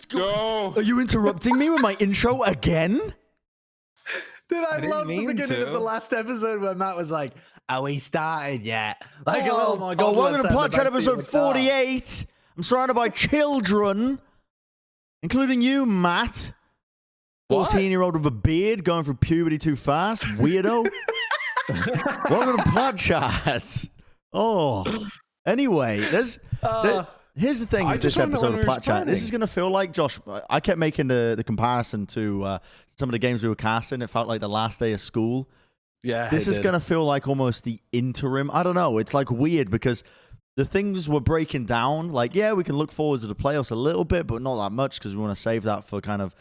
Go. Are you interrupting me with my intro again? Dude, I love the beginning of the last episode where Matt was like, "Are we started yet?" Like a little my God. toddler Welcome to sat in the Plat backseat of episode the car. 48. I'm surrounded by children, including you, Matt. 14-year-old with a beard going through puberty too fast. Weirdo. Welcome to Plat Chat. Oh. Anyway, here's the thing with this episode of Plat Chat. This is going to feel like, Josh, I kept making the comparison to some of the games we were casting. It felt like the last day of school. Yeah. This is going to feel like almost the interim. I don't know. It's like weird because the things we're breaking down, like, yeah, we can look forward to the playoffs a little bit, but not that much because we want to save that for kind of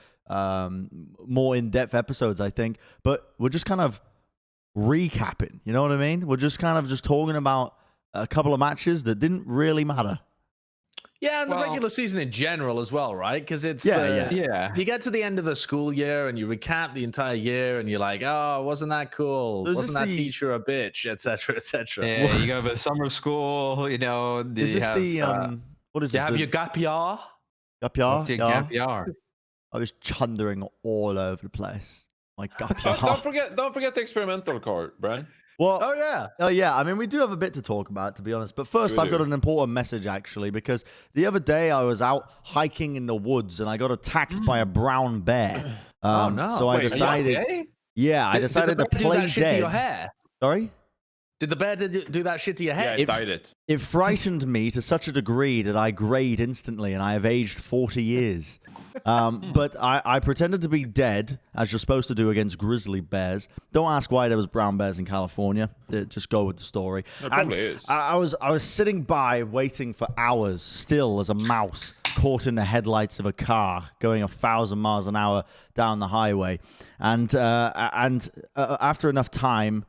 more in-depth episodes, I think. But we're just kind of recapping. You know what I mean? We're just kind of just talking about a couple of matches that didn't really matter. Yeah, and the regular season in general as well, right? Because it's yeah. You get to the end of the school year and you recap the entire year, and you're like, "Oh, wasn't that cool? Wasn't that teacher a bitch?" Etc. Etc. Yeah, you go to summer school. You know, is this what is this? You have your gap year. Gap year. What's your gap year? I was chundering all over the place. My gap year. Don't forget the experimental card, Bren. Well, oh yeah. I mean, we do have a bit to talk about, to be honest. But first, I've got an important message actually, because the other day I was out hiking in the woods and I got attacked by a brown bear. Oh no! So I decided, I decided to play do that shit dead. to your hair? Sorry. Did the bear do that shit to your hair? Yeah, it dyed it. It frightened me to such a degree that I grayed instantly, and I have aged 40 years. But I pretended to be dead, as you're supposed to do against grizzly bears. Don't ask why there was brown bears in California. Just go with the story. It probably is. I was sitting by waiting for hours, still as a mouse caught in the headlights of a car going 1,000 miles an hour down the highway. And after enough time,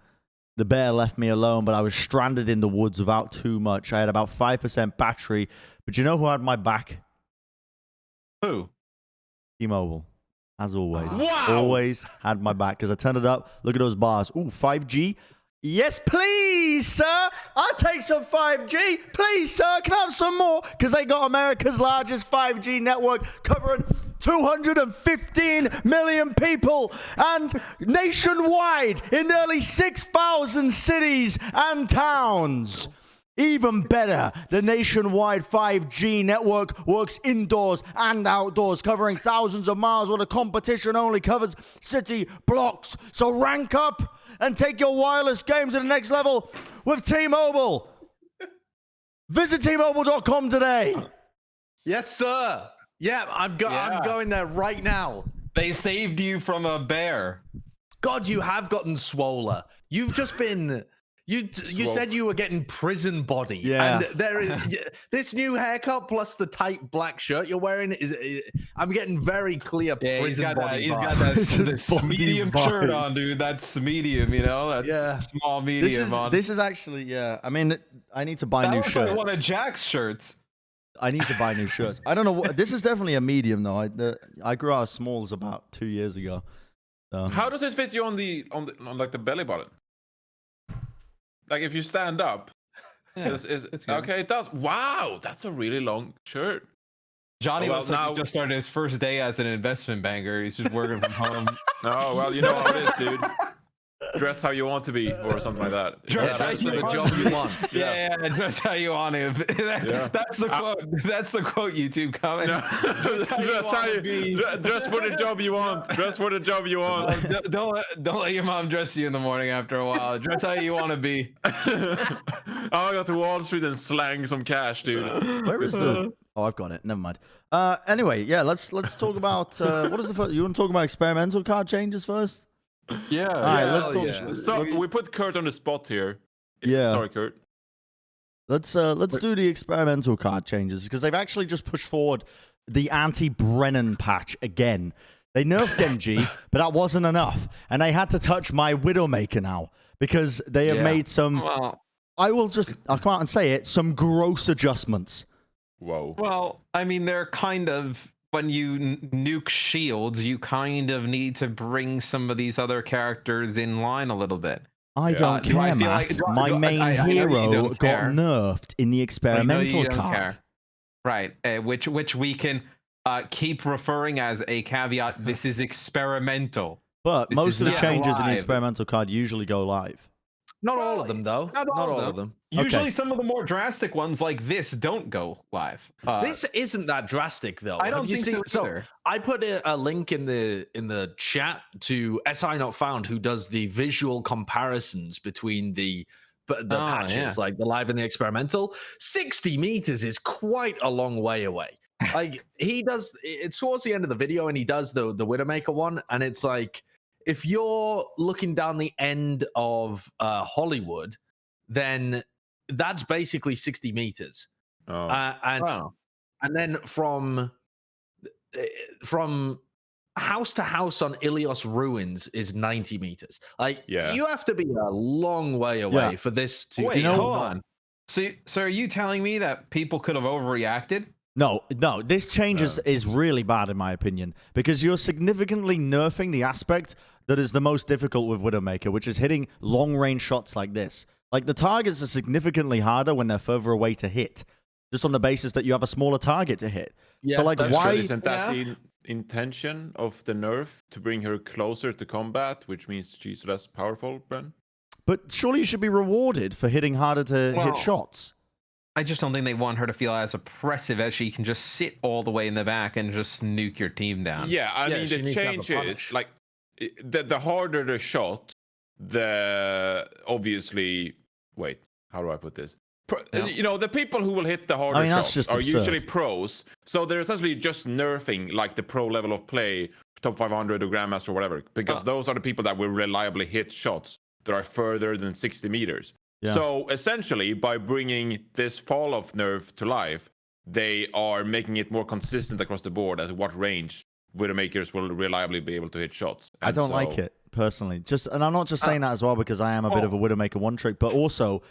the bear left me alone, but I was stranded in the woods without too much. I had about 5% battery. But you know who had my back? Who? T-Mobile, as always. Wow. Always had my back because I turned it up. Look at those bars. Ooh, 5G. Yes, please, sir. I'll take some 5G. Please, sir. Can I have some more? Because they got America's largest 5G network covering 215 million people and nationwide in nearly 6,000 cities and towns. Even better, the nationwide 5G network works indoors and outdoors, covering thousands of miles where the competition only covers city blocks. So rank up and take your wireless game to the next level with T-Mobile. Visit T-Mobile.com today. Yes, sir. Yeah, I'm going there right now. They saved you from a bear. God, you have gotten swoller. You've just been... You said you were getting prison body. Yeah. And there is this new haircut plus the tight black shirt you're wearing is I'm getting very clear prison body. He's got that medium vibe. shirt on, dude. That's medium, you know? That's small medium on. This is actually, I mean, I need to buy new shirts. Like one of Jack's shirts. I need to buy new shirts. I don't know. This is definitely a medium, though. I grew out of smalls about 2 years ago. How does it fit you on like the belly button? Like if you stand up, okay, it does. Wow, that's a really long shirt. Johnny looks like he just started his first day as an investment banker. He's just working from home. Oh, well, you know how it is, dude. Dress how you want to be, or something like that. Dress how you want. Job you want. Yeah, dress how you want to. That's the quote. That's the quote. YouTube comment. No. Dress for the job you want. Dress for the job you want. Don't let your mom dress you in the morning after a while. Dress how you want to be. I got to Wall Street and slang some cash, dude. Where is the? Oh, I've got it. Never mind. Anyway, yeah, let's talk about what is the first? You want to talk about experimental card changes first? Yeah. All right, let's talk. So we put Kurt on the spot here. Yeah. Sorry, Kurt. Let's do the experimental card changes because they've actually just pushed forward the anti-Brennon patch again. They nerfed MG, but that wasn't enough, and they had to touch my Widowmaker now because they have made some. Well, I'll come out and say it. Some gross adjustments. Whoa. Well, I mean, they're kind of. When you nuke shields, you kind of need to bring some of these other characters in line a little bit. I don't care, Matt. My main hero got nerfed in the experimental card. Right, which we can keep referring as a caveat. This is experimental. But This most is of the not changes in the live. experimental card usually go live. Not all of them, though. Not all of them. Usually, some of the more drastic ones like this don't go live. This isn't that drastic, though. I don't think so either. I put a link in the chat to SI Not Found, who does the visual comparisons between the patches, like the live and the experimental. 60 meters is quite a long way away. Like he does, it's towards the end of the video, and he does the Widowmaker one, and it's like, if you're looking down the end of Hollywood, then that's basically 60 meters. And then from house to house on Ilios ruins is 90 meters. Like, you have to be a long way away for this to. Wait, hold on. So are you telling me that people could have overreacted? No, this change is really bad in my opinion, because you're significantly nerfing the aspect that is the most difficult with Widowmaker, which is hitting long-range shots like this. Like, the targets are significantly harder when they're further away to hit, just on the basis that you have a smaller target to hit. Yeah, but like, why isn't that the intention of the nerf, to bring her closer to combat, which means she's less powerful, Bren? But surely you should be rewarded for hitting harder to hit shots. I just don't think they want her to feel as oppressive as she can just sit all the way in the back and just nuke your team down. Yeah, I mean, the change is, like, the harder the shot, the obviously... Wait, how do I put this? You know, the people who will hit the harder shots are usually pros. So they're essentially just nerfing, like, the pro level of play, top 500 or Grandmaster or whatever, because those are the people that will reliably hit shots that are further than 60 meters. Yeah. So essentially, by bringing this fall off nerf to life, they are making it more consistent across the board as what range Widowmakers will reliably be able to hit shots. And I don't like it personally. And I'm not just saying that as well because I am a bit of a Widowmaker one trick, but also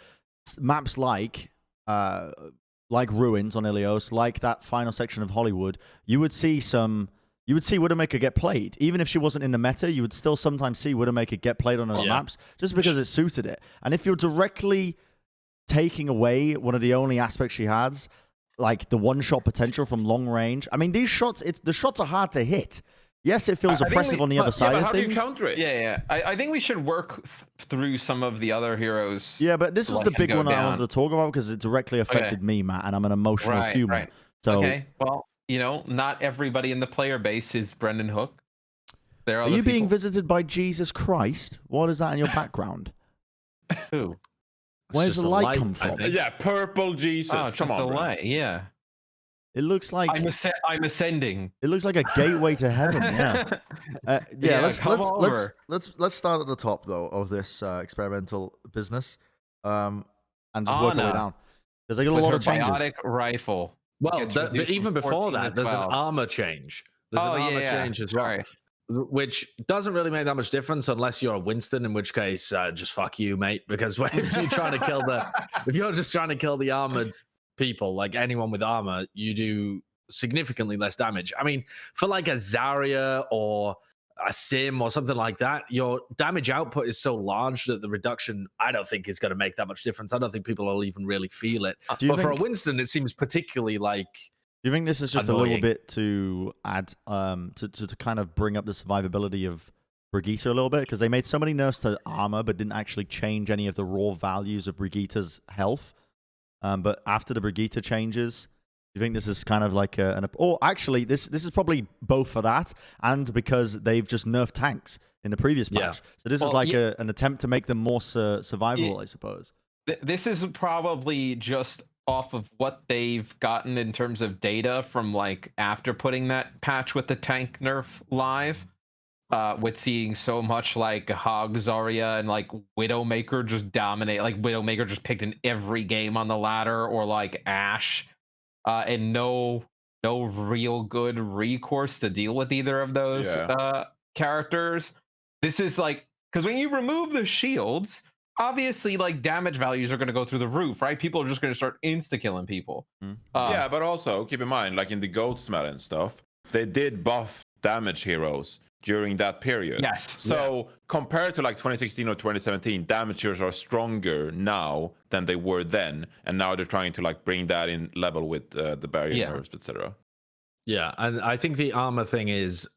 maps like Ruins on Ilios, like that final section of Hollywood, you would see Widowmaker get played. Even if she wasn't in the meta, you would still sometimes see Widowmaker get played on those maps just because it suited it. And if you're directly taking away one of the only aspects she has, like the one-shot potential from long range, I mean, these shots, the shots are hard to hit. Yes, it feels oppressive on the other side of things. How do you counter it? Yeah. I think we should work through some of the other heroes. Yeah, but this was the big one I wanted to talk about because it directly affected me, Matt, and I'm an emotional human. Right. So, well, you know, not everybody in the player base is Brendan Hook. Are you being visited by Jesus Christ? What is that in your background? Who? Where's the light come from? Yeah, purple Jesus. Oh, come on, light. Yeah. It looks like I'm ascending. It looks like a gateway to heaven. Yeah. Let's start at the top though of this experimental business, and just work our way down because they got a lot of changes. Biotic rifle. Well, but even before that, there's an armor change. There's an armor change as well, which doesn't really make that much difference unless you're a Winston, in which case, just fuck you, mate. Because if you're trying to kill if you're just trying to kill the armored people, like anyone with armor, you do significantly less damage. I mean, for like a Zarya or a Sim or something like that, your damage output is so large that the reduction, I don't think, is going to make that much difference. I don't think people will even really feel it. But for a Winston, it seems particularly like. Do you think this is just annoying. A little bit to add to kind of bring up the survivability of Brigitte a little bit? Because they made so many nerfs to armor, but didn't actually change any of the raw values of Brigitte's health. But after the Brigitte changes, do you think this is kind of like actually, this is probably both for that and because they've just nerfed tanks in the previous patch. So this is like an attempt to make them more survivable, I suppose. This is probably just off of what they've gotten in terms of data from like after putting that patch with the tank nerf live. With seeing so much like Hog Zarya and like Widowmaker just dominate, like Widowmaker just picked in every game on the ladder, or like Ashe, and no real good recourse to deal with either of those characters. This is like, because when you remove the shields, obviously like damage values are going to go through the roof, right? People are just going to start insta killing people. Yeah, but also keep in mind, like in the Goatsmell and stuff, they did buff damage heroes during that period. Yes. So compared to like 2016 or 2017, damage heroes are stronger now than they were then, and now they're trying to like bring that in level with the barrier nerfs, etc. Yeah, and I think the armor thing is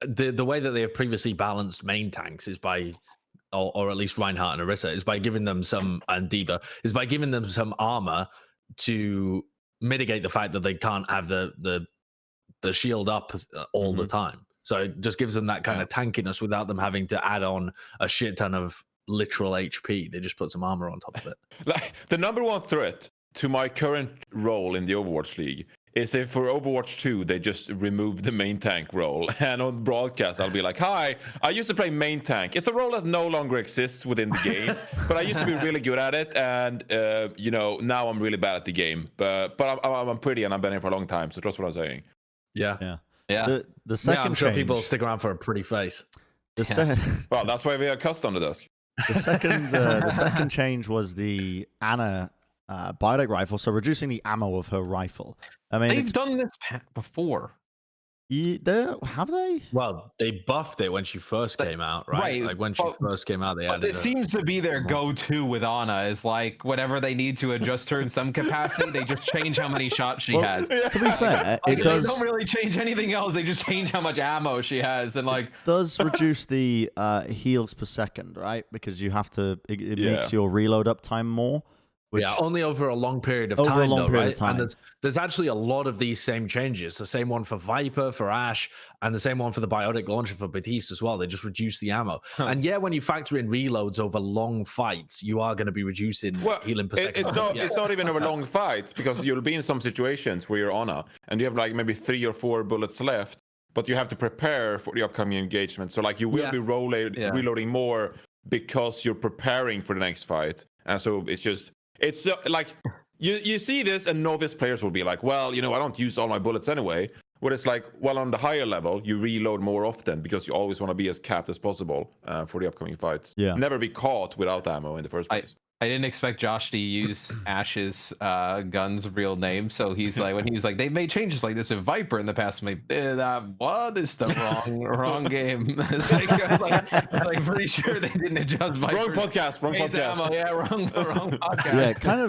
the way that they have previously balanced main tanks is by, or at least Reinhardt and Orisa, is by giving them some, and Diva, is by giving them some armor to mitigate the fact that they can't have the shield up all the time. So it just gives them that kind of tankiness without them having to add on a shit ton of literal HP. They just put some armor on top of it. Like the number one threat to my current role in the Overwatch League is if for Overwatch 2 they just remove the main tank role, and on broadcast I'll be like, hi, I used to play main tank. It's a role that no longer exists within the game, but I used to be really good at it, and now I'm really bad at the game. But I'm pretty, and I've been here for a long time, so trust what I'm saying. Yeah. The second I'm sure change, people stick around for a pretty face. Well, that's why we are custom to this. The second change was the Ana biotic rifle, so reducing the ammo of her rifle. I mean, they've done this before. Have they? Well, they buffed it when she first came out, right? Like when she first came out, they added it seems to be their go-to with Ana is like whatever they need to adjust her in some capacity, they just change how many shots she has. To be fair, it does. They don't really change anything else. They just change how much ammo she has, and like it does reduce the heals per second, right? Because you have to. It makes your reload uptime more. Only over a long period of time, right? And there's actually a lot of these same changes. The same one for Viper, for Ashe, and the same one for the biotic launcher for Baptiste as well. They just reduce the ammo. And when you factor in reloads over long fights, you are going to be reducing healing per second. It's not even over long fights, because you'll be in some situations where you're Ana and you have like maybe 3 or 4 bullets left, but you have to prepare for the upcoming engagement. So like you will be reloading more because you're preparing for the next fight. And so it's like you see this, and novice players will be like, well, I don't use all my bullets anyway. What it's like, well, on the higher level, you reload more often because you always want to be as capped as possible for the upcoming fights. Never be caught without ammo in the first place. I didn't expect Josh to use Ashe's gun's real name, so he's like, when he was like, they've made changes like this with Viper in the past, I'm like, what is the wrong game? It's like pretty sure they didn't adjust Viper. Wrong podcast. Ammo. Yeah, wrong podcast. Yeah, kind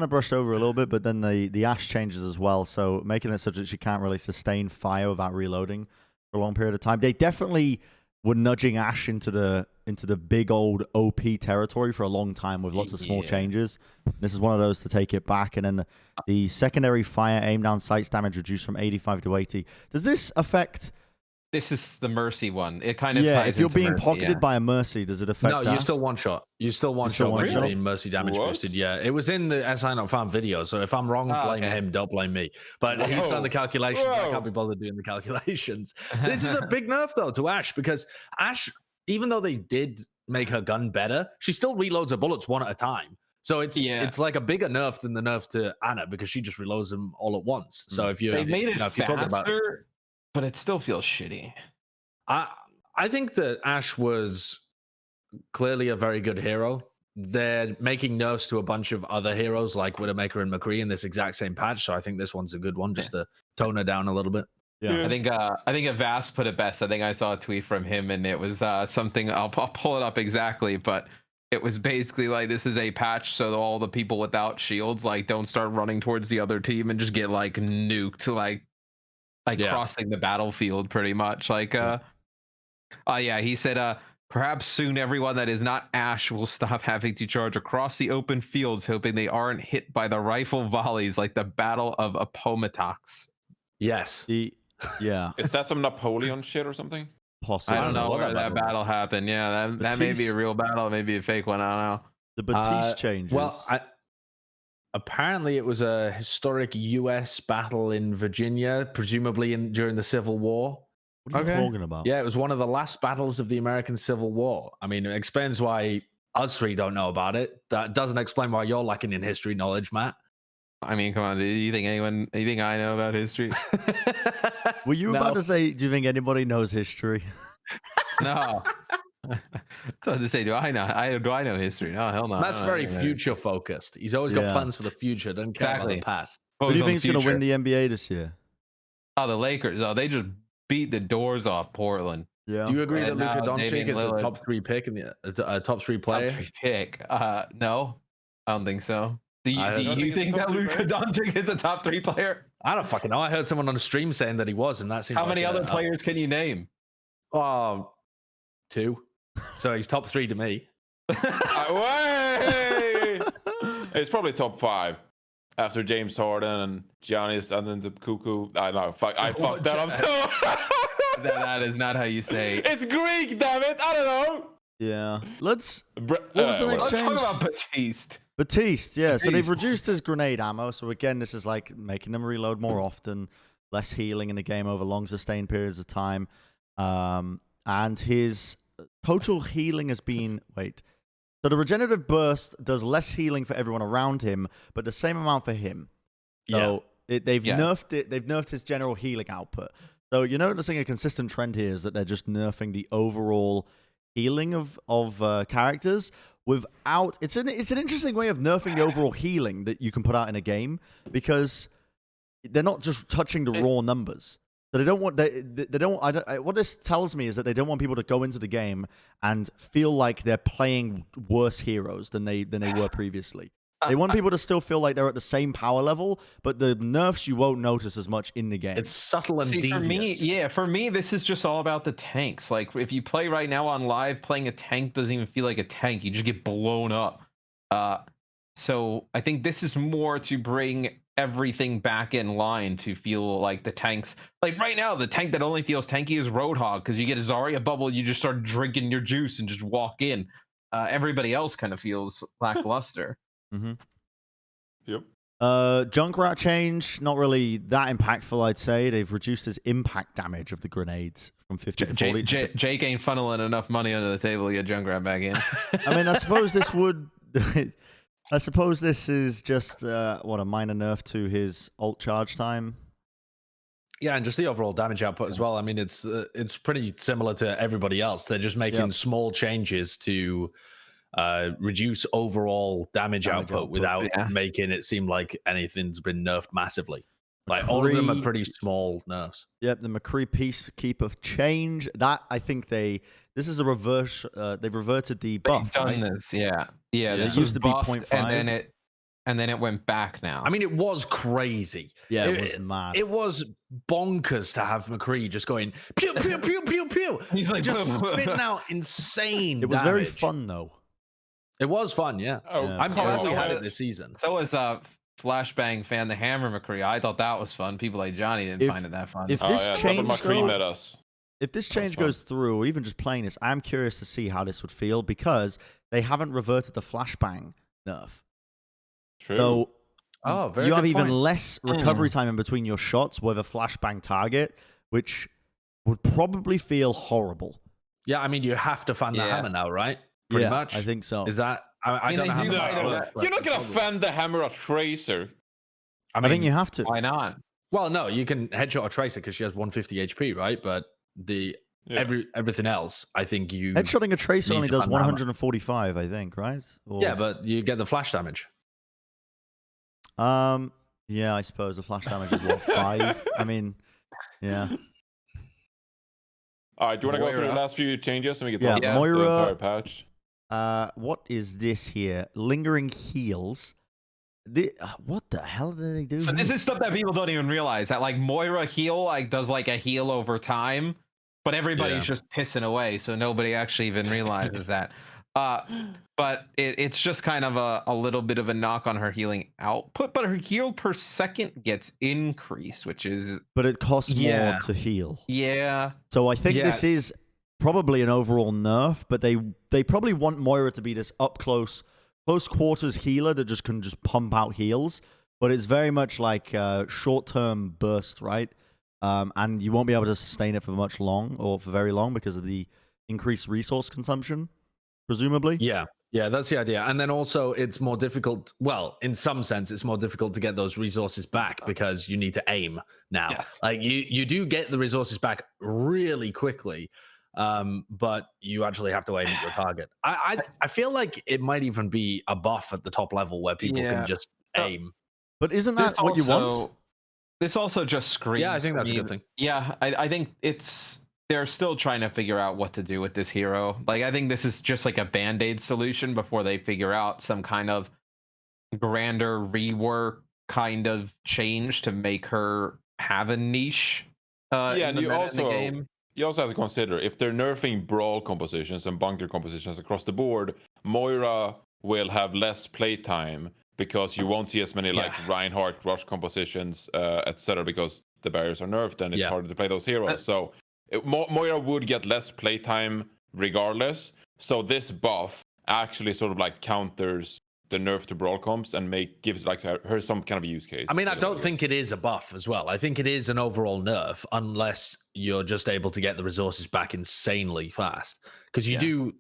of brushed over a little bit, but then the Ashe changes as well, so making it such that she can't really sustain fire without reloading for a long period of time. They definitely were nudging Ashe into the big old OP territory for a long time with lots of small changes. This is one of those to take it back. And then the secondary fire aim down sights damage reduced from 85 to 80. Does this affect? This is the Mercy one. It kind of if you're being pocketed by a Mercy, does it affect? No, that? you still one shot. You still one shot when you're being Mercy damage boosted. Yeah, it was in the SI Not Found video. So if I'm wrong, blame him. Don't blame me. But he's done the calculations. I can't be bothered doing the calculations. This is a big nerf though to Ashe, because Ashe, even though they did make her gun better, she still reloads her bullets one at a time. So it's like a bigger nerf than the nerf to Ana, because she just reloads them all at once. So if they made it faster, but it still feels shitty. I think that Ashe was clearly a very good hero. They're making nerfs to a bunch of other heroes like Widowmaker and McCree in this exact same patch, so I think this one's a good one just to tone her down a little bit. Yeah, I think Avast put it best. I think I saw a tweet from him, and it was something. I'll pull it up exactly, but it was basically like, this is a patch so that all the people without shields like don't start running towards the other team and just get like nuked, like crossing the battlefield pretty much. Like he said perhaps soon everyone that is not Ashe will stop having to charge across the open fields, hoping they aren't hit by the rifle volleys like the Battle of Appomattox. Yes. Is that some Napoleon shit or something? Possibly. I don't know where that battle happened. Yeah, that may be a real battle, maybe a fake one. I don't know. The Baptiste changes. Well, apparently it was a historic U.S. battle in Virginia, presumably during the Civil War. What are you talking about? Yeah, it was one of the last battles of the American Civil War. I mean, it explains why us three don't know about it. That doesn't explain why you're lacking in history knowledge, Matt. I mean, come on. Do you think anything I know about history? Were you about to say, do you think anybody knows history? No. So to say, do I know history? No, hell no. Matt's very future focused. He's always got plans for the future. Doesn't care about the past. Who do you think is going to win the NBA this year? Oh, the Lakers. Oh, they just beat the doors off Portland. Yeah. Do you agree that Luka Doncic is a top 3 pick in the top 3 player? Top 3 pick. No, I don't think so. Do you think that Luka Doncic is a top 3 player? I don't fucking know. I heard someone on the stream saying that he was, and that seemed. How many other players can you name? 2. So he's top 3 to me. Way! It's probably top 5 after James Harden and Giannis, and then the cuckoo. I know. I fucked that up. That is not how you say. It's Greek, damn it! I don't know. Yeah. What was the next change? Let's talk about Batiste. Batiste, yeah. So they've reduced his grenade ammo. So again, this is like making them reload more often, less healing in the game over long sustained periods of time. And his total healing has been so the regenerative burst does less healing for everyone around him, but the same amount for him. So they've nerfed it. They've nerfed his general healing output. So you're noticing a consistent trend here is that they're just nerfing the overall healing of characters without. It's an interesting way of nerfing the overall healing that you can put out in a game, because they're not just touching the raw numbers. So they don't want what this tells me is that they don't want people to go into the game and feel like they're playing worse heroes than they were previously. They want people to still feel like they're at the same power level, but the nerfs you won't notice as much in the game. It's subtle and devious. For me, this is just all about the tanks. Like, if you play right now on live, playing a tank doesn't even feel like a tank. You just get blown up. So I think this is more to bring everything back in line to feel like the tanks. Like right now, the tank that only feels tanky is Roadhog, because you get a Zarya bubble, you just start drinking your juice and just walk in. Everybody else kind of feels lackluster. Mm-hmm. Yep. Junkrat change, not really that impactful, I'd say. They've reduced his impact damage of the grenades from 50 to 40. Jake ain't funneling enough money under the table to get Junkrat back in. I mean, I suppose this would... I suppose this is just, a minor nerf to his ult charge time. Yeah, and just the overall damage output as well. I mean, it's pretty similar to everybody else. They're just making small changes to reduce overall damage output without making it seem like anything's been nerfed massively. Like, all of them are pretty small nerfs. Yep, the McCree Peacekeeper change. That, I think this is a reverse. They've reverted the buff. They've done this, yeah. This used to be 0.5. And then it went back now. I mean, it was crazy. Yeah, it was mad. It was bonkers to have McCree just going pew pew pew pew pew. He's like just spitting out insane. It was very fun though. It was fun, yeah. I'm glad we had it this season. So was Flashbang fan the Hammer McCree. I thought that was fun. People like Johnny didn't find it that fun. If this change met us. If this change goes through, or even just playing this, I'm curious to see how this would feel, because they haven't reverted the Flashbang nerf. True. So you have even point. less recovery time in between your shots with a Flashbang target, which would probably feel horrible. Yeah, I mean, you have to fan the Hammer now, right? Pretty much. I think so. Is that... I don't know how You're not going to fan the Hammer or Tracer. I think you have to. Why not? Well, no, you can headshot a Tracer because she has 150 HP, right? But everything else, I think you... Headshotting a Tracer only does 145, I think, right? Or... Yeah, but you get the flash damage. Yeah, I suppose the flash damage is what, 5? I mean, yeah. All right, do you want to go through the last few changes and we can talk about Moira, the entire patch? What is this here? Lingering heals. What the hell did they do? So this is stuff that people don't even realize, that like Moira heal does like a heal over time, but everybody's just pissing away, so nobody actually even realizes that. But it's just kind of a little bit of a knock on her healing output, but her heal per second gets increased, which is... But it costs more to heal. Yeah. So I think this is probably an overall nerf, but they probably want Moira to be this close quarters healer that can pump out heals, but it's very much like a short-term burst, right? And you won't be able to sustain it for very long because of the increased resource consumption, presumably. Yeah, that's the idea. And then also it's more difficult. Well, in some sense, it's more difficult to get those resources back because you need to aim now. Yes. Like you do get the resources back really quickly, but you actually have to aim at your target. I feel like it might even be a buff at the top level where people can just aim. But isn't that what you want? This also just screams. Yeah, I think that's a good thing. Yeah, I think they're still trying to figure out what to do with this hero. Like, I think this is just like a Band-Aid solution before they figure out some kind of grander rework kind of changed to make her have a niche. Yeah, and in the game. You also have to consider if they're nerfing brawl compositions and bunker compositions across the board, Moira will have less playtime because you won't see as many like Reinhardt rush compositions, etc. Because the barriers are nerfed and it's harder to play those heroes. So Moira would get less playtime regardless. So this buff actually sort of like counters the nerf to brawl comps and gives like her some kind of use case. I mean, I don't think it is a buff as well. I think it is an overall nerf unless you're just able to get the resources back insanely fast, because you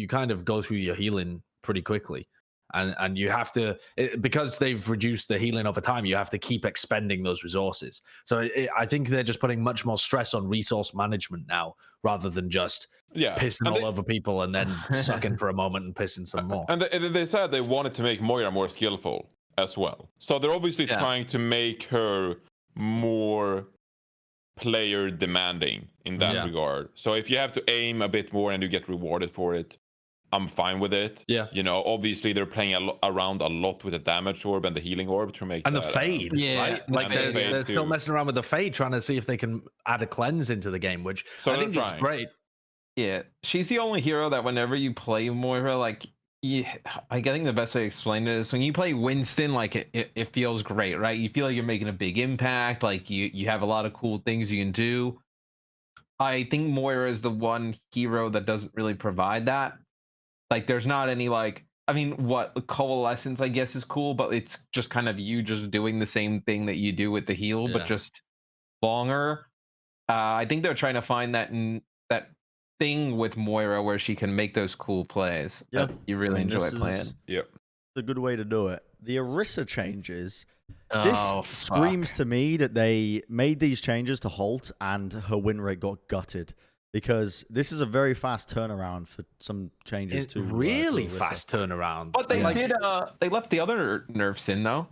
kind of go through your healing pretty quickly, and you have to, because they've reduced the healing over time, you have to keep expending those resources. So I think they're just putting much more stress on resource management now rather than just pissing all over people and then sucking for a moment and pissing some more. And they said they wanted to make Moira more skillful as well. So they're obviously trying to make her more player demanding in that regard. So if you have to aim a bit more and you get rewarded for it, I'm fine with it. Yeah. You know, obviously they're playing around a lot with the damage orb and the healing orb to make the fade. Right? Like they're still messing around with the fade, trying to see if they can add a cleanse into the game, which I think is great. Yeah, she's the only hero that whenever you play Moira, like, I think the best way to explain it is when you play Winston, like it feels great, right? You feel like you're making a big impact, like you have a lot of cool things you can do. I think Moira is the one hero that doesn't really provide that. Like, there's not any, like, I mean, Coalescence, I guess, is cool, but it's just kind of you just doing the same thing that you do with the heal, but just longer. I think they're trying to find that thing with Moira where she can make those cool plays that you really enjoy playing. Yep. It's a good way to do it. The Orisa changes. This screams to me that they made these changes to Holt and her win rate got gutted. Because this is a very fast turnaround for some changes to really fast turnaround. But they did. They left the other nerfs in though.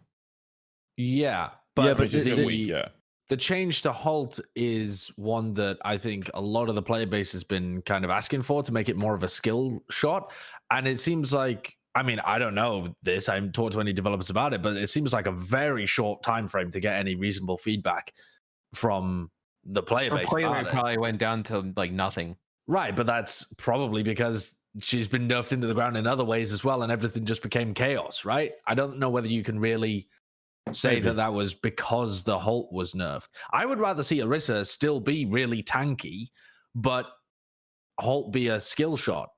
Yeah, but the change to Halt is one that I think a lot of the player base has been kind of asking for to make it more of a skill shot. And it seems like, I mean, I don't know this. I haven't talked to any developers about it, but it seems like a very short time frame to get any reasonable feedback from the player base. Play rate probably went down to like nothing. Right, but that's probably because she's been nerfed into the ground in other ways as well, and everything just became chaos, right? I don't know whether you can really say that was because the Holt was nerfed. I would rather see Orisa still be really tanky, but Holt be a skill shot.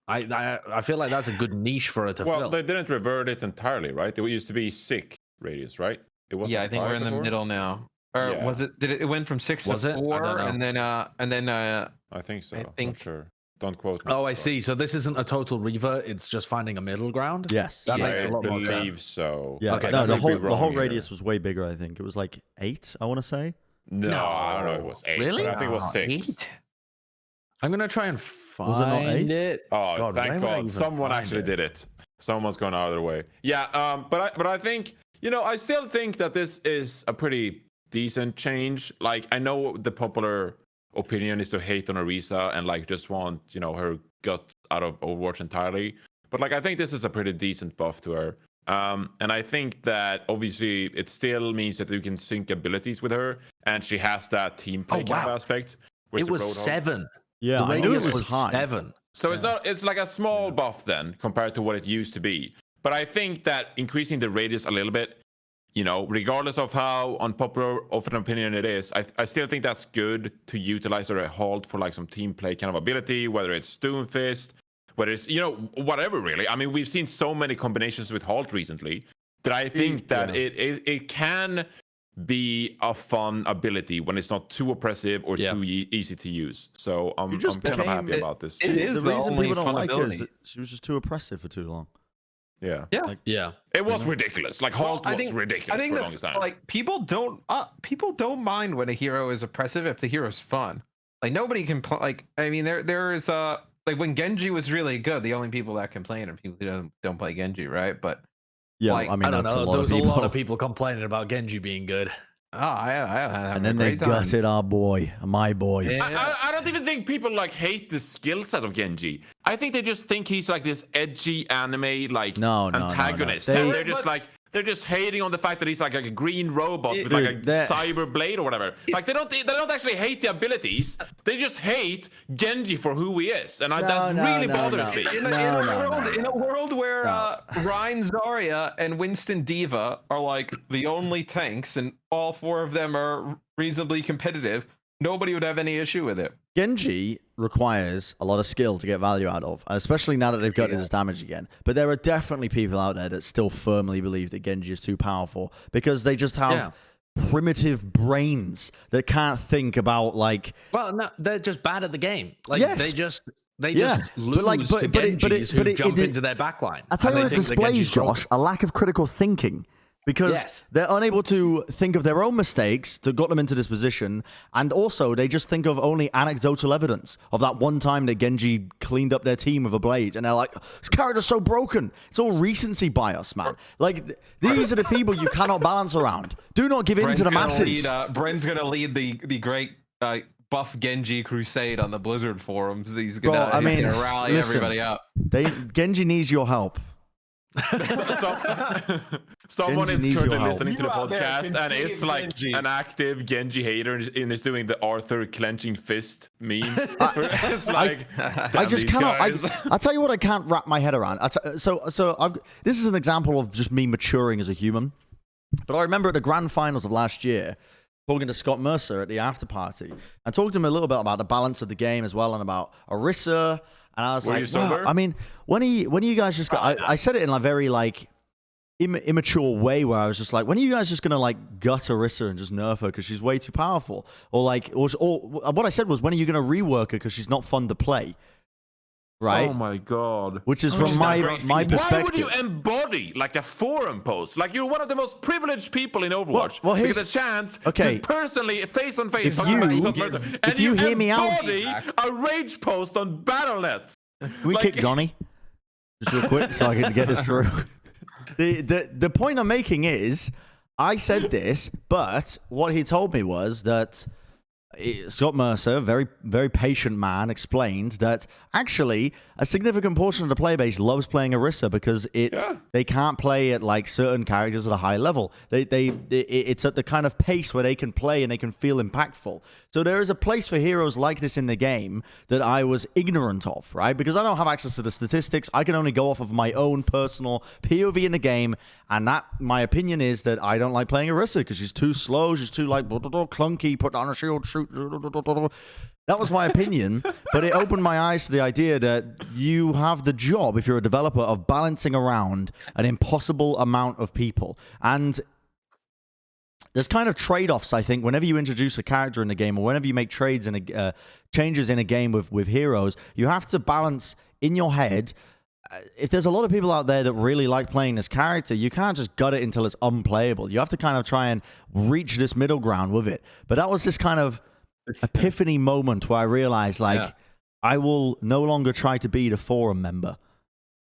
I feel like that's a good niche for her to fill. Well, they didn't revert it entirely, right? It used to be 6 radius, right? It wasn't. Yeah, I think we're in the middle now. Or was it? Did it went from 6 to 4, and then I think so. I'm not sure. Don't quote me. Oh, I see. So this isn't a total revert; it's just finding a middle ground. Yes, that makes a lot more sense. I believe so. Yeah. Okay. No, the whole radius was way bigger. I think it was like 8. I want to say. No, I don't know. It was 8. Really? I think it was 6. 8? I'm gonna try and find it. Oh, God, thank God! Someone actually did it. Someone's gone out of their way. Yeah. But I think, you know, I still think that this is a pretty decent change. Like, I know the popular opinion is to hate on Orisa and like just want, you know, her gut out of Overwatch entirely, but like I think this is a pretty decent buff to her, and I think that obviously it still means that you can sync abilities with her, and she has that team play kind of aspect. It was 7. Yeah, the radius was high. 7. So it's like a small buff then compared to what it used to be. But I think that increasing the radius a little bit, you know, regardless of how unpopular of an opinion it is, I still think that's good to utilize a Halt for like some team play kind of ability, whether it's Stoonfist, whether it's, you know, whatever really. I mean, we've seen so many combinations with Halt recently that I think that it can be a fun ability when it's not too oppressive or too easy to use. So I'm kind of happy about this. It is the reason people don't like ability. her is she was just too oppressive for too long. Yeah. It was ridiculous. Like Halt was ridiculous for the longest time. Like people don't mind when a hero is oppressive if the hero's fun. Like nobody can like. I mean, there is like when Genji was really good, the only people that complain are people who don't play Genji, right? But yeah, like, I mean, I don't know. There was a lot of people complaining about Genji being good. Oh, I and then they gutted our boy, my boy. Yeah. I don't even think people like hate the skill set of Genji. I think they just think he's like this edgy anime like antagonist. No. And they're just like they're just hating on the fact that he's like a green robot with like a cyber blade or whatever. Like they don't actually hate the abilities. They just hate Genji for who he is, and that really bothers me. In a world where Ryan, Zarya, and Winston Diva are like the only tanks, and all 4 of them are reasonably competitive, nobody would have any issue with it. Genji requires a lot of skill to get value out of, especially now that they've got his damage again. But there are definitely people out there that still firmly believe that Genji is too powerful because they just have primitive brains that can't think about like. Well, no, they're just bad at the game. Like they just lose to Genjis who jump into their backline. I tell you what it displays, Josh, a lack of critical thinking. Because they're unable to think of their own mistakes that got them into this position, and also they just think of only anecdotal evidence of that one time that Genji cleaned up their team with a blade, and they're like, this character's so broken. It's all recency bias, man. Like, these are the people you cannot balance around. Do not give in to the masses. Bren's going to lead the great buff Genji crusade on the Blizzard forums. He's going to rally everybody up. Genji needs your help. Someone is currently listening to the podcast and it's like Genji. An active Genji hater and is doing the Arthur clenching fist meme. It's like I just cannot. I'll tell you what I can't wrap my head around. This is an example of just me maturing as a human. But I remember at the grand finals of last year, talking to Scott Mercer at the after party and talking to him a little bit about the balance of the game as well and about Orisa. And I was wow. I mean, when are you guys just I said it in a very like immature way where I was just like, when are you guys just gonna like gut Orisa and just nerf her because she's way too powerful? Or like, or what I said was, when are you gonna rework her because she's not fun to play? Right? Oh my god! Which is from my perspective. Why would you embody like a forum post? Like you're one of the most privileged people in Overwatch. Well, here's a chance to personally, face on face, if you hear me out, a rage post on BattleNet. Can we kick Johnny just real quick so I can get this through? The point I'm making is, I said this, but what he told me was that Scott Mercer, very, very patient man, explained that actually a significant portion of the player base loves playing Orisa because they can't play at like certain characters at a high level. It's at the kind of pace where they can play and they can feel impactful. So there is a place for heroes like this in the game that I was ignorant of, right? Because I don't have access to the statistics. I can only go off of my own personal POV in the game, and that my opinion is that I don't like playing Orisa because she's too slow, she's too like clunky, put down a shield, shoot. That was my opinion, but it opened my eyes to the idea that you have the job, if you're a developer, of balancing around an impossible amount of people. And there's kind of trade-offs, I think, whenever you introduce a character in the game or whenever you make trades and changes in a game with heroes, you have to balance in your head. If there's a lot of people out there that really like playing this character, you can't just gut it until it's unplayable. You have to kind of try and reach this middle ground with it. But that was this kind of epiphany moment where I realized, like, I will no longer try to be the forum member.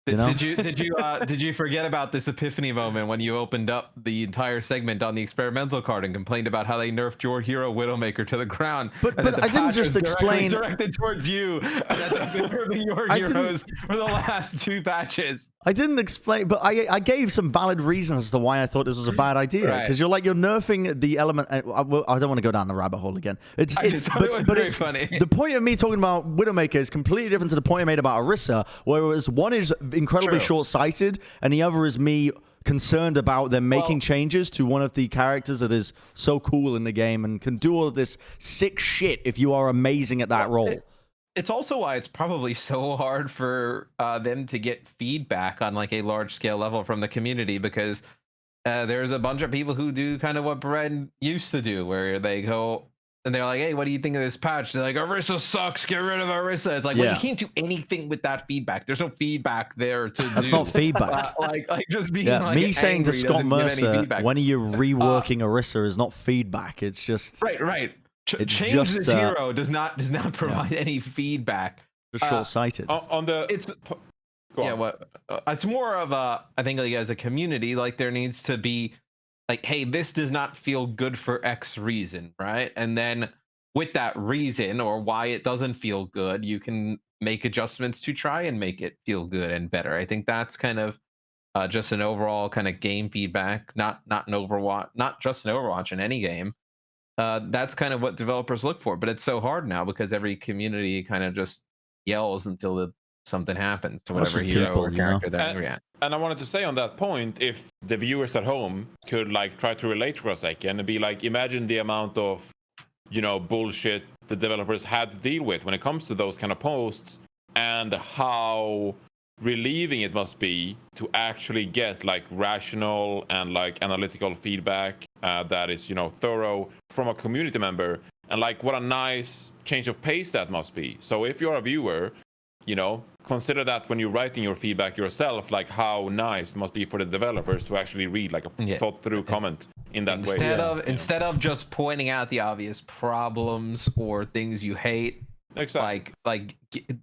Did you forget about this epiphany moment when you opened up the entire segment on the experimental card and complained about how they nerfed your hero Widowmaker to the ground? But I didn't just explain directed towards you. And that's been nerfing your heroes for the last 2 patches. I didn't explain, but I gave some valid reasons as to why I thought this was a bad idea. Because you're nerfing the element. I don't want to go down the rabbit hole again. It's funny. The point of me talking about Widowmaker is completely different to the point I made about Orisa, whereas one is incredibly short-sighted, and the other is me concerned about them making changes to one of the characters that is so cool in the game and can do all of this sick shit if you are amazing at that role. It's also why it's probably so hard for them to get feedback on like a large-scale level from the community, because there's a bunch of people who do kind of what Bren used to do, where they go and they're like, hey, what do you think of this patch? They're like, Orisa sucks, get rid of Orisa. It's like, well, you can't do anything with that feedback. There's no feedback there to That's not feedback. Like just being like me saying to Scott Mercer, when are you reworking Orisa is not feedback. It's just right. Change this hero does not provide any feedback. Just short-sighted. It's more of a, I think, like, as a community, like there needs to be like, hey, this does not feel good for X reason, right? And then with that reason or why it doesn't feel good, you can make adjustments to try and make it feel good and better. I think that's kind of just an overall kind of game feedback, not in Overwatch, not just in Overwatch, in any game. That's kind of what developers look for. But it's so hard now because every community kind of just yells until something happens to whatever hero or character they're angry at. And I wanted to say on that point, if the viewers at home could like try to relate for a second and be like, imagine the amount of, bullshit the developers had to deal with when it comes to those kind of posts, and how relieving it must be to actually get like rational and like analytical feedback that is, thorough from a community member, and like what a nice change of pace that must be. So if you're a viewer, consider that when you're writing your feedback yourself, like how nice it must be for the developers to actually read like a thought through comment in that way. Instead of just pointing out the obvious problems or things you hate, exactly. Like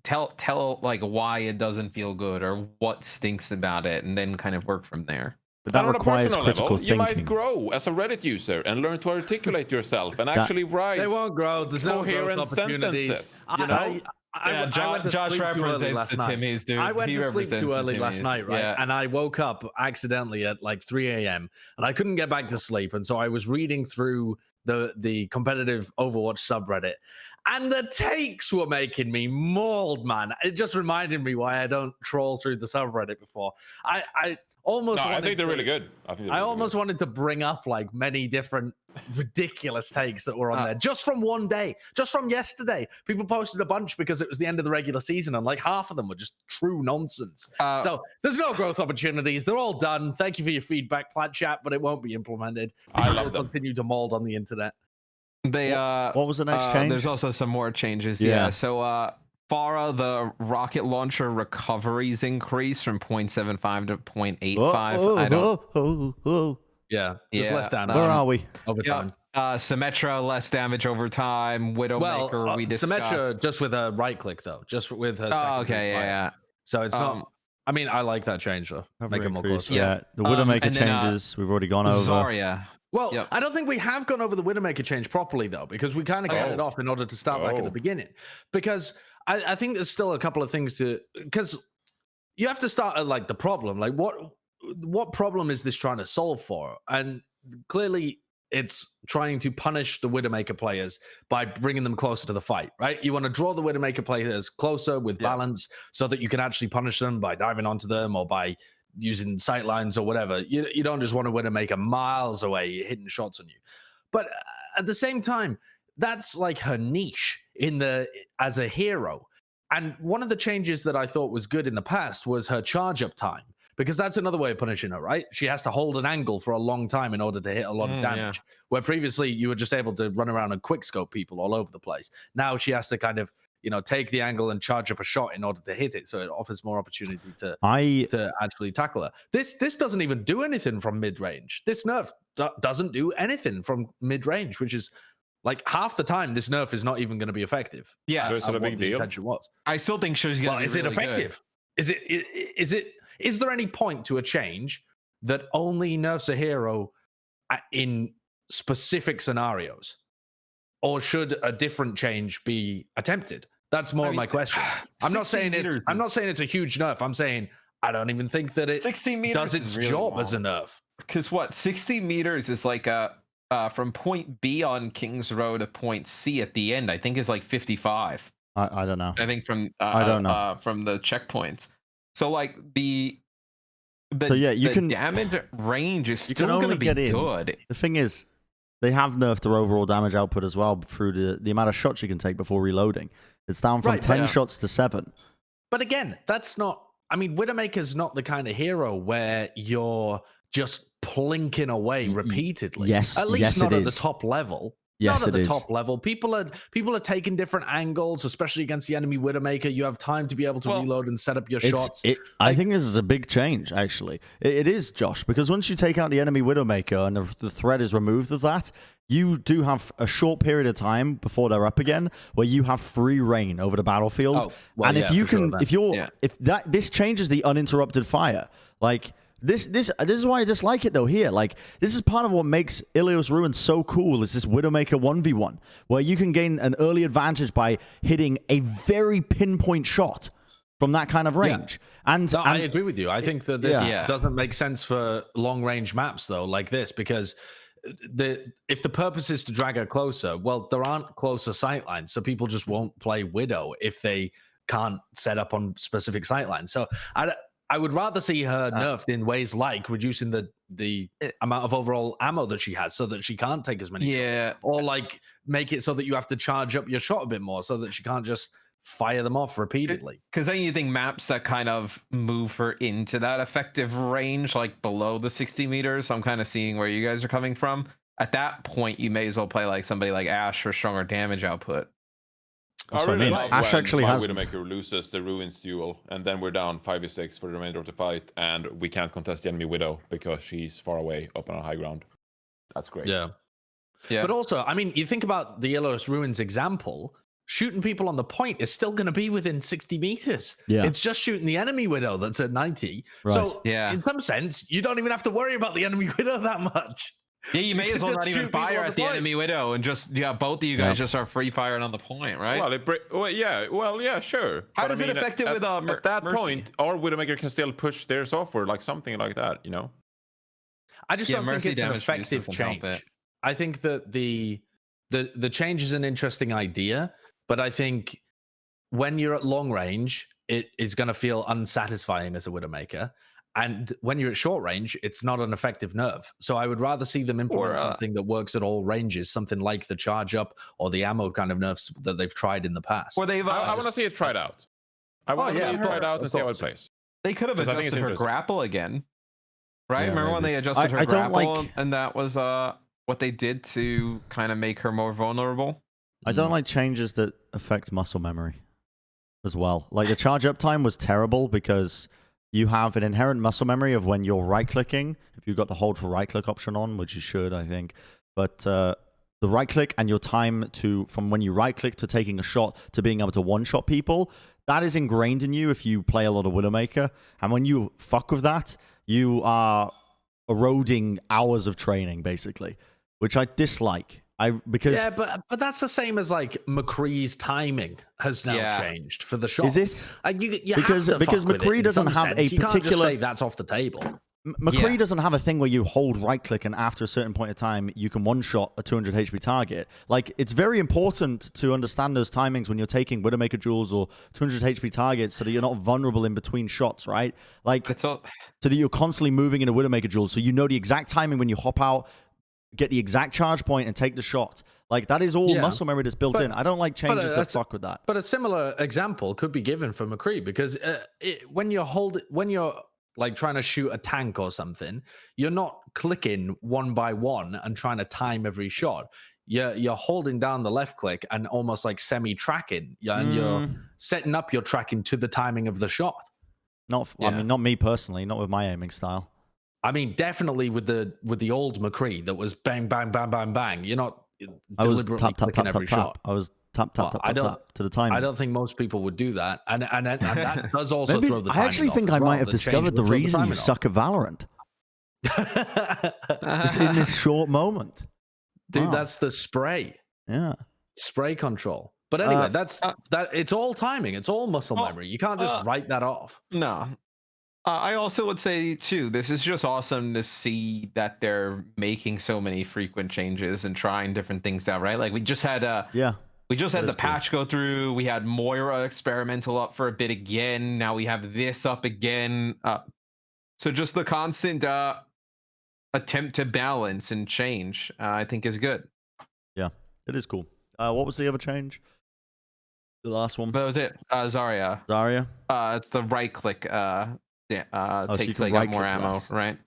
tell like why it doesn't feel good or what stinks about it, and then kind of work from there. But that requires critical thinking. You might grow as a Reddit user and learn to articulate yourself and actually write. They won't grow. There's no growth opportunities. Josh represents the Timmies, dude. I went to sleep too early last night, right? Yeah. And I woke up accidentally at like 3 a.m. and I couldn't get back to sleep. And so I was reading through the competitive Overwatch subreddit, and the takes were making me mauled, man. It just reminded me why I don't troll through the subreddit before. I think they're really good. I almost wanted to bring up like many different ridiculous takes that were on there just from one day, just from yesterday. People posted a bunch because it was the end of the regular season, and like half of them were just true nonsense. So there's no growth opportunities. They're all done. Thank you for your feedback, Plat chat, but it won't be implemented. I love them. Continue to mold on the internet. What was the next change? There's also some more changes. Yeah. So Farah, the rocket launcher recoveries increase from 0.75 to 0.85. Just less damage. Where are we? Over time. Symmetra, less damage over time. Widowmaker, we discussed. Symmetra just with a right click though, just with her. Yeah. So it's not. I mean, I like that change though. Make it more closer. Yeah, the Widowmaker changes we've already gone over. Zarya. Well, I don't think we have gone over the Widowmaker change properly though, because we kind of cut it off in order to start back at the beginning. Because I think there's still a couple of things because you have to start at like the problem. Like what problem is this trying to solve for? And clearly it's trying to punish the Widowmaker players by bringing them closer to the fight, right? You want to draw the Widowmaker players closer with balance so that you can actually punish them by diving onto them or by using sight lines or whatever. You don't just want to Widowmaker miles away hitting shots on you. But at the same time, that's like her niche as a hero. And one of the changes that I thought was good in the past was her charge up time, because that's another way of punishing her, right? She has to hold an angle for a long time in order to hit a lot of damage, where previously you were just able to run around and quick scope people all over the place. Now she has to kind of, take the angle and charge up a shot in order to hit it. So it offers more opportunity to actually tackle her. This doesn't even do anything from mid-range. This nerf doesn't do anything from mid-range, which is like half the time this nerf is not even going to be effective. Yeah, so it's not a big deal. I still think she's going to be is it effective? Good. Is there any point to a change that only nerfs a hero in specific scenarios? Or should a different change be attempted? That's more my question. I'm not saying it's a huge nerf. I'm saying I don't even think that it 60 meters does its really job as a nerf. Because 60 meters is like from point B on King's Row to point C at the end, I think is like 55. I don't know. I think from I don't know from the checkpoints. So like the damage range is still going to be good. The thing is, they have nerfed their overall damage output as well through the amount of shots you can take before reloading. It's down from 10 shots to 7. But again, that's not... I mean, Widowmaker's not the kind of hero where you're just plinking away repeatedly. Yes, at least yes, not at the top level. Yes, not at the top level. People are taking different angles, especially against the enemy Widowmaker. You have time to be able to reload and set up your shots. I think this is a big change, actually. It is, Josh, because once you take out the enemy Widowmaker and the threat is removed of that, you do have a short period of time before they're up again where you have free reign over the battlefield. And if this changes the uninterrupted fire, like. This is why I dislike it though here. Like, this is part of what makes Ilios Ruin so cool, is this Widowmaker 1v1, where you can gain an early advantage by hitting a very pinpoint shot from that kind of range. And I agree with you. I think that this doesn't make sense for long range maps though, like this, because if the purpose is to drag her closer, well, there aren't closer sightlines, so people just won't play Widow if they can't set up on specific sightlines. So I would rather see her nerfed in ways like reducing the amount of overall ammo that she has so that she can't take as many shots. Or like make it so that you have to charge up your shot a bit more so that she can't just fire them off repeatedly. Because then you think maps that kind of move her into that effective range, like below the 60 meters. So I'm kind of seeing where you guys are coming from. At that point, you may as well play like somebody like Ash for stronger damage output. I really like Ash actually has Widowmaker loses the Ruins duel, and then we're down 5v6 for the remainder of the fight, and we can't contest the enemy Widow because she's far away up on a high ground. That's great. Yeah. But also, I mean, you think about the Yellow's Ruins example, shooting people on the point is still going to be within 60 meters. Yeah. It's just shooting the enemy Widow that's at 90. Right. So in some sense, you don't even have to worry about the enemy Widow that much. Yeah, you may as well not even fire at the enemy Widow and just both of you guys just are free firing on the point, right? Well, sure. How does it affect it with at that Mercy? point, our Widowmaker can still push their software, like something like that, you know? I just don't think it's an effective change. I think that the change is an interesting idea, but I think when you're at long range, it is going to feel unsatisfying as a Widowmaker. And when you're at short range, it's not an effective nerf. So I would rather see them implement something that works at all ranges, something like the charge up or the ammo kind of nerfs that they've tried in the past. Or they've. I want to see it tried out. I want to see it tried out and see how it plays. They could have adjusted her grapple again, right? Remember when they adjusted her grapple, and that was what they did to kind of make her more vulnerable. I don't like changes that affect muscle memory as well. Like the charge up time was terrible because you have an inherent muscle memory of when you're right-clicking, if you've got the hold for right-click option on, which you should, I think. But the right-click and your time from when you right-click to taking a shot to being able to one-shot people, that is ingrained in you if you play a lot of Widowmaker. And when you fuck with that, you are eroding hours of training, basically, which I dislike. But that's the same as like McCree's timing has now changed for the shots. Is it? You because McCree doesn't have a particular. You can't just say that's off the table. McCree doesn't have a thing where you hold right click and after a certain point of time you can one shot a 200 HP target. Like it's very important to understand those timings when you're taking Widowmaker duels or 200 HP targets so that you're not vulnerable in between shots, right? Like so that you're constantly moving in a Widowmaker duel, so you know the exact timing when you hop out, get the exact charge point and take the shot. Like that is all muscle memory that's built in. I don't like changes that fuck with that. But a similar example could be given for McCree because when you're like trying to shoot a tank or something, you're not clicking one by one and trying to time every shot. You're holding down the left click and almost like semi-tracking, and you're setting up your tracking to the timing of the shot. I mean, not me personally, not with my aiming style. I mean, definitely with the old McCree that was bang, bang, bang, bang, bang. You're not deliberately clicking every shot. I was tap to the timing. I don't think most people would do that, and that does also throw the timing. I actually think I might have discovered the reason you suck at Valorant. Just in this short moment, dude. That's the spray. Yeah, spray control. But anyway, that's it's all timing. It's all muscle memory. You can't just write that off. No. I also would say, too, this is just awesome to see that they're making so many frequent changes and trying different things out, right? Like, we just had the patch go through. We had Moira experimental up for a bit again. Now we have this up again. So just the constant attempt to balance and change, I think, is good. Yeah, it is cool. What was the other change? The last one? That was it. Zarya. It's the right-click... takes like up more ammo, right?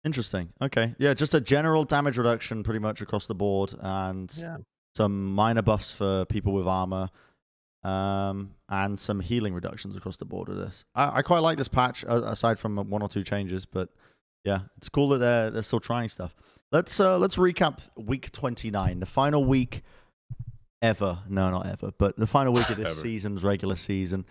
Interesting. Okay. Yeah, just a general damage reduction pretty much across the board and some minor buffs for people with armor and some healing reductions across the board with this. I quite like this patch aside from one or two changes, but yeah, it's cool that they're still trying stuff. Let's recap week 29, the final week ever. No, not ever, but the final week of this season's regular season.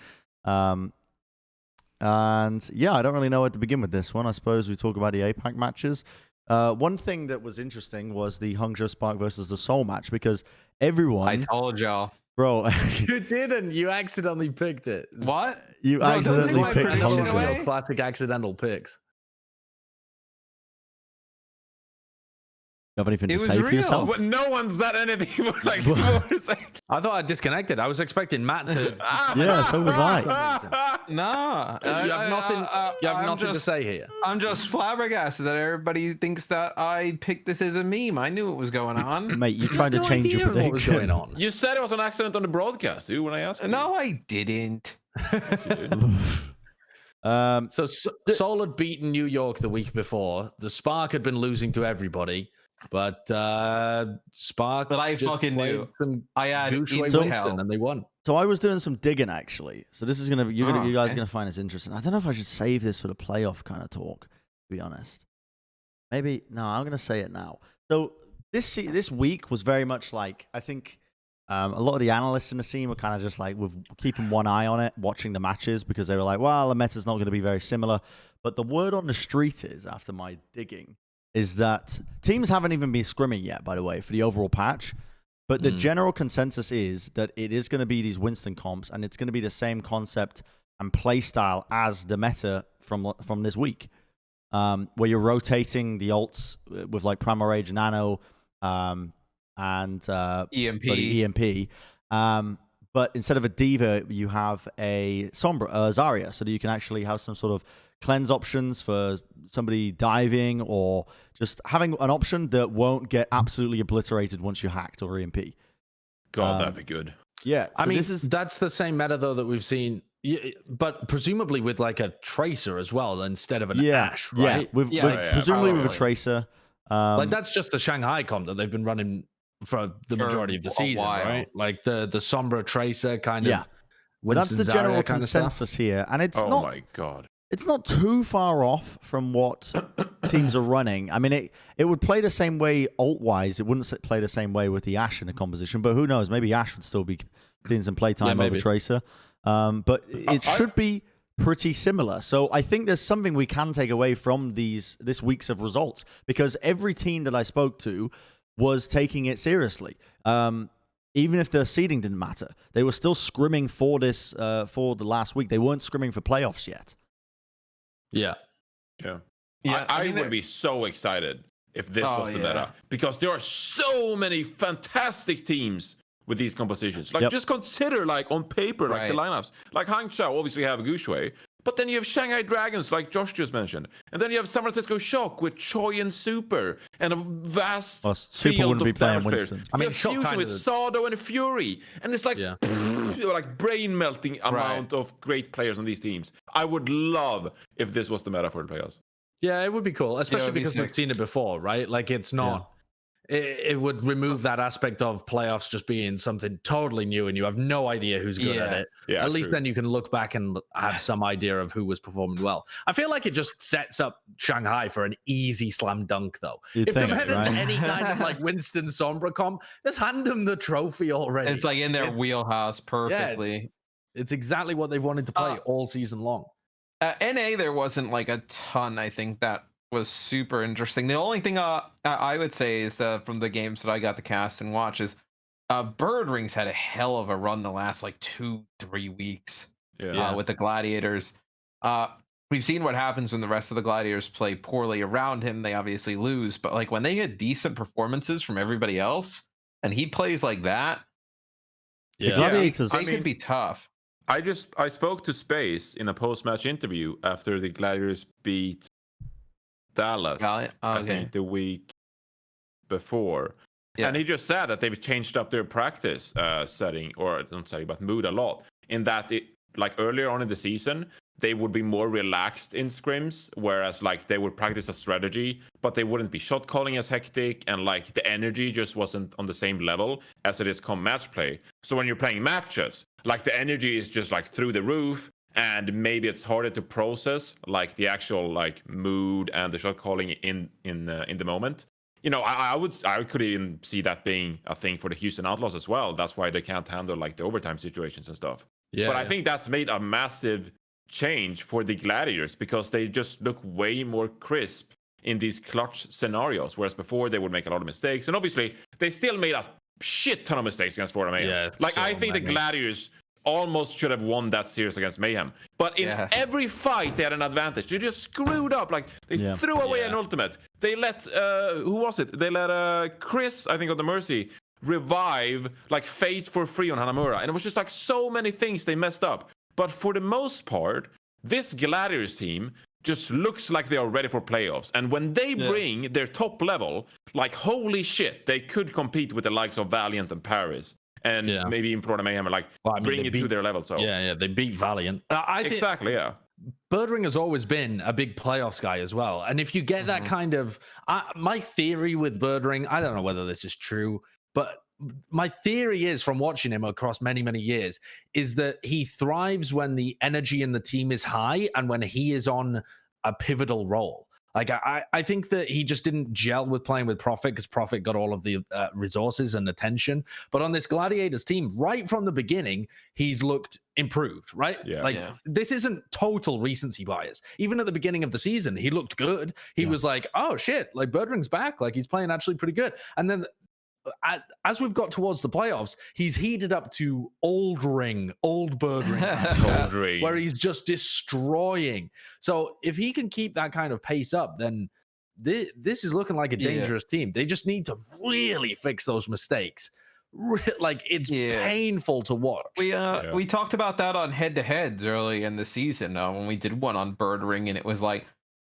And yeah, I don't really know where to begin with this one. I suppose we talk about the APAC matches. One thing that was interesting was the Hangzhou Spark versus the Seoul match because everyone... I told y'all. Bro, You didn't. You accidentally picked it. What? you Bro, don't take accidentally my picked prediction Hojo. away. Classic accidental picks. You have anything It to was say for real. yourself? But no one said anything for like 4 seconds. I thought I disconnected. I was expecting Matt to. Yeah, so was I. Nah. You have nothing. You have I'm nothing to just- say here. I'm just flabbergasted that everybody thinks that I picked this as a meme. I knew what was going on. Mate, you tried to No change your idea what was prediction. going on. You said it was an accident on the broadcast, dude, when I asked you. No, I didn't. So Seoul had beaten New York the week before. The Spark had been losing to everybody, but Spark. But I just fucking played knew. some I had Goucheway intel. Winston, and they won. So I was doing some digging actually. So this is gonna be you guys are okay. gonna find this interesting. I don't know if I should save this for the playoff kind of talk. To be honest, maybe no. I'm gonna say it now. So this week was very much like I think a lot of the analysts in the scene were kind of just like with keeping one eye on it, watching the matches because they were like, well, the meta's not going to be very similar. But the word on the street is, after my digging, is that teams haven't even been scrimming yet, by the way, for the overall patch. But the general consensus is that it is going to be these Winston comps, and it's going to be the same concept and play style as the meta from this week, where you're rotating the ults with like Primal Rage, Nano, and EMP. EMP. But instead of a Diva, you have a Sombra, Zarya, so that you can actually have some sort of cleanse options for somebody diving or just having an option that won't get absolutely obliterated once you're hacked or EMP. God, that'd be good. Yeah, I mean, this is that's the same meta though that we've seen, but presumably with like a Tracer as well instead of an Ash, right? Presumably with a Tracer. Like that's just the Shanghai comp that they've been running for the majority of the season, right? Like the Sombra Tracer kind of. That's the general Zarya kind of consensus here, and it's Oh not. my God. It's not too far off from what teams are running. I mean, it would play the same way ult-wise. It wouldn't play the same way with the Ashe in the composition, but who knows? Maybe Ashe would still be getting some playtime over Tracer. But it should be pretty similar. So I think there's something we can take away from this week's of results, because every team that I spoke to was taking it seriously. Even if their seeding didn't matter, they were still scrimming for this for the last week. They weren't scrimming for playoffs yet. Yeah. I mean, would be so excited if this was the meta, because there are so many fantastic teams with these compositions. Like, just consider, like, on paper, like the lineups. Like Hangzhou obviously have Goucheway, but then you have Shanghai Dragons, like Josh just mentioned, and then you have San Francisco Shock with Choi and Super, and a vast Super field wouldn't of be playing players. Winston. I mean, Fusion with Sado and Fury, and it's like like brain melting amount of great players on these teams. I would love if this was the meta for the playoffs. Yeah, it would be cool, especially because we've seen it before, right? Like, it's not. It would remove that aspect of playoffs just being something totally new, and you have no idea who's good at it. Yeah, at least then you can look back and have some idea of who was performing well. I feel like it just sets up Shanghai for an easy slam dunk, though. If the meta's any kind of like Winston Sombra comp, just hand them the trophy already. It's like in their wheelhouse perfectly. Yeah, it's exactly what they've wanted to play all season long. NA, there wasn't like a ton, I think, that was super interesting. The only thing I would say is from the games that I got to cast and watch is Bird Rings had a hell of a run the last like 2-3 weeks with the Gladiators. We've seen what happens when the rest of the Gladiators play poorly around him. They obviously lose, but like when they get decent performances from everybody else and he plays like that, the Gladiators, they could be tough. I spoke to Space in a post-match interview after the Gladiators beat Dallas, I think the week before. And he just said that they've changed up their practice setting, or not setting, but mood a lot. In that, like earlier on in the season, they would be more relaxed in scrims, whereas like they would practice a strategy, but they wouldn't be shot calling as hectic, and like the energy just wasn't on the same level as it is come match play. So when you're playing matches, like the energy is just like through the roof, and maybe it's harder to process like the actual like mood and the shot calling in the moment. You know, I could even see that being a thing for the Houston Outlaws as well. That's why they can't handle like the overtime situations and stuff. But I think that's made a massive change for the Gladiators, because they just look way more crisp in these clutch scenarios, whereas before they would make a lot of mistakes. And obviously they still made a shit ton of mistakes against Florida Mayhem. Yeah, like so I think many. the Gladiators almost should have won that series against Mayhem. But in every fight, they had an advantage. They just screwed up. Like, they threw away an ultimate. They let, who was it? They let Chris, I think, of the Mercy, revive, like, Fate for free on Hanamura. And it was just, like, so many things they messed up. But for the most part, this Gladiators team just looks like they are ready for playoffs. And when they bring their top level, like, holy shit, they could compete with the likes of Valiant and Paris. And maybe even Florida Mayhem, like, bring it to their level. So they beat Valiant. Exactly. Birdring has always been a big playoffs guy as well. And if you get that kind of... my theory with Birdring, I don't know whether this is true, but my theory is, from watching him across many, many years, is that he thrives when the energy in the team is high and when he is on a pivotal role. Like, I think that he just didn't gel with playing with Prophet because Prophet got all of the resources and attention. But on this Gladiators team, right from the beginning, he's looked improved, right? This isn't total recency bias. Even at the beginning of the season, he looked good. He was like, oh, shit, like, Birdring's back. Like, he's playing actually pretty good. And then as we've got towards the playoffs, he's heated up to old Birdring, where he's just destroying. So if he can keep that kind of pace up, then this is looking like a dangerous team. They just need to really fix those mistakes. Like, it's painful to watch. We talked about that on head-to-heads early in the season when we did one on Birdring, and it was like,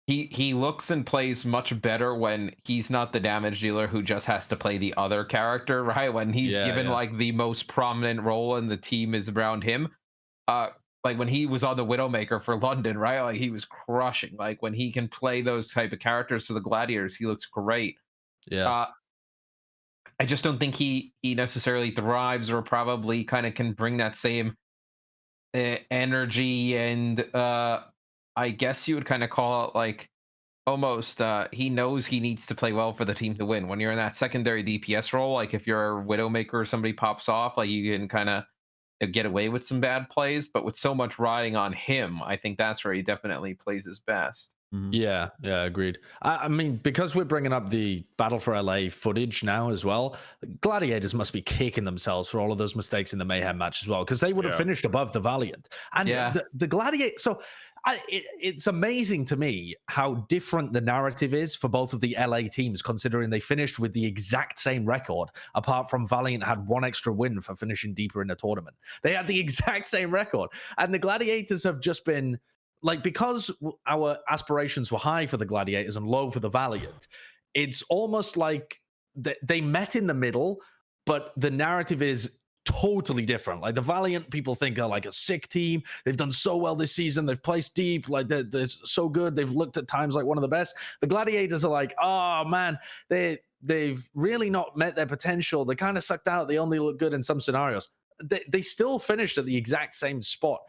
He looks and plays much better when he's not the damage dealer who just has to play the other character, right? When he's given like the most prominent role and the team is around him. Like when he was on the Widowmaker for London, right? Like, he was crushing. Like, when he can play those type of characters for the Gladiators, he looks great. I just don't think he necessarily thrives or probably kind of can bring that same energy and I guess you would kind of call it like almost he knows he needs to play well for the team to win. When you're in that secondary DPS role, like if you're a Widowmaker or somebody pops off, like you can kind of get away with some bad plays. But with so much riding on him, I think that's where he definitely plays his best. Yeah, agreed. I mean, because we're bringing up the Battle for LA footage now as well, Gladiators must be kicking themselves for all of those mistakes in the Mayhem match as well, because they would have finished above the Valiant. And the Gladiator... So it's amazing to me how different the narrative is for both of the LA teams, considering they finished with the exact same record, apart from Valiant had one extra win for finishing deeper in the tournament. They had the exact same record. And the Gladiators have just been... Like, because our aspirations were high for the Gladiators and low for the Valiant, it's almost like they met in the middle, but the narrative is totally different. Like, the Valiant people think are like a sick team. They've done so well this season. They've placed deep. Like, they're so good. They've looked at times like one of the best. The Gladiators are like, oh, man, they've really not met their potential. They kind of sucked out. They only look good in some scenarios. They still finished at the exact same spot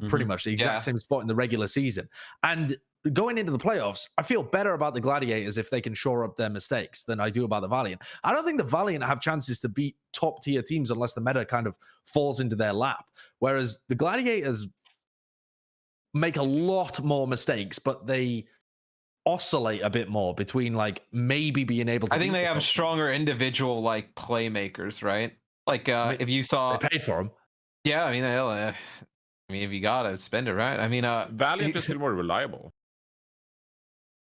pretty much the exact same spot in the regular season. And going into the playoffs, I feel better about the Gladiators if they can shore up their mistakes than I do about the Valiant. I don't think the Valiant have chances to beat top tier teams unless the meta kind of falls into their lap. Whereas the Gladiators make a lot more mistakes, but they oscillate a bit more between like maybe being able to... I think they have stronger individual like playmakers, right? Like if you saw... They paid for them. Yeah, I mean, if you gotta spend it, right? I mean, Valiant is still more reliable.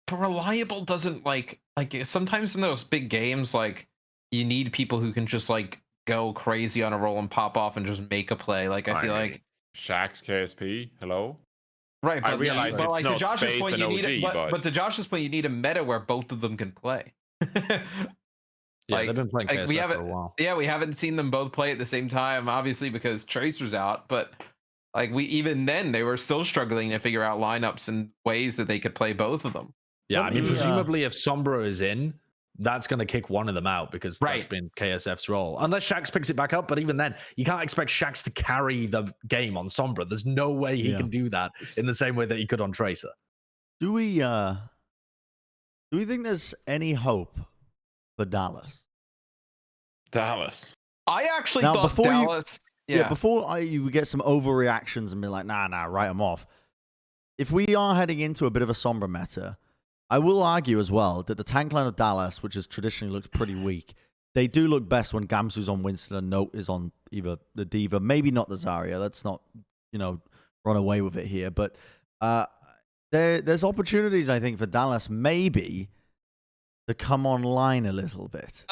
But reliable doesn't like sometimes in those big games, like you need people who can just like go crazy on a roll and pop off and just make a play. Like I feel like Shaxx KSP. Hello. Right, but I realize it's like, not to Josh's space point, and you need OG, but to Josh's point, you need a meta where both of them can play. Yeah, they've been playing KSF for a while. Yeah, we haven't seen them both play at the same time, obviously because Tracer's out. But like even then, they were still struggling to figure out lineups and ways that they could play both of them. Yeah, I mean, presumably if Sombra is in, that's going to kick one of them out because that's been KSF's role. Unless Shaxx picks it back up, but even then, you can't expect Shaxx to carry the game on Sombra. There's no way he can do that in the same way that he could on Tracer. Do we think there's any hope for Dallas? I actually thought Dallas... Before you get some overreactions and be like, nah, write them off. If we are heading into a bit of a Sombra meta, I will argue as well that the tank line of Dallas, which has traditionally looked pretty weak, they do look best when Gamsu's on Winston and Note is on either the Diva, maybe not the Zarya. Let's not, run away with it here. But there's opportunities, I think, for Dallas maybe to come online a little bit.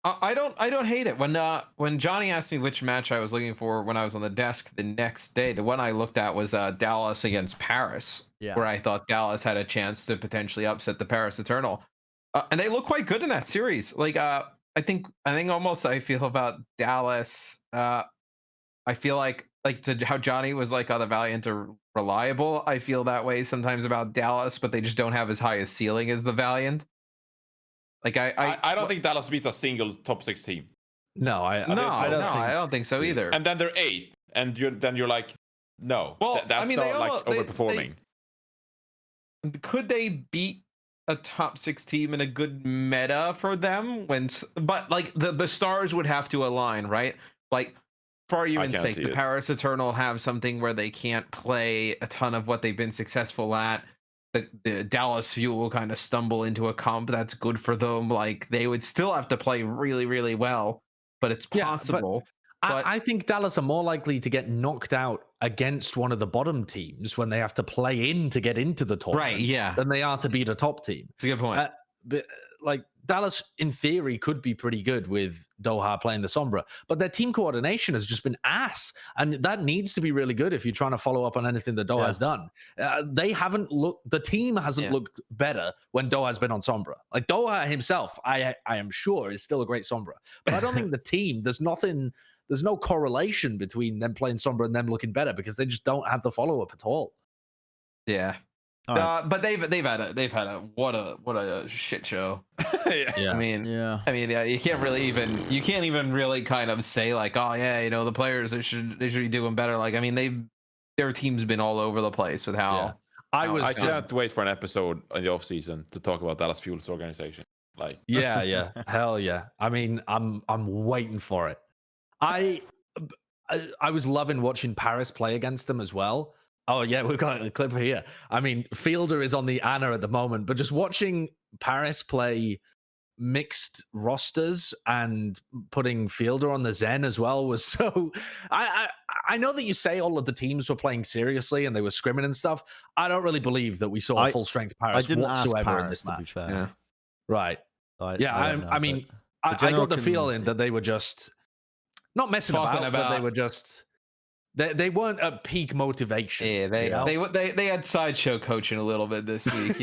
I don't hate it. When Johnny asked me which match I was looking for when I was on the desk the next day, the one I looked at was Dallas against Paris, where I thought Dallas had a chance to potentially upset the Paris Eternal, and they look quite good in that series. Like I think almost I feel about Dallas. I feel like to how Johnny was like, the Valiant are reliable. I feel that way sometimes about Dallas, but they just don't have as high a ceiling as the Valiant. Like I don't think Dallas beats a single top 6 team. No, I don't think so either. And then they're 8th, and you're like, no. Well, that's not overperforming. Could they beat a top 6 team in a good meta for them? But like the stars would have to align, right? Like, for argument's sake, the Paris Eternal have something where they can't play a ton of what they've been successful at. The Dallas Fuel will kind of stumble into a comp that's good for them. Like, they would still have to play really, really well, but it's possible. But I think Dallas are more likely to get knocked out against one of the bottom teams when they have to play in to get into the tournament, right? Yeah, than they are to beat a top team. It's a good point. But like, Dallas, in theory, could be pretty good with Doha playing the Sombra, but their team coordination has just been ass, and that needs to be really good if you're trying to follow up on anything that Doha has done. They haven't looked. The team hasn't looked better when Doha has been on Sombra. Like, Doha himself, I am sure, is still a great Sombra, but I don't think the team. There's no correlation between them playing Sombra and them looking better because they just don't have the follow up at all. Yeah. But they've had a what a shit show. Yeah. I mean, you can't even really kind of say like, oh yeah, the players they should be doing better. Like, I mean, their team's been all over the place with how. Yeah. I can't wait for an episode in the off season to talk about Dallas Fuel's organization. Like, yeah, hell yeah. I mean, I'm waiting for it. I was loving watching Paris play against them as well. Oh, yeah, we've got a clip here. I mean, Fielder is on the Ana at the moment, but just watching Paris play mixed rosters and putting Fielder on the Zen as well was so... I know that you say all of the teams were playing seriously and they were scrimming and stuff. I don't really believe that we saw full-strength Paris whatsoever in this match. Yeah. Right. I got the feeling that they were just... not messing about, but they were just... They weren't at peak motivation. Yeah, they had Sideshow coaching a little bit this week.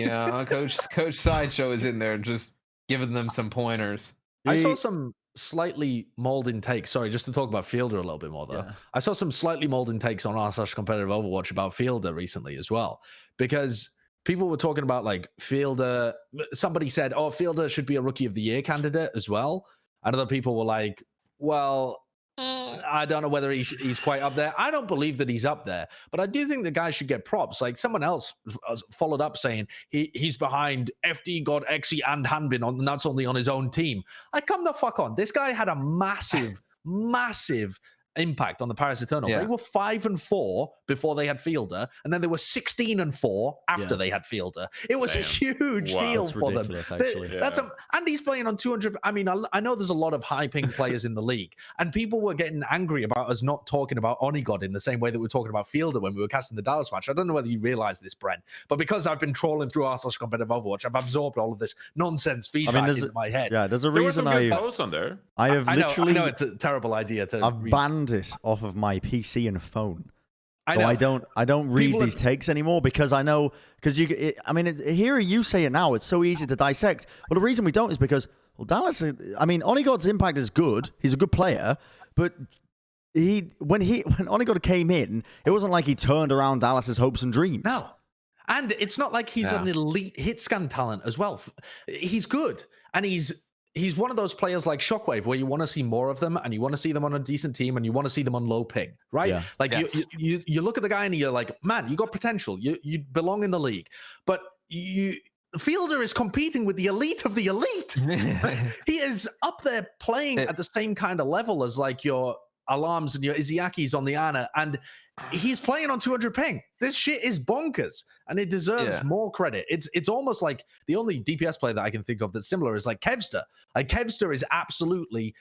Coach Sideshow is in there just giving them some pointers. I saw some slightly molding takes. Sorry, just to talk about Fielder a little bit more though. Yeah. I saw some slightly molding takes on r/competitive Overwatch about Fielder recently as well, because people were talking about like Fielder. Somebody said, "Oh, Fielder should be a Rookie of the Year candidate as well," and other people were like, "Well, I don't know whether he's quite up there." I don't believe that he's up there, but I do think the guy should get props. Like, someone else followed up saying he's behind FD, God, Xe, and Hanbin, and that's only on his own team. Like, come the fuck on. This guy had a massive impact on the Paris Eternal. They were 5-4 before they had Fielder, and then they were 16-4 after they had Fielder. It was a huge deal for them. And he's playing on 200. I mean, I know there's a lot of high ping players in the league, and people were getting angry about us not talking about Onigod in the same way that we were talking about Fielder when we were casting the Dallas match. I don't know whether you realize this, Bren, but because I've been trolling through r/competitive Overwatch, I've absorbed all of this nonsense feedback into my head. Yeah, there's a reason I have literally. I know it's a terrible idea to. I've banned it off of my PC and phone. I don't read these takes anymore because I know, hearing you say it now, it's so easy to dissect. Well, the reason we don't is because, well, Dallas, Onigod's impact is good. He's a good player, but when Onigod came in, it wasn't like he turned around Dallas's hopes and dreams. No. And it's not like he's an elite hit scan talent as well. He's good, and he's one of those players like Shockwave where you want to see more of them, and you want to see them on a decent team, and you want to see them on low ping, right? Yeah. Like, you look at the guy and you're like, man, you got potential. You belong in the league. But Fielder is competing with the elite of the elite. He is up there playing at the same kind of level as like your alarms and your Izayakis on the Ana, and he's playing on 200 ping. This shit is bonkers, and it deserves more credit. It's almost like the only DPS player that I can think of that's similar is like Kevster. Like Kevster is absolutely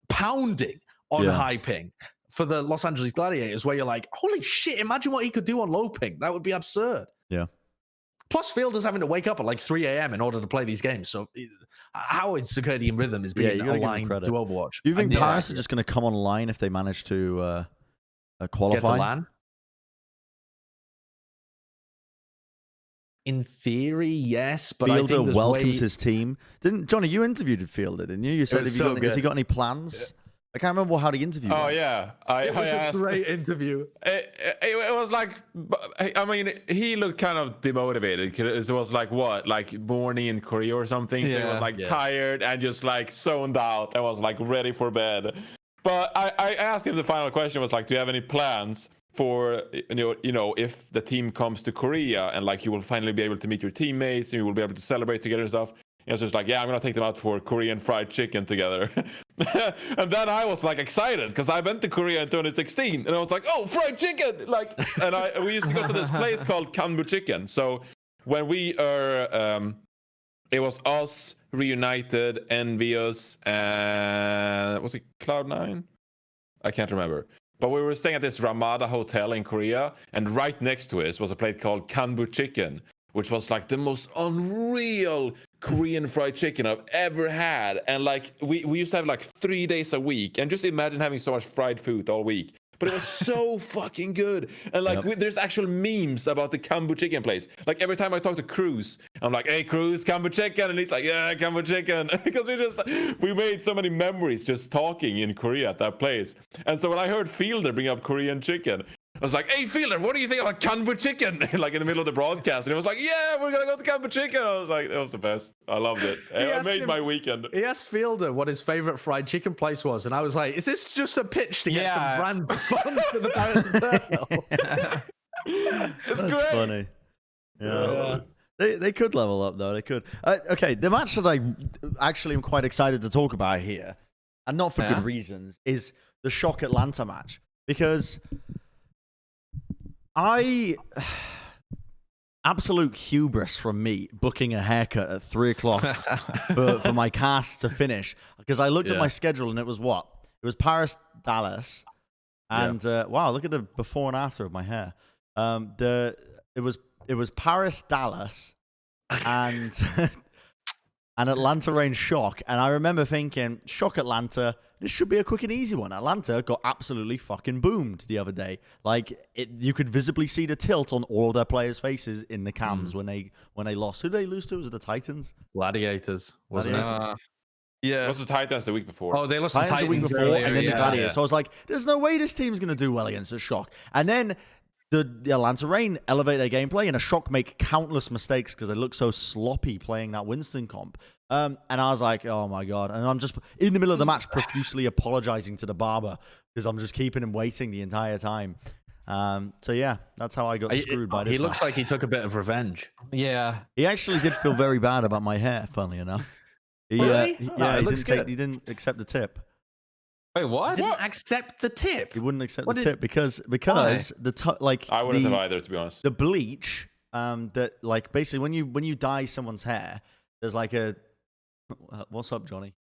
pounding on high ping for the Los Angeles Gladiators, where you're like, holy shit, imagine what he could do on low ping. That would be absurd. Yeah. Plus, Fielder's having to wake up at like 3 a.m. in order to play these games. So, how its circadian rhythm is being aligned to Overwatch. Do you think Paris are just going to come online if they manage to qualify? Get to LAN? In theory, yes, but Fielder I think welcomes his team. Didn't Johnny? You interviewed Fielder, didn't you? You said, has he got any plans? I can't remember how the interview went. Oh, yeah. It was a great interview. It was like, I mean, he looked kind of demotivated because it was like, what? Like morning in Korea or something. So he was like tired and just like zoned out and was like ready for bed. But I asked him, the final question was like, do you have any plans for, you know, if the team comes to Korea and like you will finally be able to meet your teammates and you will be able to celebrate together and stuff? He was just like, yeah, I'm going to take them out for Korean fried chicken together. And then I was like excited because I went to Korea in 2016 and I was like, oh, fried chicken. Like, and we used to go to this place called Kanbu Chicken. So when we are, it was us, Reunited, Envious, and was it Cloud9? I can't remember. But we were staying at this Ramada hotel in Korea, and right next to us was a place called Kanbu Chicken, which was like the most unreal Korean fried chicken I've ever had. And like we used to have like 3 days a week, and just imagine having so much fried food all week. But it was so fucking good. And like there's actual memes about the Kanbu Chicken place. Like every time I talk to Cruz, I'm like, hey Cruz, Kanbu Chicken, and he's like, yeah, Kanbu Chicken. Because we made so many memories just talking in Korea at that place. And so when I heard Fielder bring up Korean chicken, I was like, hey, Fielder, what do you think about Kanbu Chicken? Like in the middle of the broadcast. And he was like, yeah, we're going to go to Kanbu Chicken. I was like, it was the best. I loved it. It made my weekend. He asked Fielder what his favorite fried chicken place was. And I was like, is this just a pitch to get some brand to sponsor the Paris Eternal? It's That's great. funny. Yeah. They could level up, though. They could. Okay, the match that I actually am quite excited to talk about here, and not for good reasons, is the Shock Atlanta match. Because absolute hubris from me booking a haircut at 3 o'clock for my cast to finish, because I looked at my schedule and it was what? It was Paris, Dallas, and wow, look at the before and after of my hair. It was Paris, Dallas, and and Atlanta Reign Shock, and I remember thinking, Shock Atlanta, this should be a quick and easy one. Atlanta got absolutely fucking boomed the other day. Like, you could visibly see the tilt on all of their players' faces in the cams when they lost. Who did they lose to? Was it the Titans? Gladiators, wasn't it? Yeah. It was the Titans the week before. Oh, they lost to Titans the week before, earlier, and then the Gladiators. So I was like, there's no way this team's going to do well against a Shock. And then the Atlanta Reign elevate their gameplay, and a Shock make countless mistakes because they look so sloppy playing that Winston comp. And I was like, oh my God. And I'm just in the middle of the match profusely apologizing to the barber because I'm just keeping him waiting the entire time. So yeah, that's how I got screwed by this. He looks like he took a bit of revenge. Yeah. He actually did feel very bad about my hair, funnily enough. He didn't accept the tip. Wait, what? He didn't accept the tip. He wouldn't accept the tip because I wouldn't have either, to be honest. The bleach, that like basically when you dye someone's hair, there's like a what's up, Johnny?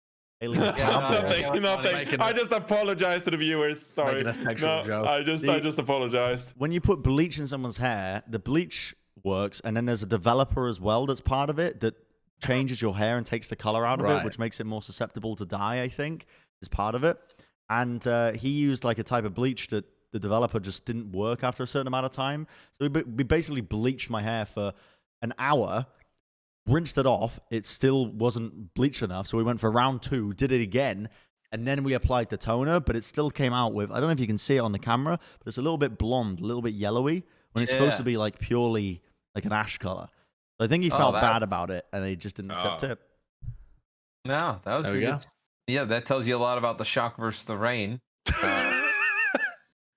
Nothing. I just apologize to the viewers. Sorry. I just apologized. When you put bleach in someone's hair, the bleach works, and then there's a developer as well that's part of it that changes your hair and takes the color out of it, which makes it more susceptible to dye, I think, is part of it. And he used like a type of bleach that the developer just didn't work after a certain amount of time. So we basically bleached my hair for an hour, rinsed it off. It still wasn't bleached enough. So we went for round 2, did it again, and then we applied the toner, but it still came out with, I don't know if you can see it on the camera, but it's a little bit blonde, a little bit yellowy, when it's supposed to be like purely like an ash color. So I think he felt bad about it, and he just didn't accept it. No, that was good. Yeah, that tells you a lot about the Shock versus the Reign.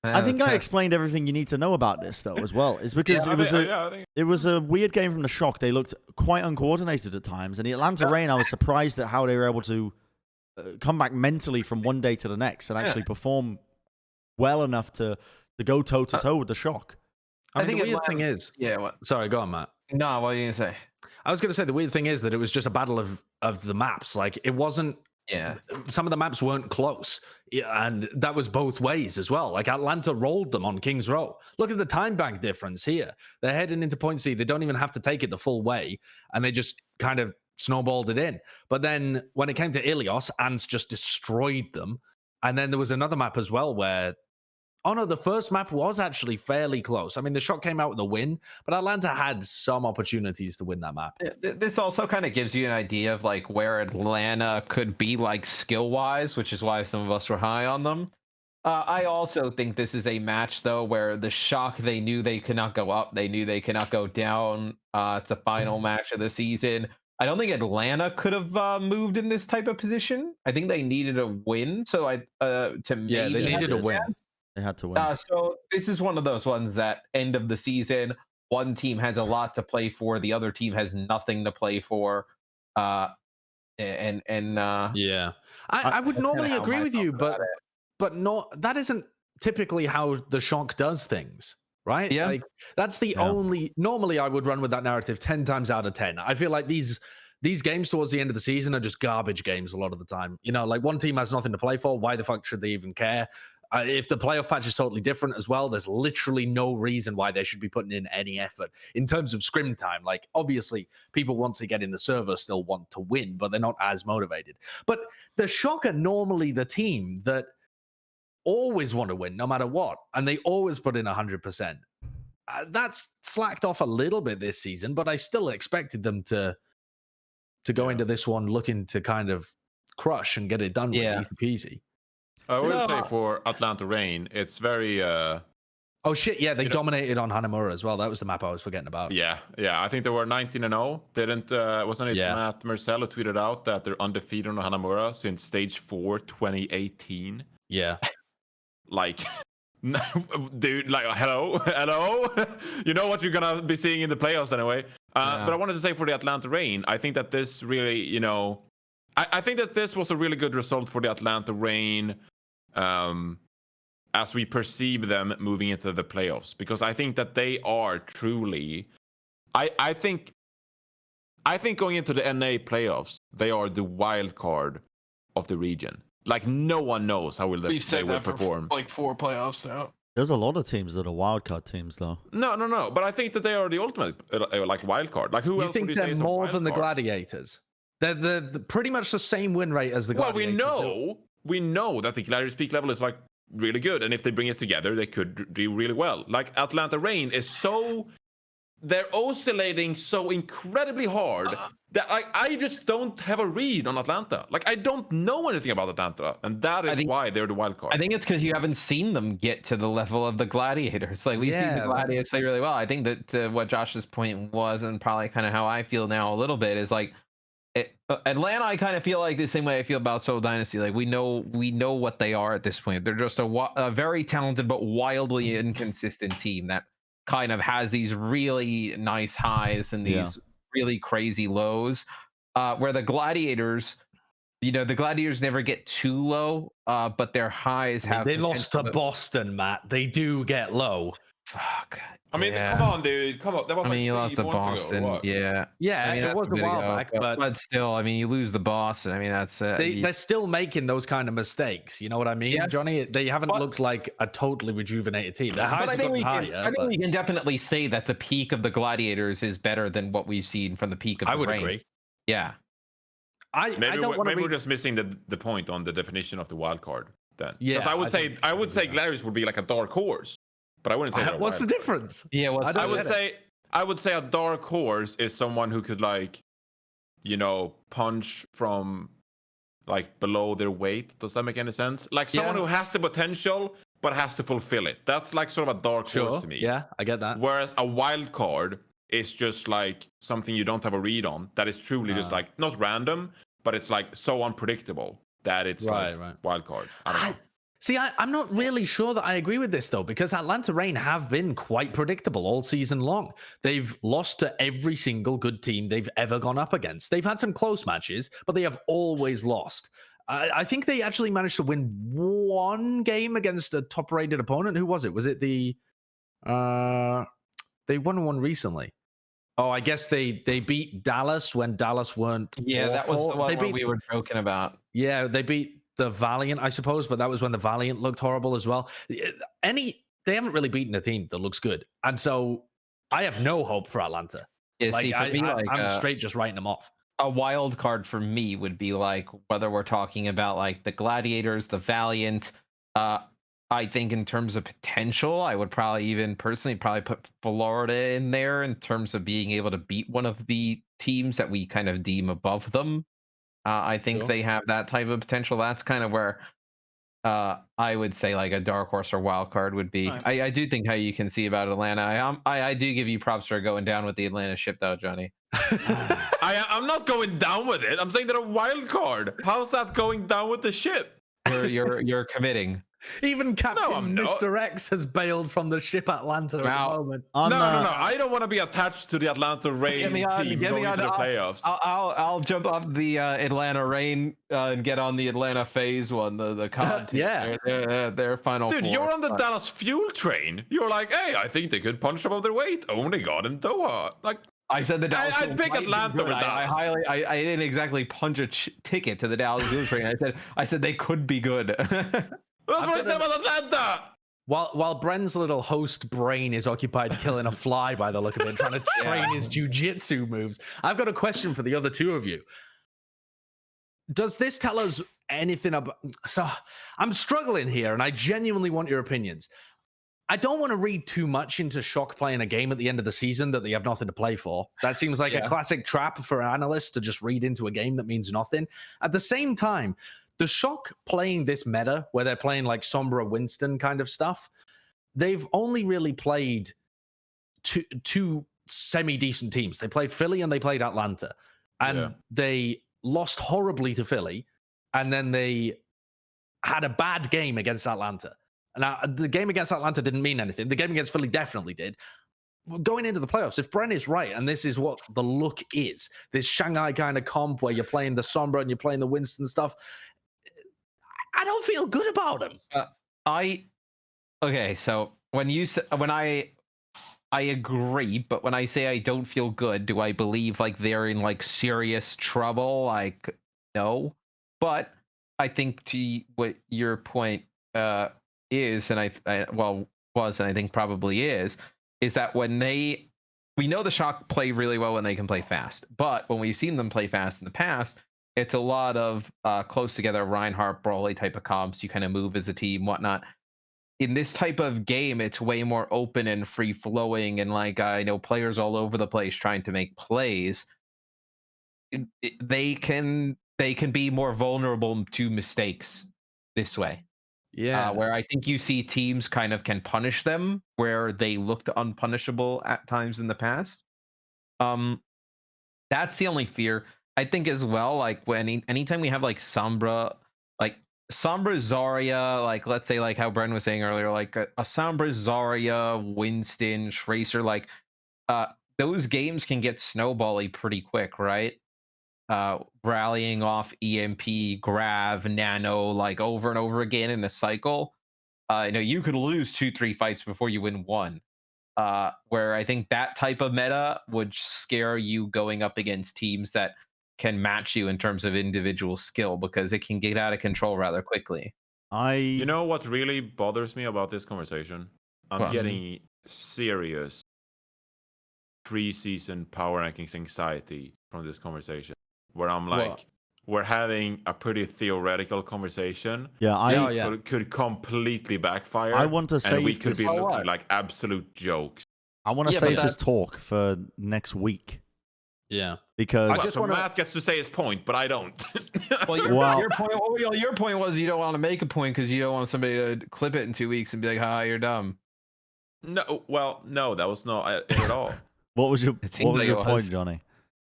I think I explained everything you need to know about this, though, as well. It's because it was a weird game from the Shock. They looked quite uncoordinated at times. And the Atlanta Reign, I was surprised at how they were able to come back mentally from one day to the next and actually perform well enough to go toe to toe with the Shock. I think the weird thing is, What? Sorry, go on, Matt. No, what are you gonna say? I was gonna say the weird thing is that it was just a battle of the maps. Like it wasn't. Yeah. Some of the maps weren't close, and that was both ways as well. Like Atlanta rolled them on Kings Row. Look at the time bank difference here. They're heading into Point C. They don't even have to take it the full way, and they just kind of snowballed it in. But then when it came to Ilios, Ants just destroyed them. And then there was another map as well where, oh no, the first map was actually fairly close. I mean, the Shock came out with a win, but Atlanta had some opportunities to win that map. This also kind of gives you an idea of like where Atlanta could be like skill-wise, which is why some of us were high on them. I also think this is a match though where the Shock, they knew they could not go up, they knew they cannot go down. It's a final match of the season. I don't think Atlanta could have moved in this type of position. I think they needed a win, so they needed a win. They had to win. So this is one of those ones that end of the season, one team has a lot to play for, the other team has nothing to play for. I would normally agree with you, but not, that isn't typically how the Shock does things, right? Yeah. Like that's the only, normally I would run with that narrative 10 times out of 10. I feel like these games towards the end of the season are just garbage games a lot of the time. You know, like one team has nothing to play for. Why the fuck should they even care? If the playoff patch is totally different as well, there's literally no reason why they should be putting in any effort in terms of scrim time. Like, obviously, people, once they get in the server, still want to win, but they're not as motivated. But the Shock are normally the team that always want to win, no matter what, and they always put in 100%. That's slacked off a little bit this season, but I still expected them to go into this one looking to kind of crush and get it done with easy peasy. I will say for Atlanta Reign, it's very. Oh shit! Yeah, they dominated on Hanamura as well. That was the map I was forgetting about. Yeah. I think they were 19-0. Didn't wasn't it Matt Mercello tweeted out that they're undefeated on Hanamura since stage 4, 2018. Yeah. Like, dude, like, hello. You know what you're gonna be seeing in the playoffs anyway. But I wanted to say for the Atlanta Reign, I think that this really, you know, I think that this was a really good result for the Atlanta Reign. As we perceive them moving into the playoffs, because I think that they are truly, I think going into the NA playoffs, they are the wild card of the region. Like no one knows how they will perform. For like 4 playoffs now. There's a lot of teams that are wildcard teams, though. No. But I think that they are the ultimate like wild card. Like who else would you say is a wild card? More than the Gladiators? They're the pretty much the same win rate as the Gladiators. Well, we know that the Gladiators peak level is like really good, and if they bring it together, they could do really well. Like Atlanta Reign is they're oscillating so incredibly hard that I just don't have a read on Atlanta. Like I don't know anything about Atlanta, and that is why they're the wild card. I think it's because you haven't seen them get to the level of the Gladiators. Like we've seen the Gladiators play really well. I think that what Josh's point was, and probably kind of how I feel now a little bit, is like Atlanta. I kind of feel like the same way I feel about Seoul Dynasty. Like we know what they are at this point. They're just a very talented but wildly inconsistent team that kind of has these really nice highs and these really crazy lows, where the Gladiators, the Gladiators never get too low, but their highs have. They lost to Boston, Matt. They do get low. Fuck. I mean, come on, dude. Come on. That was you lost to Boston. Yeah. I mean, it was a while back, but still, I mean, you lose the Boston. I mean, that's they're still making those kind of mistakes. You know what I mean, Johnny? They haven't looked like a totally rejuvenated team. I think we can definitely say that the peak of the Gladiators is better than what we've seen from the peak of the Reign. Agree. Yeah. Maybe we're just missing the point on the definition of the wild card then. Yeah. Because I would say Gladiators would be like a dark horse. But I wouldn't say what's the difference? Yeah, I would say a dark horse is someone who could punch from like below their weight. Does that make any sense? Like someone who has the potential but has to fulfill it. That's like sort of a dark horse to me. Yeah, I get that. Whereas a wild card is just like something you don't have a read on. That is truly just like not random, but it's like so unpredictable that it's like wild card. I don't know. See, I'm not really sure that I agree with this, though, because Atlanta Reign have been quite predictable all season long. They've lost to every single good team they've ever gone up against. They've had some close matches, but they have always lost. I think they actually managed to win one game against a top-rated opponent. Who was it? Was it the? They won one recently. Oh, I guess they beat Dallas when Dallas weren't. Yeah, awful. That was the one we were joking about. Yeah, they beat the Valiant, I suppose, but that was when the Valiant looked horrible as well. They haven't really beaten a team that looks good, and so I have no hope for Atlanta. Yeah, see, I'm straight just writing them off. A wild card for me would be like whether we're talking about like the Gladiators, the Valiant. I think in terms of potential, I would probably even personally put Florida in there in terms of being able to beat one of the teams that we kind of deem above them. I think they have that type of potential. That's kind of where I would say like a dark horse or wild card would be. Right. I do think how you can see about Atlanta. I do give you props for going down with the Atlanta ship though, Johnny. I'm not going down with it. I'm saying they're a wild card. How's that going down with the ship? You're committing. Even Captain Mr.X has bailed from the ship Atlanta at the moment. No. I don't want to be attached to the Atlanta Reign team going into the playoffs. I'll jump off the Atlanta Reign and get on the Atlanta Phase one, the COD team. Yeah. Their final Dude, four. you're on the Dallas Fuel train. You're like, hey, I think they could punch above their weight. Only God in Doha. Like, I said the Dallas. I'd pick Atlanta with Dallas. I didn't exactly punch a ticket to the Dallas Fuel train. I said they could be good. That's what I said about Atlanta. While Bren's little host brain is occupied killing a fly by the look of it, trying to train his jujitsu moves, I've got a question for the other two of you. Does this tell us anything about? So I'm struggling here, and I genuinely want your opinions. I don't want to read too much into Shock playing a game at the end of the season that they have nothing to play for. That seems like a classic trap for analysts to just read into a game that means nothing. At the same time, the Shock playing this meta where they're playing like Sombra Winston kind of stuff, they've only really played two semi-decent teams. They played Philly and they played Atlanta. And they lost horribly to Philly. And then they had a bad game against Atlanta. Now, the game against Atlanta didn't mean anything. The game against Philly definitely did. Going into the playoffs, if Bren is right, and this is what the look is, this Shanghai kind of comp where you're playing the Sombra and you're playing the Winston stuff, I don't feel good about him. So when I agree, but when I say I don't feel good, do I believe like they're in like serious trouble? Like, no. But I think to what your point is, and and I think probably is that when we know the Shock play really well when they can play fast, but when we've seen them play fast in the past, it's a lot of close together Reinhardt, Broly type of comps. You kind of move as a team, whatnot. In this type of game, it's way more open and free flowing, and like I know players all over the place trying to make plays. They can be more vulnerable to mistakes this way. Yeah, where I think you see teams kind of can punish them where they looked unpunishable at times in the past. That's the only fear. I think as well, like anytime we have like Sombra Zarya, like let's say like how Bren was saying earlier, like a Sombra Zarya, Winston, Tracer, like those games can get snowbally pretty quick, right? Rallying off EMP, Grav, Nano, like over and over again in a cycle. You could lose 2-3 fights before you win one. Where I think that type of meta would scare you going up against teams that can match you in terms of individual skill, because it can get out of control rather quickly. You know what really bothers me about this conversation? I'm getting serious preseason power rankings anxiety from this conversation, where I'm like, we're having a pretty theoretical conversation. Could completely backfire. I want to say we could be looking like absolute jokes. I want to save this talk for next week. Yeah, because Matt gets to say his point, but I don't. Your point was you don't want to make a point because you don't want somebody to clip it in 2 weeks and be like, "Ha, you're dumb." No, that was not it at all. What was your point, Johnny?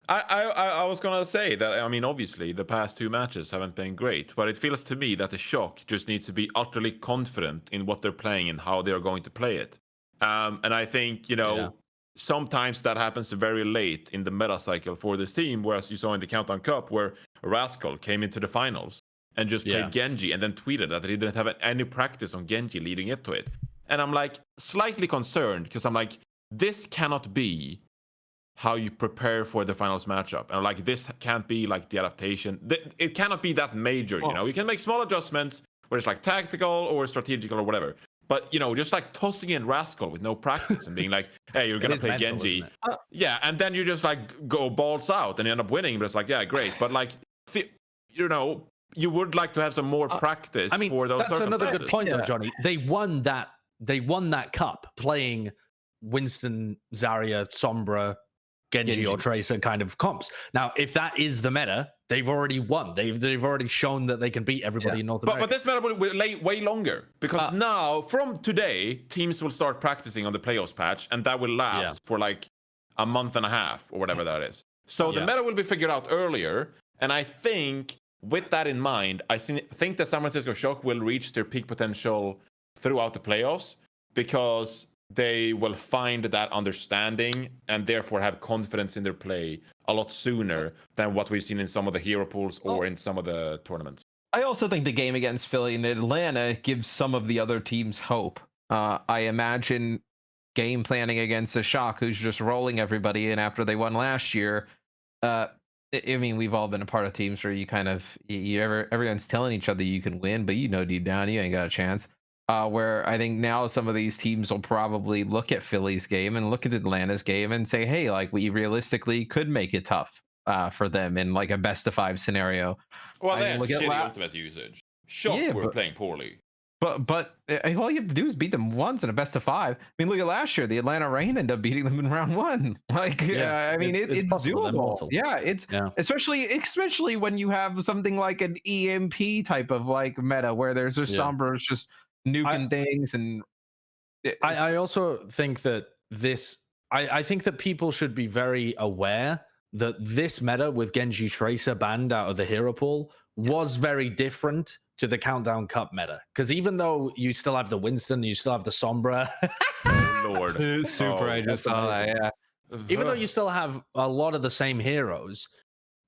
I was gonna say that, I mean, obviously the past 2 matches haven't been great, but it feels to me that the Shock just needs to be utterly confident in what they're playing and how they're going to play it. And I think sometimes that happens very late in the meta cycle for this team, whereas you saw in the Countdown Cup where Rascal came into the finals and just played Genji and then tweeted that he didn't have any practice on Genji leading up to it. And I'm like slightly concerned because I'm like, this cannot be how you prepare for the finals matchup. And like, this can't be like the adaptation. It cannot be that major, you know? You can make small adjustments where it's like tactical or strategical or whatever. But, you know, just like tossing in Rascal with no practice and being like, hey, you're going to play mental, Genji. Yeah, and then you just like go balls out and you end up winning. But it's like, yeah, great. But like, you know, you would like to have some more practice for those that's another good point though, Johnny. They won that cup playing Winston, Zarya, Sombra, Genji or Tracer kind of comps. Now, if that is the meta, they've already won. They've already shown that they can beat everybody in North America. But this meta will way longer because now, from today, teams will start practicing on the playoffs patch, and that will last for like a month and a half or whatever that is. So the meta will be figured out earlier, and I think with that in mind, I think the San Francisco Shock will reach their peak potential throughout the playoffs because they will find that understanding and therefore have confidence in their play a lot sooner than what we've seen in some of the hero pools or in some of the tournaments. I also think the game against Philly and Atlanta gives some of the other teams hope. I imagine game planning against the Shock, who's just rolling everybody in after they won last year. I mean, we've all been a part of teams where you kind of everyone's telling each other you can win, but you know deep down you ain't got a chance. Where I think now some of these teams will probably look at Philly's game and look at Atlanta's game and say, hey, like we realistically could make it tough for them in like a best of 5 scenario. Well, they had shitty ultimate usage. Shock were playing poorly. But all you have to do is beat them once in a best of 5. I mean, look at last year. The Atlanta Reign ended up beating them in round 1. Like, I mean, it's doable. Yeah, it's especially when you have something like an EMP type of like meta where there's just Sombras just nuking things. And I also think that I think that people should be very aware that this meta with Genji Tracer banned out of the hero pool was very different to the Countdown Cup meta. Because even though you still have the Winston, you still have the Sombra. Oh, Lord. Super, I just saw that, Even though you still have a lot of the same heroes,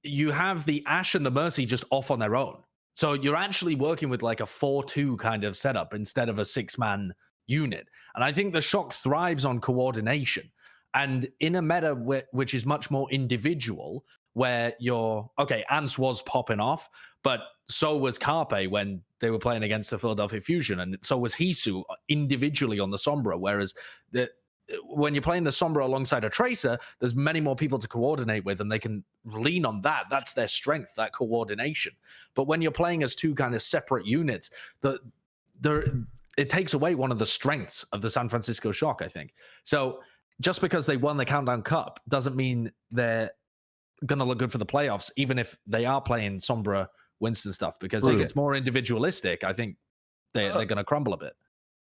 you have the Ashe and the Mercy just off on their own. So you're actually working with like a 4-2 kind of setup instead of a 6-man unit. And I think the Shock thrives on coordination. And in a meta which is much more individual, where Ants was popping off, but so was Carpe when they were playing against the Philadelphia Fusion, and so was Hisu individually on the Sombra, whereas when you're playing the Sombra alongside a Tracer, there's many more people to coordinate with, and they can lean on that. That's their strength, that coordination. But when you're playing as 2 kind of separate units, it takes away one of the strengths of the San Francisco Shock, I think. So just because they won the Countdown Cup doesn't mean they're going to look good for the playoffs, even if they are playing Sombra Winston stuff, because if it's more individualistic, I think they're going to crumble a bit.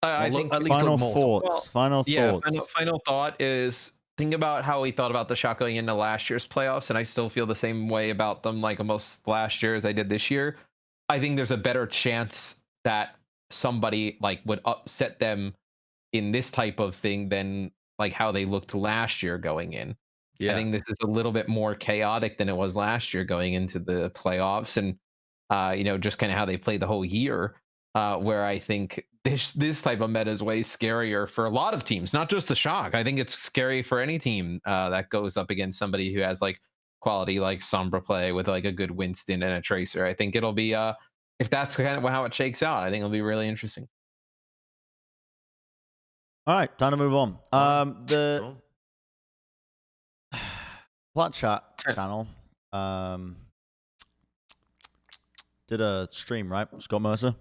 I think at least final thoughts. Final thought is think about how we thought about the Shock going into last year's playoffs, and I still feel the same way about them like almost last year as I did this year. I think there's a better chance that somebody like would upset them in this type of thing than like how they looked last year going in. I think this is a little bit more chaotic than it was last year going into the playoffs, and just kind of how they played the whole year. Where I think this type of meta is way scarier for a lot of teams, not just the Shock. I think it's scary for any team that goes up against somebody who has like quality like Sombra play with like a good Winston and a Tracer. I think it'll be if that's kind of how it shakes out, I think it'll be really interesting. All right, time to move on. The Plat channel did a stream, right? Scott Mercer.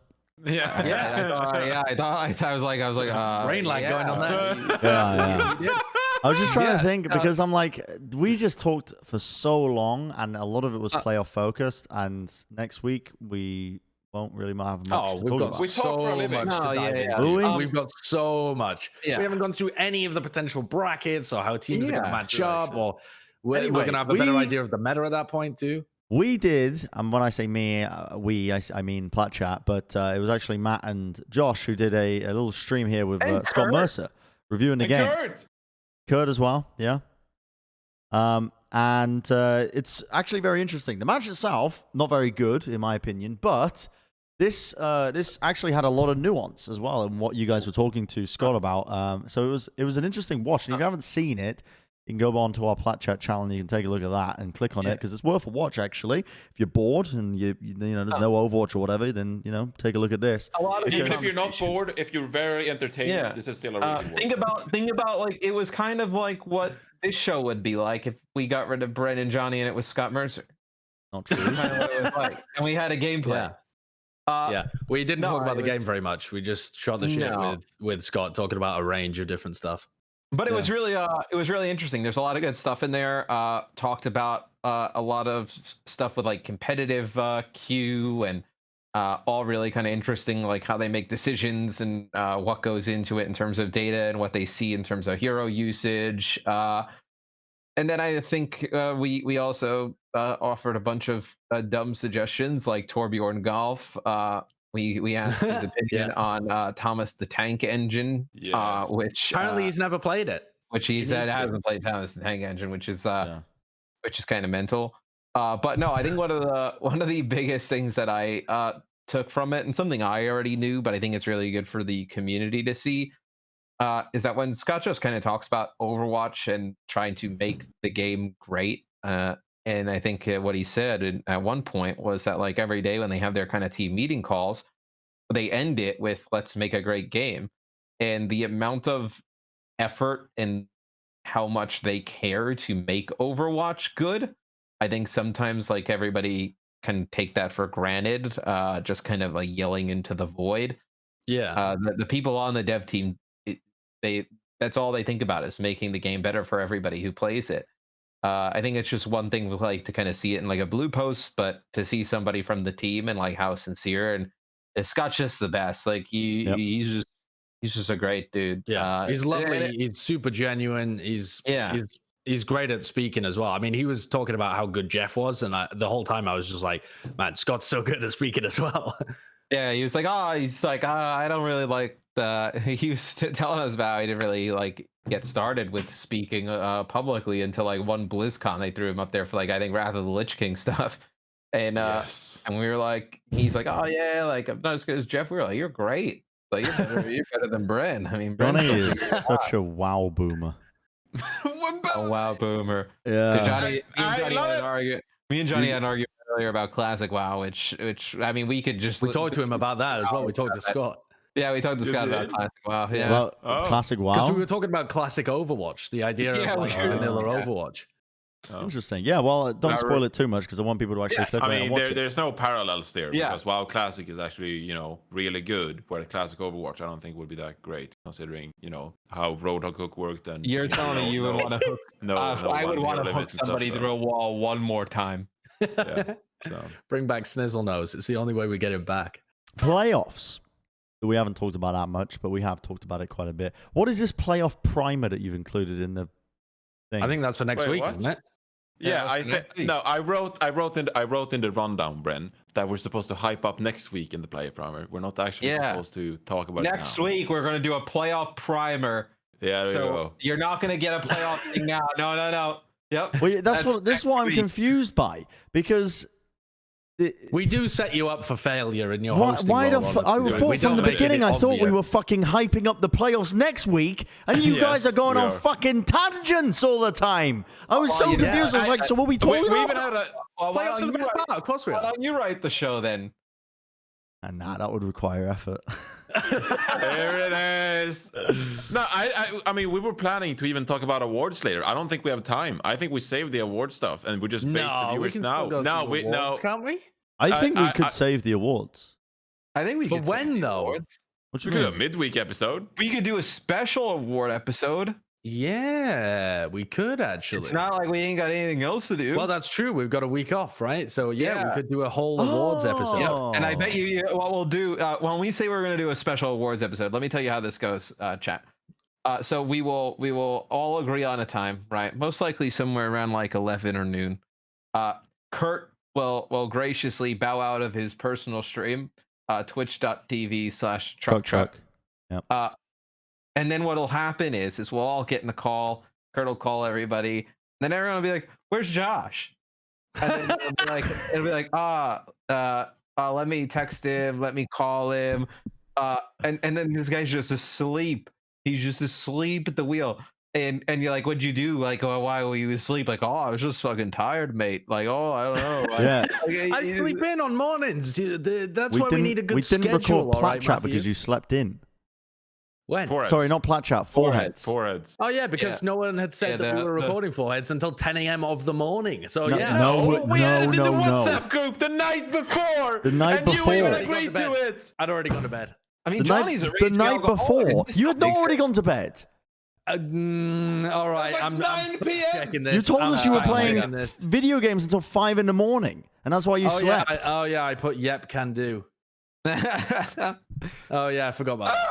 I thought I was like rain light going on there. Yeah. I was just trying to think because I'm like, we just talked for so long, and a lot of it was playoff focused. And next week we won't really have much to talk about. We talk for a living. We've got so much. We haven't gone through any of the potential brackets or how teams are going to match up, or we're going to have a better idea of the meta at that point too. We did, and when I say me, I mean Plat Chat, but it was actually Matt and Josh who did a little stream here with Scott Mercer reviewing the game. Kurt as well, yeah. And it's actually very interesting. The match itself, not very good in my opinion, but this actually had a lot of nuance as well in what you guys were talking to Scott about. So it was an interesting watch. And if you haven't seen it, you can go on to our Plat Chat channel and you can take a look at that and click on it because it's worth a watch actually. If you're bored and you know there's no Overwatch or whatever, then take a look at this. Even if you're not bored, if you're very entertained, this is still a really think about like it was kind of like what this show would be like if we got rid of Bren and Johnny and it was Scott Mercer. Not true. Kind of what it was like. And we had a gameplay. We didn't talk about the game very much. We just shot the shit with Scott talking about a range of different stuff. But it was really interesting. There's a lot of good stuff in there. Talked about a lot of stuff with like competitive queue and all really kind of interesting, like how they make decisions and what goes into it in terms of data and what they see in terms of hero usage. And then I think we also offered a bunch of dumb suggestions like Torbjorn Golf. We asked his opinion on Thomas the Tank Engine, which apparently he's never played it. Which he said hasn't played Thomas the Tank Engine, which is kind of mental. But no, I think one of the biggest things that I took from it, and something I already knew, but I think it's really good for the community to see, is that when Scott just kind of talks about Overwatch and trying to make the game great, and I think what he said at one point was that like every day when they have their kind of team meeting calls, they end it with "Let's make a great game," and the amount of effort and how much they care to make Overwatch good, I think sometimes like everybody can take that for granted, just kind of like yelling into the void. The people on the dev team, that's all they think about is making the game better for everybody who plays it. I think it's just one thing with like to kind of see it in like a blue post, but to see somebody from the team and like how sincere, and Scott's just the best. Like he's just a great dude. He's lovely. He's super genuine. He's great at speaking as well. I mean, he was talking about how good Jeff was, and the whole time I was just like, man, Scott's so good at speaking as well. Yeah, he was like, I don't really like the. He was telling us about how he didn't really like get started with speaking publicly until like one BlizzCon. They threw him up there for like I think Wrath of the Lich King stuff, and and we were like, he's like, oh yeah, like I'm not as good as Jeff. We were like, you're great, like you're better than Bren. I mean, Bren is such a WoW boomer. A WoW boomer. Yeah. Me and Johnny had an argument earlier about Classic WoW, which I mean, we talked to him about that as well. We talked to Scott. Yeah, we talked to Scott about Classic WoW. Yeah, about Classic WoW. Because we were talking about Classic Overwatch, the idea of like vanilla Overwatch. Interesting. Yeah, well, don't spoil it too much because I want people to actually click on it and watch it. There's no parallels there because WoW Classic is actually, really good, where Classic Overwatch I don't think would be that great considering, how Roadhog Hook worked. And you're telling me you would want to hook? I would want to hook somebody through a wall one more time. Yeah. So. Bring back Snizzle Nose. It's the only way we get him back. Playoffs. We haven't talked about that much, but we have talked about it quite a bit. What is this playoff primer that you've included in the thing? I think that's for next week, isn't it? Yeah, I wrote in the rundown, Bren, that we're supposed to hype up next week in the player primer. We're not actually supposed to talk about it next week. We're going to do a playoff primer. Yeah, there you go. You're not going to get a playoff thing now. No. Yep. Well, this is what I'm confused by because we do set you up for failure in your hosting I thought from the beginning I thought we were fucking hyping up the playoffs next week, and you guys are going on fucking tangents all the time. I was so confused. I was like, so what are we talking about? We even had playoffs are the best part. Of course we are. Why don't you write the show then? And that would require effort. There it is. No, I mean, we were planning to even talk about awards later. I don't think we have time. I think we saved the award stuff and we just bait the viewers now. No, can't we? I think we could save the awards. I think we could. For when though? What you mean? We could do a midweek episode. We could do a special award episode. Yeah, we could actually. It's not like we ain't got anything else to do. Well, that's true. We've got a week off, right? So we could do a whole awards episode. Yep. And I bet you what we'll do when we say we're going to do a special awards episode. Let me tell you how this goes, chat. So we will all agree on a time, right? Most likely somewhere around like 11 or noon. Kurt will graciously bow out of his personal stream, twitch.tv/truck. Yep. And then what'll happen is we'll all get in the call. Kurt will call everybody. Then everyone will be like, "Where's Josh?" And then it'll be like, let me text him, let me call him, and then this guy's just asleep. He's just asleep at the wheel. And you're like, what'd you do? Like, oh, why were you asleep? Like, oh, I was just fucking tired, mate. Like, oh, I don't know. Like, I sleep in on mornings. That's why we need a good schedule. We didn't record Plat Chat because you slept in. When? Foreheads. Sorry, not Plat Chat. Foreheads. Foreheads. Oh yeah, because no one had said that we were recording foreheads until 10 a.m. of the morning. So we added in the WhatsApp group the night before. The night before. You even agreed to it. I'd already gone to bed. I mean, Johnny's the night before. You had not already gone to bed. All right, like I'm 9 p.m. checking this. You told us you were playing video games until 5 in the morning, and that's why you slept. Yeah, I put yep, can do. Oh yeah, I forgot about that.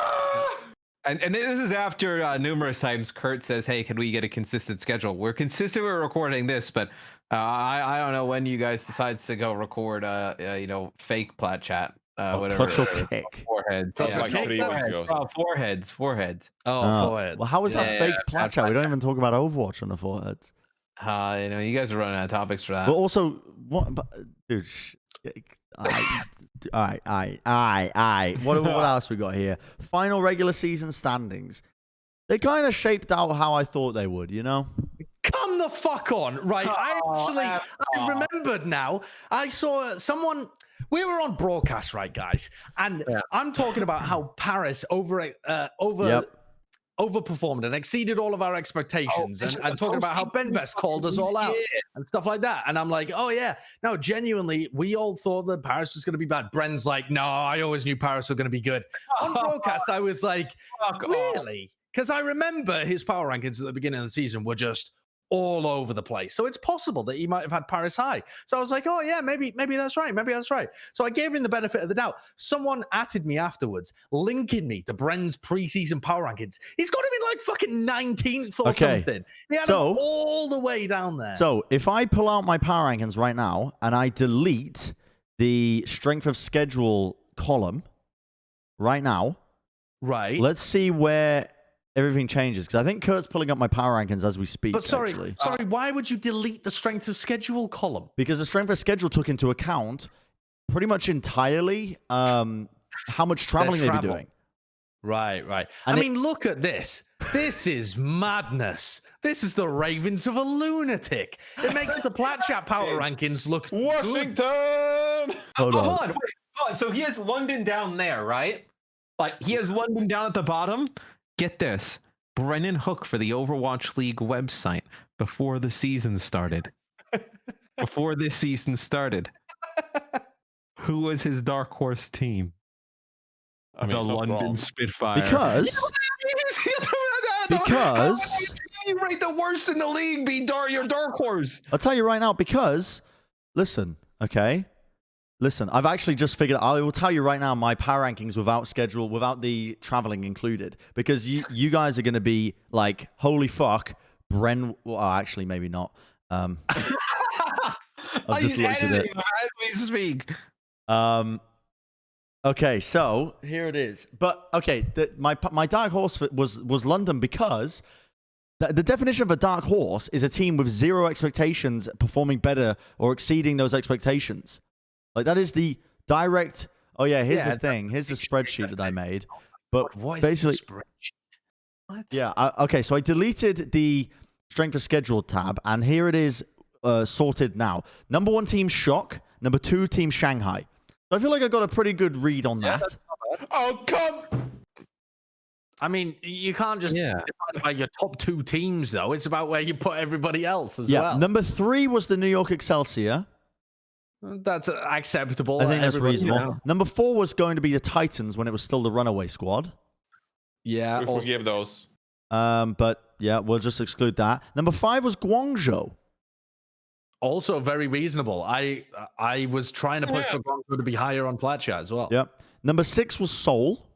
And this is after numerous times Kurt says, "Hey, can we get a consistent schedule? We're consistent with recording this, but I don't know when you guys decides to go record fake Plat Chat, whatever." Clutch or kick. Foreheads. Sounds like 3 weeks ago. Foreheads. Oh, foreheads. Well, how is that fake Plat Chat? We don't even talk about Overwatch on the foreheads. You guys are running out of topics for that. But also, what, dude? All right. What else we got here? Final regular season standings. They kind of shaped out how I thought they would, you know? Come the fuck on. Right. I remembered now. I saw someone. We were on broadcast, right, guys? And I'm talking about how Paris overperformed and exceeded all of our expectations, and talking about how Ben Best called us all out and stuff like that. And I'm like, oh yeah, no, genuinely, we all thought that Paris was going to be bad. Bren's like, no, I always knew Paris was going to be good. On broadcast, I was like, really? Because I remember his power rankings at the beginning of the season were just all over the place. So it's possible that he might have had Paris high. So I was like, oh yeah, maybe that's right. Maybe that's right. So I gave him the benefit of the doubt. Someone atted me afterwards, linking me to Bren's preseason power rankings. He's got him in like fucking 19th or something. He had him all the way down there. So if I pull out my power rankings right now and I delete the strength of schedule column right now, right? Let's see where everything changes, because I think Kurt's pulling up my power rankings as we speak. But sorry, why would you delete the strength of schedule column? Because the strength of schedule took into account pretty much entirely how much traveling they'd be doing. Right. And I mean, look at this. This is madness. This is the ravings of a lunatic. It makes the Plat Chat power rankings look Washington. Good. Hold on. So he has London down there, right? Like he has London down at the bottom. Get this, Brennan Hook for the Overwatch League website before the season started. Before this season started, who was his dark horse team? I mean, the London Spitfire. Because you rate the worst in the league, be your dark horse. I'll tell you right now, because listen, okay? Listen, I've actually just figured out, I will tell you right now my power rankings without schedule, without the traveling included. Because you guys are going to be like, holy fuck, Bren. Well, actually, maybe not. I've just looked at it. As we speak. Okay, so here it is. But, okay, my dark horse was London, because the definition of a dark horse is a team with zero expectations performing better or exceeding those expectations. Like, that is the direct. Oh yeah, here's the thing. Here's the spreadsheet that I made. But what is basically, the spreadsheet? What? Yeah. Okay. So I deleted the strength of schedule tab, and here it is, sorted now. Number 1 team Shock. Number 2 team Shanghai. So I feel like I got a pretty good read on that. Oh come! I mean, you can't just define by your top 2 teams, though. It's about where you put everybody else as well. Number 3 was the New York Excelsior. That's acceptable. I think that's reasonable. Number 4 was going to be the Titans when it was still the Runaway Squad. Yeah, we forgive those. But yeah, we'll just exclude that. Number 5 was Guangzhou. Also very reasonable. I was trying to push for Guangzhou to be higher on Plat Chat as well. Yep. Number 6 was Seoul.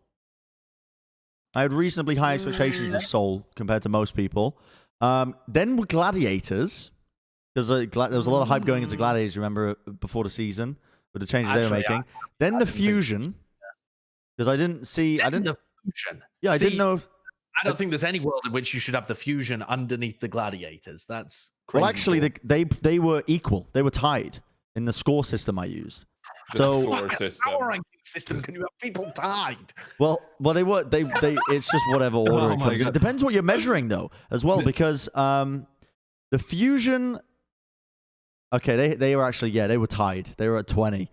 I had reasonably high expectations of Seoul compared to most people. Then were Gladiators. Because there was a lot of hype going into Gladiators, remember, before the season, with the changes they were making. Then the Fusion, because I didn't. The Fusion. Yeah, I didn't know if. I don't think there's any world in which you should have the fusion underneath the gladiators. That's crazy. Well, actually, they were equal. They were tied in the score system I used. So our ranking system, can you have people tied? Well, they were they. It's just whatever order it comes in. It depends what you're measuring though, as well, because the fusion. Okay, they were actually they were tied. They were at 20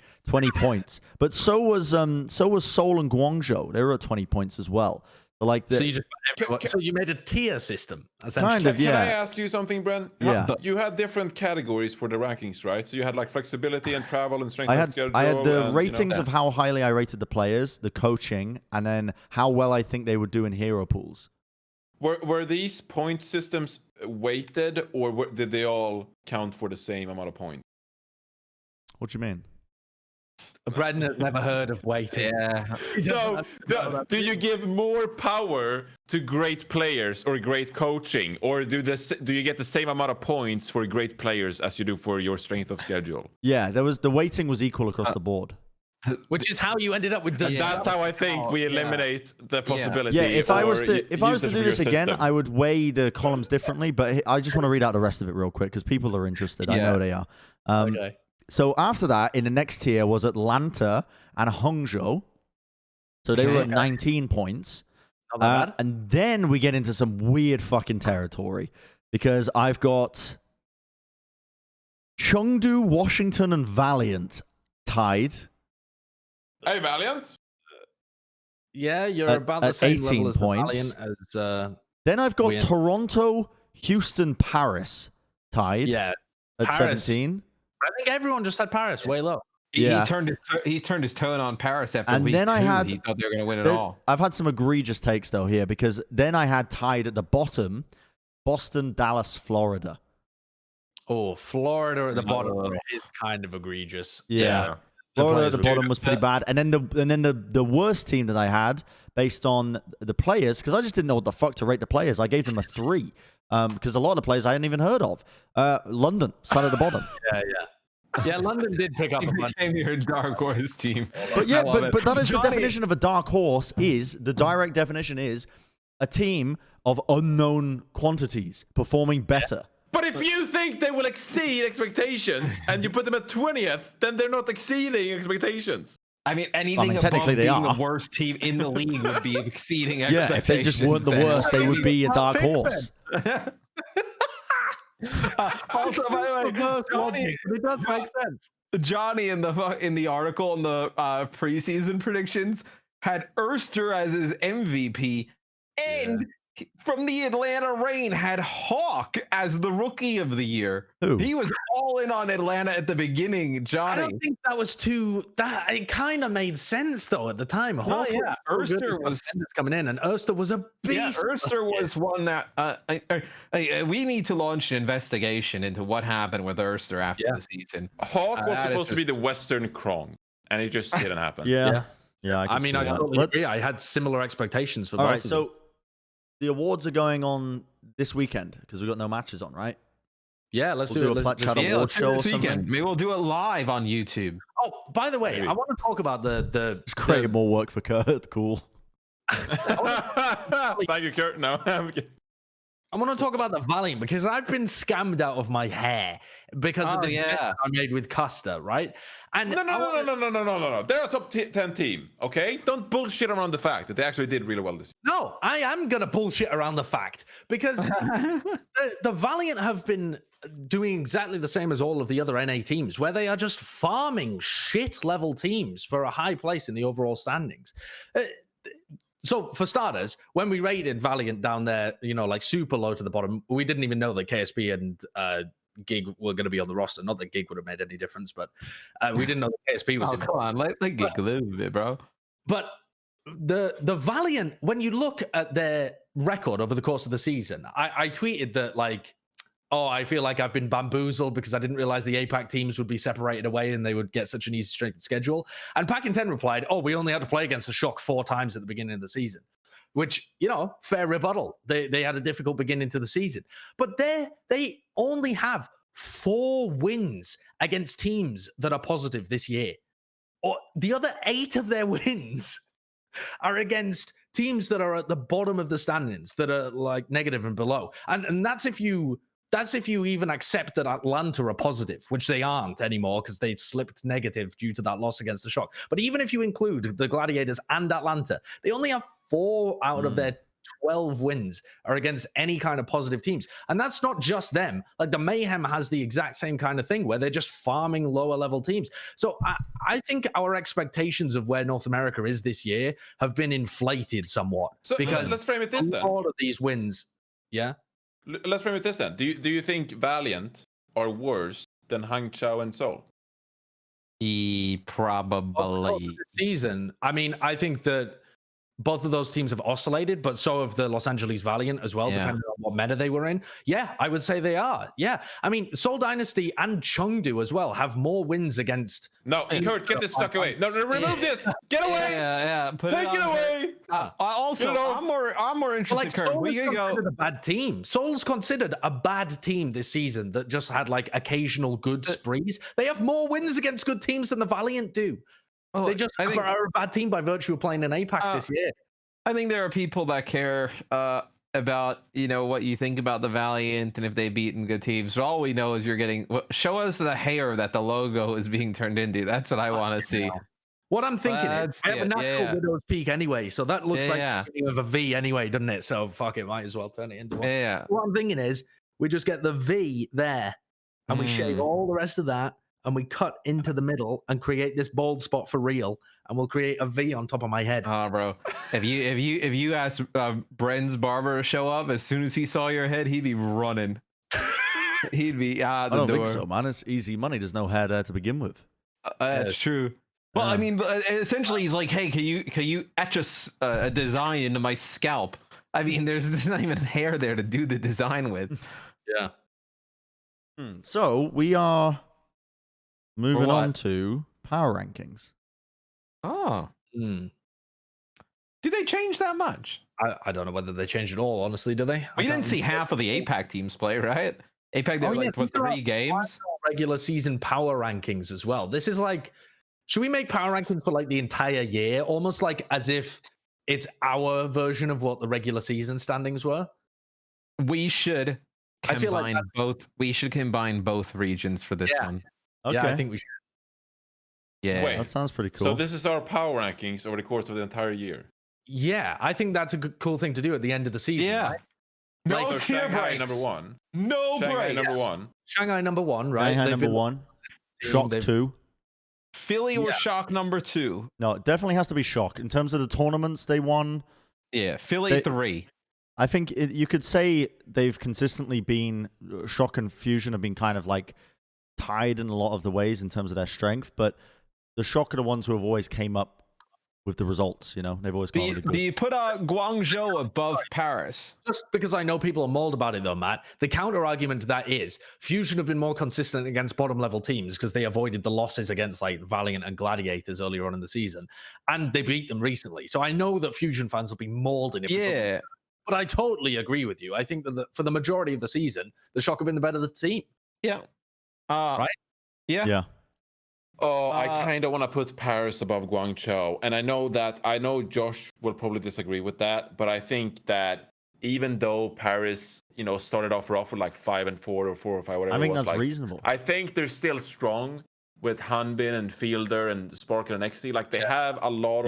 points. But so was Seoul and Guangzhou. They were at 20 points as well. So you made a tier system, kind of, yeah. Can I ask you something, Bren? Yeah. You had different categories for the rankings, right? So you had like flexibility and travel and strength. I had the ratings of how highly I rated the players, the coaching, and then how well I think they would do in hero pools. Were these point systems weighted, or did they all count for the same amount of points? What do you mean? Brennon has never heard of weighting. Yeah. So, do you give more power to great players or great coaching, or do you get the same amount of points for great players as you do for your strength of schedule? Yeah, the weighting was equal across the board. Which is how you ended up with the. That's how I think we eliminate the possibility. Yeah, if I was to do this again, I would weigh the columns differently. But I just want to read out the rest of it real quick because people are interested. I know they are. Okay. So after that, in the next tier was Atlanta and Hangzhou. So they were at 19 points. And then we get into some weird fucking territory because I've got Chengdu, Washington, and Valiant tied. Hey, Valiant. Yeah, you're about the same 18 level as points. The Valiant as. Then I've got Toronto, Houston, Paris tied. Yeah, at Paris. 17. I think everyone just had Paris way low. He turned his tone on Paris after and week then 2. He thought they were going to win it all. I've had some egregious takes though here because then I had tied at the bottom Boston, Dallas, Florida. Oh, Florida at the bottom is kind of egregious. Yeah. Florida at the bottom was pretty bad. And then the worst team that I had based on the players, because I just didn't know what the fuck to rate the players. I gave them a 3. Because a lot of the players I hadn't even heard of. London sat at the bottom. Yeah, London did pick up a bunch. Became your dark horse team. But that is the definition of a dark horse. The direct definition is a team of unknown quantities performing better. But if you think they will exceed expectations and you put them at 20th, then they're not exceeding expectations. I mean, anything technically they being are. the worst team in the league would be exceeding expectations. Yeah, if they just weren't the worst, they would be a dark horse. Also, by the way, Johnny, it does make sense. Johnny in the article in the preseason predictions had Erster as his MVP, and from the Atlanta Reign had Hawk as the rookie of the year. Who? He was all in on Atlanta at the beginning, Johnny. I don't think that was it kind of made sense though at the time. Hawk Erster was coming in, and Erster was a beast. Yeah, Erster was one that we need to launch an investigation into what happened with Erster after the season. Hawk was supposed to be the Western Krong, and it just didn't happen. Yeah. I mean, I totally agree. I had similar expectations for both. All right, so the awards are going on this weekend because we've got no matches on, right? Yeah, let's do it. A Plat Chat award show or something. Maybe we'll do it live on YouTube. Oh, by the way, I want to talk about the just creating more work for Kurt. Cool. Thank you, Kurt. No, I want to talk about the Valiant because I've been scammed out of my hair because of this bet I made with Custer, right? And no. They're a top 10 team, okay? Don't bullshit around the fact that they actually did really well this year. No, I am going to bullshit around the fact because the Valiant have been doing exactly the same as all of the other NA teams where they are just farming shit-level teams for a high place in the overall standings. So for starters, when we rated Valiant down there, like super low to the bottom, we didn't even know that KSP and Gig were going to be on the roster. Not that Gig would have made any difference, but we didn't know that KSP was in. Come on, let Gig a little bit, bro. But the Valiant, when you look at their record over the course of the season, I tweeted that I feel like I've been bamboozled because I didn't realize the APAC teams would be separated away and they would get such an easy strength of schedule. And Pack-in-10 replied, we only had to play against the Shock 4 times at the beginning of the season, which, fair rebuttal. They had a difficult beginning to the season. But they only have 4 wins against teams that are positive this year. Or the other 8 of their wins are against teams that are at the bottom of the standings that are like negative and below. And that's if you even accept that Atlanta are positive, which they aren't anymore because they slipped negative due to that loss against the Shock. But even if you include the Gladiators and Atlanta, they only have 4 out of their 12 wins are against any kind of positive teams. And that's not just them. Like the Mayhem has the exact same kind of thing where they're just farming lower level teams. So I think our expectations of where North America is this year have been inflated somewhat. So because let's frame it this then. All of these wins, yeah. Let's frame it this then. Do you think Valiant are worse than Hangzhou and Seoul? Probably. This season, I mean, I think that both of those teams have oscillated, but so have the Los Angeles Valiant as well, depending on what meta they were in. Yeah, I would say they are. Yeah. I mean, Seoul Dynasty and Chengdu as well have more wins against... No, Kurt, get this stuck away. No, remove this. Get away. Yeah. Take it away. Also, I'm more interested, like, Kurt. Seoul is considered a bad team. Seoul's considered a bad team this season that just had like occasional good sprees. They have more wins against good teams than the Valiant do. Oh, they just are a bad team by virtue of playing an APAC this year. I think there are people that care about, what you think about the Valiant and if they beaten good teams. But all we know is you're getting... show us the hair that the logo is being turned into. That's what I want to see. What I'm thinking is, I have a natural Widow's Peak anyway, so that looks like the beginning of a V anyway, doesn't it? So fuck it, might as well turn it into one. Yeah. What I'm thinking is, we just get the V there, and we shave all the rest of that, and we cut into the middle and create this bald spot for real, and we'll create a V on top of my head. Oh, bro! If you asked Bren's barber to show up, as soon as he saw your head, he'd be running. He'd be out the door. I don't think so, man. It's easy money. There's no hair there to begin with. That's true. Well, I mean, essentially, he's like, "Hey, can you etch a design into my scalp?" I mean, there's not even hair there to do the design with. Yeah. So we are moving on to power rankings. Oh. Do they change that much? I don't know whether they changed it all, honestly, do they? We didn't see half of the APAC teams play, right? APAC did 3 games? Regular season power rankings as well. This is like, should we make power rankings for like the entire year? Almost like as if it's our version of what the regular season standings were? We should combine both. We should combine both regions for this one. Okay. Yeah, I think we should. Yeah. Wait, that sounds pretty cool. So this is our power rankings over the course of the entire year. Yeah, I think that's a cool thing to do at the end of the season. Yeah. Right? No so tier Shanghai breaks. number 1. No Shanghai breaks. number 1. Shanghai number 1, right? Shanghai number 1. Shock 2. Philly or Shock number 2? No, it definitely has to be Shock. In terms of the tournaments they won. Yeah, Philly 3. I think you could say they've consistently been... Shock and Fusion have been kind of like tied in a lot of the ways in terms of their strength, but the Shock are the ones who have always came up with the results, they've always gone really good. Do you put Guangzhou above Paris? Just because I know people are mauled about it though, Matt, the counter argument to that is Fusion have been more consistent against bottom level teams because they avoided the losses against like Valiant and Gladiators earlier on in the season, and they beat them recently. So I know that Fusion fans will be mauled in it. But I totally agree with you. I think that for the majority of the season, the Shock have been the better team. Yeah. Right? Yeah. Oh, I kind of want to put Paris above Guangzhou. And I know Josh will probably disagree with that, but I think that even though Paris, started off rough with like 5-4 or 4-5, whatever. I think that's reasonable. I think they're still strong with Hanbin and Fielder and Sparkle and XT. Like they have a lot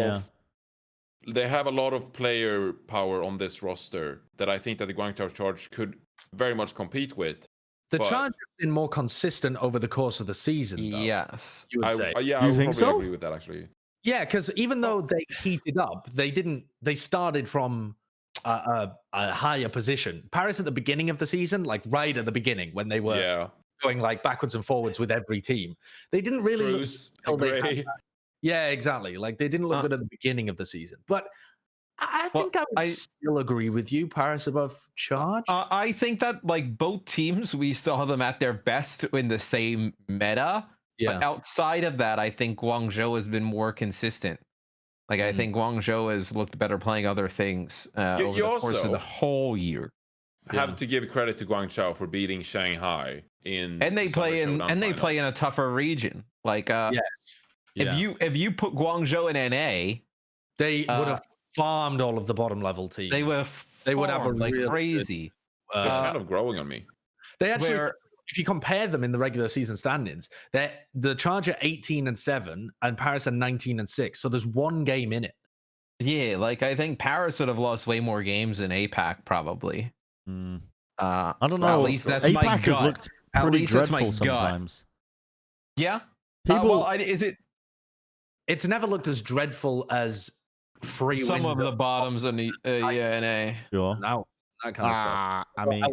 of player power on this roster that I think that the Guangzhou Charge could very much compete with. The Charge have been more consistent over the course of the season, though. Yes. You would say. I would probably agree with that, actually. Yeah, because even though they heated up, they started from a higher position. Paris at the beginning of the season, like right at the beginning, when they were going like backwards and forwards with every team, they didn't really look. Yeah, exactly. Like they didn't look good at the beginning of the season. But I think I would still agree with you, Paris above Charge. I think that like both teams, we saw them at their best in the same meta. Yeah. But outside of that, I think Guangzhou has been more consistent. Like I think Guangzhou has looked better playing other things over the course of the whole year. Have to give credit to Guangzhou for beating Shanghai in, and they play in a tougher region. Like if you put Guangzhou in NA, they would have farmed all of the bottom level teams. They would have like crazy. They're kind of growing on me. They actually, if you compare them in the regular season standings, the Charge are 18-7 and Paris are 19-6. So there's one game in it. Yeah, like I think Paris would have lost way more games than APAC probably. I don't know. At least that's APAC my has gut. looked pretty dreadful sometimes. Yeah. People, is it? It's never looked as dreadful as some of the bottoms in the NA. Sure. Now that kind of stuff. I mean,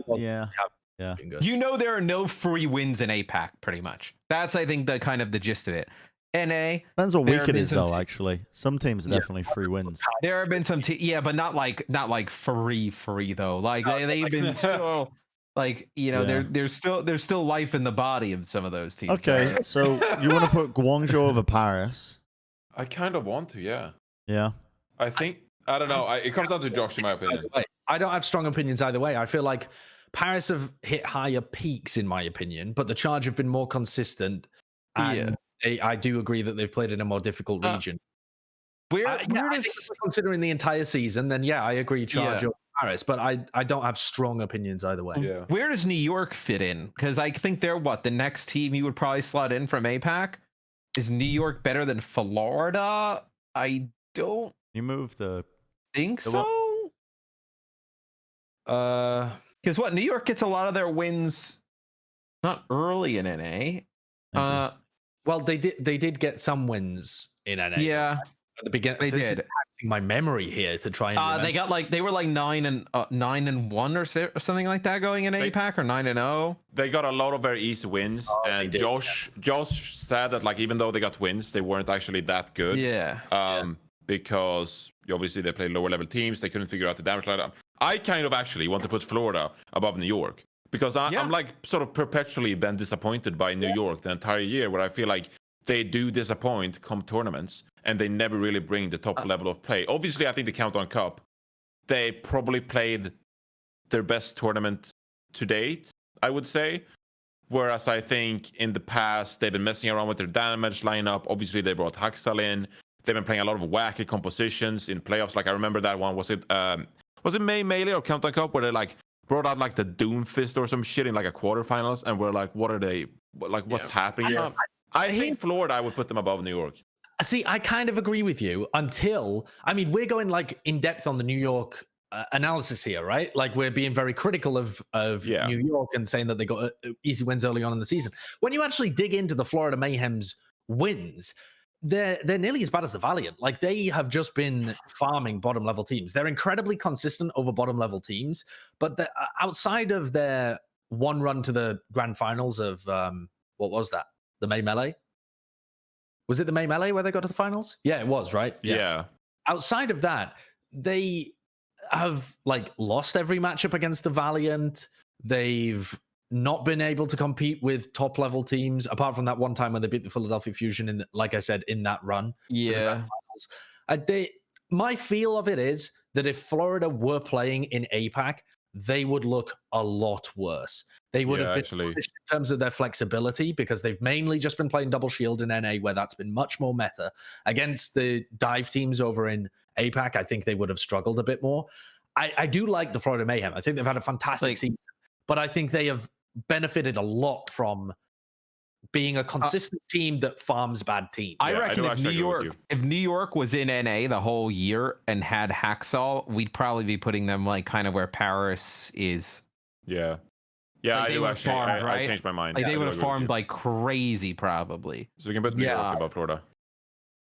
yeah. You know, there are no free wins in APAC, pretty much. That's, I think, the kind of the gist of it. NA depends what week it is, though. Actually, some teams are definitely free wins. There have been some, but not like free though. Like they've been still, like there's still life in the body of some of those teams. Okay, so you want to put Guangzhou over Paris? I kind of want to, yeah. Yeah. I don't know. It comes down to Josh, in my opinion. I don't have strong opinions either way. I feel like Paris have hit higher peaks, in my opinion, but the Charge have been more consistent. And I do agree that they've played in a more difficult region. I think if we're considering the entire season, then I agree, Charge over Paris, but I don't have strong opinions either way. Yeah. Where does New York fit in? Because I think they're the next team you would probably slot in from APAC. Is New York better than Florida? I don't. You move the. Think so. Because New York gets a lot of their wins not early in NA. Well, they did get some wins in NA. Yeah, at the beginning. They did. Taxing my memory here to try and. They were like 9-1 or something like that going in APAC, or 9-0. They got a lot of very easy wins, and Josh said that even though they got wins, they weren't actually that good. Because obviously they play lower level teams, they couldn't figure out the damage line. I kind of actually want to put Florida above New York. Because I'm sort of perpetually been disappointed by New York the entire year, where I feel like they do disappoint come tournaments and they never really bring the top level of play. Obviously, I think the Countdown Cup, they probably played their best tournament to date, I would say. Whereas I think in the past, they've been messing around with their damage lineup. Obviously, they brought Haxal in. They've been playing a lot of wacky compositions in playoffs. Like I remember that one. Was it May Melee or Countdown Cup where they brought out the Doomfist or some shit in a quarterfinals, and we're like, what are they? What's happening here? I think Florida, I would put them above New York. See, I kind of agree with you until, we're going in depth on the New York analysis here, right? We're being very critical of New York and saying that they got easy wins early on in the season. When you actually dig into the Florida Mayhem's wins, they're nearly as bad as the Valiant. They have just been farming bottom level teams. They're incredibly consistent over bottom level teams, but outside of their one run to the grand finals of what was that? The May Melee? Was it the May Melee where they got to the finals? Yeah, it was, right? Yeah. Outside of that, they have lost every matchup against the Valiant. They've not been able to compete with top level teams, apart from that one time when they beat the Philadelphia Fusion like I said, in that run. Yeah. My feel of it is that if Florida were playing in APAC, they would look a lot worse. They would have been punished in terms of their flexibility, because they've mainly just been playing double shield in NA, where that's been much more meta. Against the dive teams over in APAC, I think they would have struggled a bit more. I do like the Florida Mayhem. I think they've had a fantastic season, but I think they have benefited a lot from being a consistent team that farms bad teams. I reckon if New York was in NA the whole year and had Haxal, we'd probably be putting them kind of where Paris is. Yeah. Yeah, I do actually. I changed my mind. They would have farmed like crazy, probably. So we can put New York above Florida.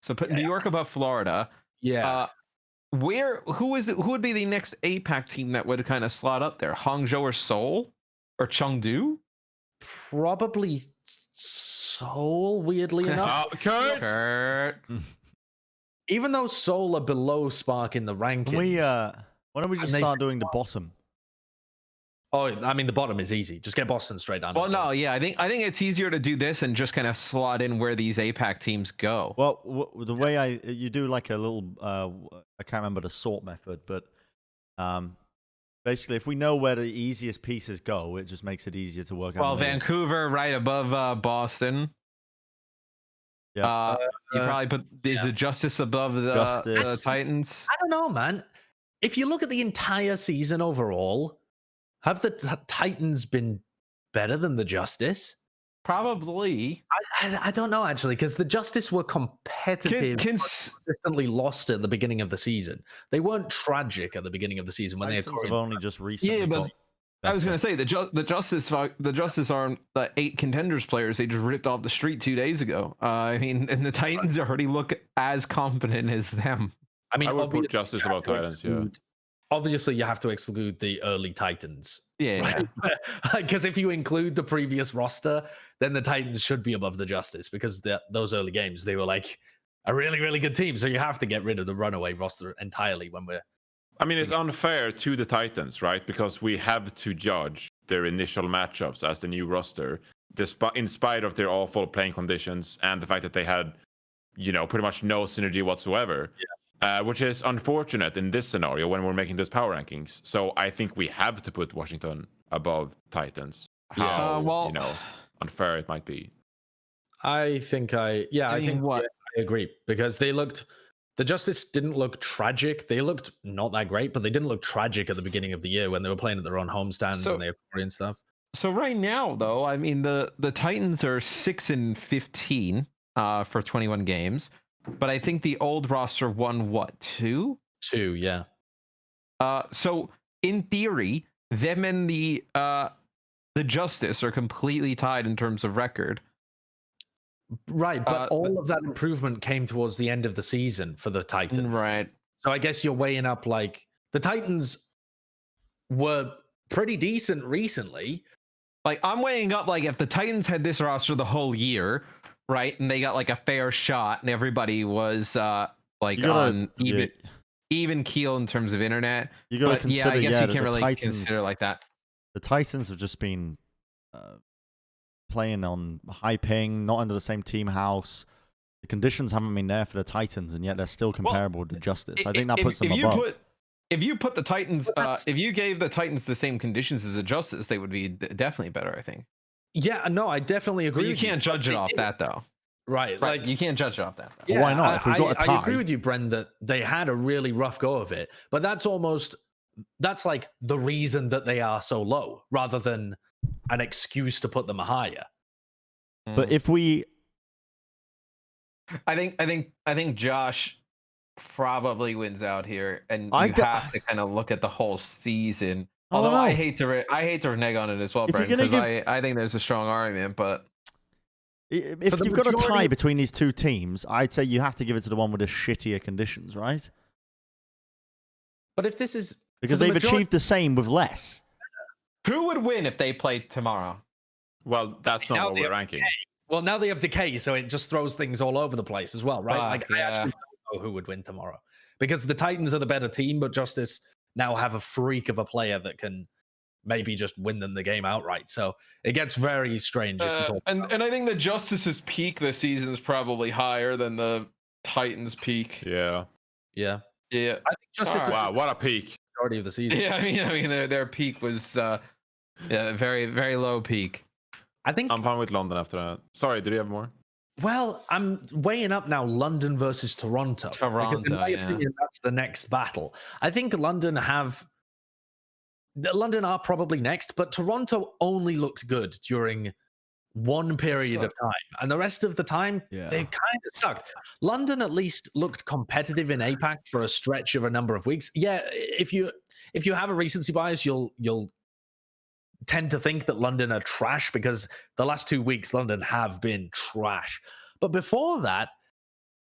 So put New York above Florida. Yeah. Who would be the next APAC team that would kind of slot up there? Hangzhou or Seoul or Chengdu? Probably Seoul, weirdly enough. Kurt. Even though Seoul are below Spark in the rankings. Why don't we just start doing the bottom? Oh, the bottom is easy. Just get Boston straight down. Well, no, yeah, I think it's easier to do this and just kind of slot in where these APAC teams go. Well, the way you do a little, I can't remember the sort method, but basically, if we know where the easiest pieces go, it just makes it easier to work out. Well, Vancouver right above Boston. Yeah. You probably put the Justice above the Titans. I don't know, man. If you look at the entire season overall, have the Titans been better than the Justice? Probably. I don't know, actually, because the Justice were competitive, consistently lost at the beginning of the season. They weren't tragic at the beginning of the season when Titans have only just recently. Yeah, but I was going to say the Justice aren't the 8 contenders players they just ripped off the street 2 days ago. I mean, and the Titans already look as competent as them. I mean, I would put Justice above Titans. Yeah. Obviously, you have to exclude the early Titans. Yeah. Because if you include the previous roster, then the Titans should be above the Justice because those early games, they were like a really, really good team. So you have to get rid of the runaway roster entirely when we're... I mean, it's unfair to the Titans, right? Because we have to judge their initial matchups as the new roster, in spite of their awful playing conditions and the fact that they had, pretty much no synergy whatsoever. Yeah. Which is unfortunate in this scenario when we're making those power rankings. So I think we have to put Washington above Titans. How unfair it might be. I think I agree because the Justice didn't look tragic. They looked not that great, but they didn't look tragic at the beginning of the year when they were playing at their own homestands and they were and stuff. So right now, though, I mean the Titans are 6-15 for 21 games. But I think the old roster won what, 2? 2, yeah. So in theory, them and the Justice are completely tied in terms of record. Right, but all of that improvement came towards the end of the season for the Titans. Right. So I guess you're weighing up like the Titans were pretty decent recently. Like I'm weighing up like if the Titans had this roster the whole year, right, and they got like a fair shot, and everybody was on even keel in terms of internet. You got to consider, I guess you can't really Titans, consider like that. The Titans have just been playing on high ping, not under the same team house. The conditions haven't been there for the Titans, and yet they're still comparable to Justice. I think that puts them above. If you put the Titans, if you gave the Titans the same conditions as the Justice, they would be definitely better, I think. Yeah, no, I definitely agree. But you can't judge it off that, though. Right, like you can't judge it off that. Yeah, why not? If we've got a tie. I agree with you, Bren, that they had a really rough go of it, but that's like the reason that they are so low, rather than an excuse to put them higher. But if we, I think Josh probably wins out here, and you have to kind of look at the whole season. Although I hate to renege on it as well, Bren, because I think there's a strong argument. But if you've got a tie between these two teams, I'd say you have to give it to the one with the shittier conditions, right? But if this is because they've achieved the same with less. Who would win if they played tomorrow? Well, that's not what we're ranking. Well, now they have decay, so it just throws things all over the place as well, right? I actually don't know who would win tomorrow because the Titans are the better team, but Justice now have a freak of a player that can maybe just win them the game outright. So it gets very strange. And I think the Justice's peak this season is probably higher than the Titans' peak. Yeah. I think Justice. Wow, what a peak! Majority of the season. Yeah, I mean, their peak was very, very low peak. I think I'm fine with London after that. Sorry, did you have more? Well, I'm weighing up now London versus Toronto. Because in my opinion, that's the next battle. I think London are probably next, but Toronto only looked good during one period of time. And the rest of the time, they kind of sucked. London at least looked competitive in APAC for a stretch of a number of weeks. Yeah, if you have a recency bias, you'll tend to think that London are trash because the last 2 weeks London have been trash. But before that,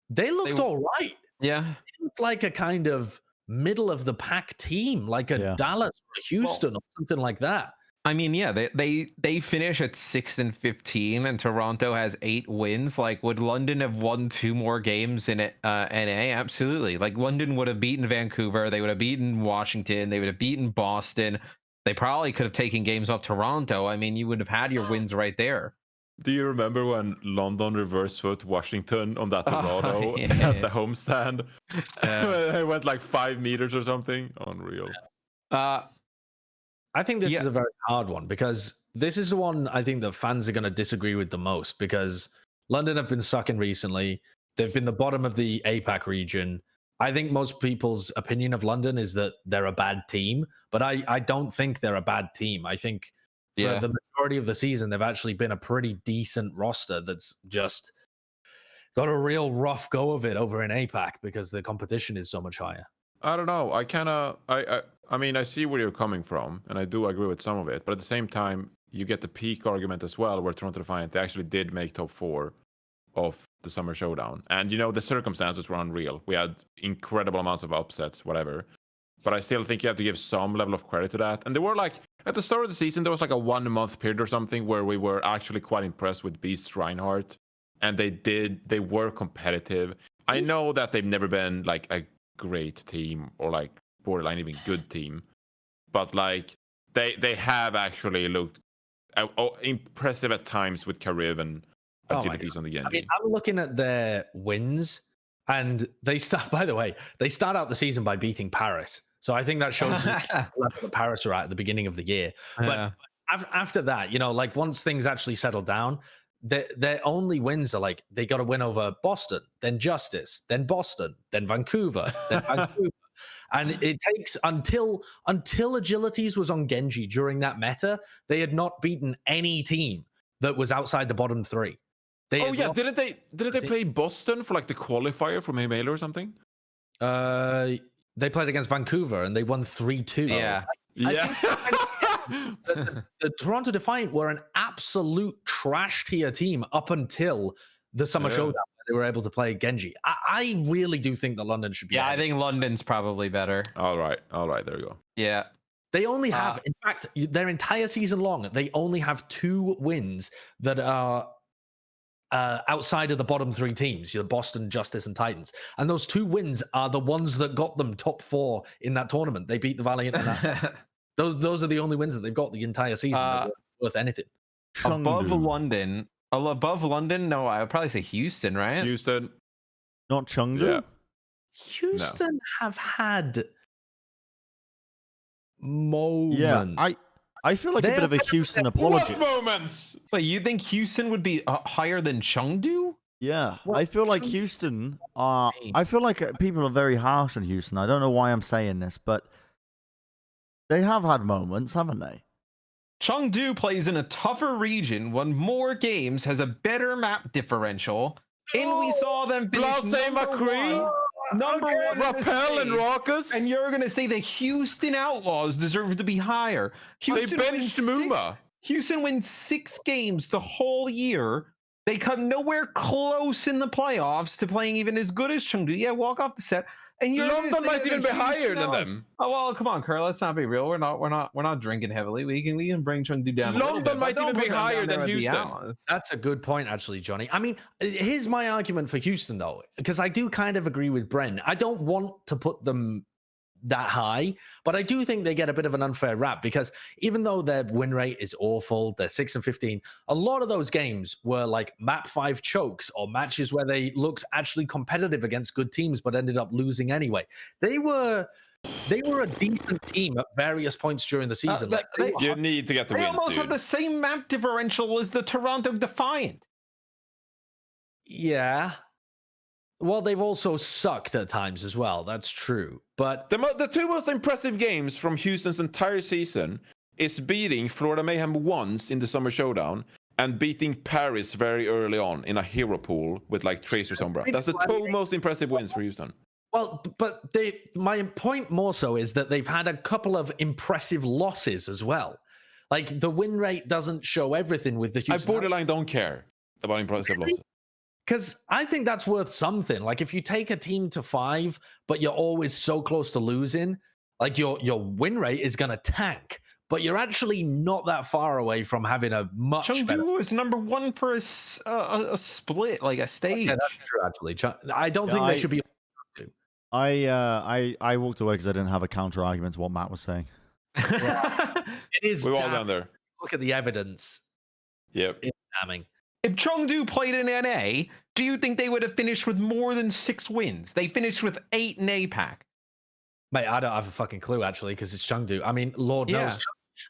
they looked all right. Yeah. They looked like a kind of middle of the pack team, like a Dallas or a Houston or something like that. I mean, yeah, they finish at 6-15 and Toronto has 8 wins. Like, would London have won 2 more games in NA? Absolutely. Like, London would have beaten Vancouver, they would have beaten Washington, they would have beaten Boston. They probably could have taken games off Toronto. I mean, you would have had your wins right there. Do you remember when London reverse swept Washington on that Toronto at the homestand? It went like 5 meters or something. Unreal. I think this is a very hard one because this is the one I think that fans are going to disagree with the most because London have been sucking recently. They've been the bottom of the APAC region. I think most people's opinion of London is that they're a bad team, but I don't think they're a bad team. I think for the majority of the season, they've actually been a pretty decent roster that's just got a real rough go of it over in APAC because the competition is so much higher. I don't know. I mean, I see where you're coming from, and I do agree with some of it. But at the same time, you get the peak argument as well, where Toronto Defiant, they actually did make top 4 of the Summer Showdown. And, the circumstances were unreal. We had incredible amounts of upsets, whatever. But I still think you have to give some level of credit to that. And they were like, at the start of the season, there was like a 1-month period or something where we were actually quite impressed with Beast Reinhardt. And they were competitive. I know that they've never been like a great team or like borderline even good team. But like, they have actually looked impressive at times with Carib and agilities on the Genji. I mean, I'm looking at their wins, and they start out the season by beating Paris. So I think that shows the level that Paris are at the beginning of the year. But after that, like once things actually settle down, their only wins are like they got to win over Boston, then Justice, then Boston, then Vancouver, then Vancouver. And it takes until Agilities was on Genji during that meta, they had not beaten any team that was outside the bottom 3. Didn't they play Boston for like the qualifier for May or something? They played against Vancouver and they won 3-2. Yeah. The Toronto Defiant were an absolute trash tier team up until the Summer Showdown. They were able to play Genji. I really do think that London should be. Yeah, I think London's probably better. All right, there you go. Yeah. They only have, in fact, their entire season long, they only have 2 wins that are outside of the bottom 3 teams, Boston, Justice, and Titans. And those 2 wins are the ones that got them top 4 in that tournament. They beat the Valiant. Those are the only wins that they've got the entire season that were worth anything. Above London, no, I would probably say Houston, right? Houston. Not Chengdu? Yeah. Houston have had moments. Yeah, I feel like a bit of a Houston apologist. What moments? So you think Houston would be higher than Chengdu? Yeah, I feel like Houston I feel like people are very harsh on Houston. I don't know why I'm saying this, but they have had moments, haven't they? Chengdu plays in a tougher region, won more games, has a better map differential, and we saw them finish number 1 Rappel and Raucus. And you're going to say the Houston Outlaws deserve to be higher. Houston they benched Muma. Houston wins 6 games the whole year. They come nowhere close in the playoffs to playing even as good as Chengdu. Yeah, walk off the set. And London might even be higher than them. Oh well, come on, Kerr. Let's not be real. We're not drinking heavily. We can bring Chengdu down. London might even be higher than Houston. That's a good point, actually, Johnny. I mean, here's my argument for Houston, though, because I do kind of agree with Bren. I don't want to put them that high, but I do think they get a bit of an unfair rap because even though their win rate is awful, they're 6-15, a lot of those games were like map 5 chokes or matches where they looked actually competitive against good teams but ended up losing anyway. They were a decent team at various points during the season. You need to get the wins, They almost have the same map differential as the Toronto Defiant. Yeah. Well, they've also sucked at times as well. That's true. But the 2 most impressive games from Houston's entire season is beating Florida Mayhem once in the Summer Showdown and beating Paris very early on in a hero pool with like Tracer Sombra. That's the 2 most impressive wins for Houston. Well, but my point more so is that they've had a couple of impressive losses as well. Like the win rate doesn't show everything with the Houston. I borderline don't care about impressive losses. Because I think that's worth something. Like if you take a team to 5, but you're always so close to losing, like your win rate is going to tank. But you're actually not that far away from having a much better. Chengdu was number 1 for a split, like a stage. Yeah, that's true, actually. I don't think they should be. I walked away because I didn't have a counter argument to what Matt was saying. It is. We're all down there. Look at the evidence. Yep. It's damning. If Chengdu played in NA, do you think they would have finished with more than 6 wins? They finished with 8 in APAC. Mate, I don't have a fucking clue, actually, because it's Chengdu. I mean, Lord knows.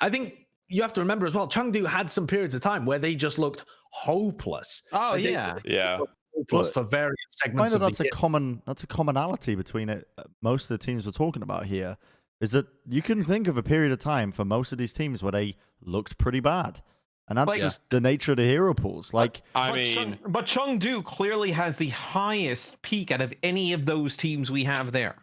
I think you have to remember as well, Chengdu had some periods of time where they just looked hopeless. Oh, Like, yeah. Hopeless for various segments of that's the year. That's a commonality between it. Most of the teams we're talking about here is that you can think of a period of time for most of these teams where they looked pretty bad, and that's just the nature of the hero pools. Like, but Chengdu clearly has the highest peak out of any of those teams we have there.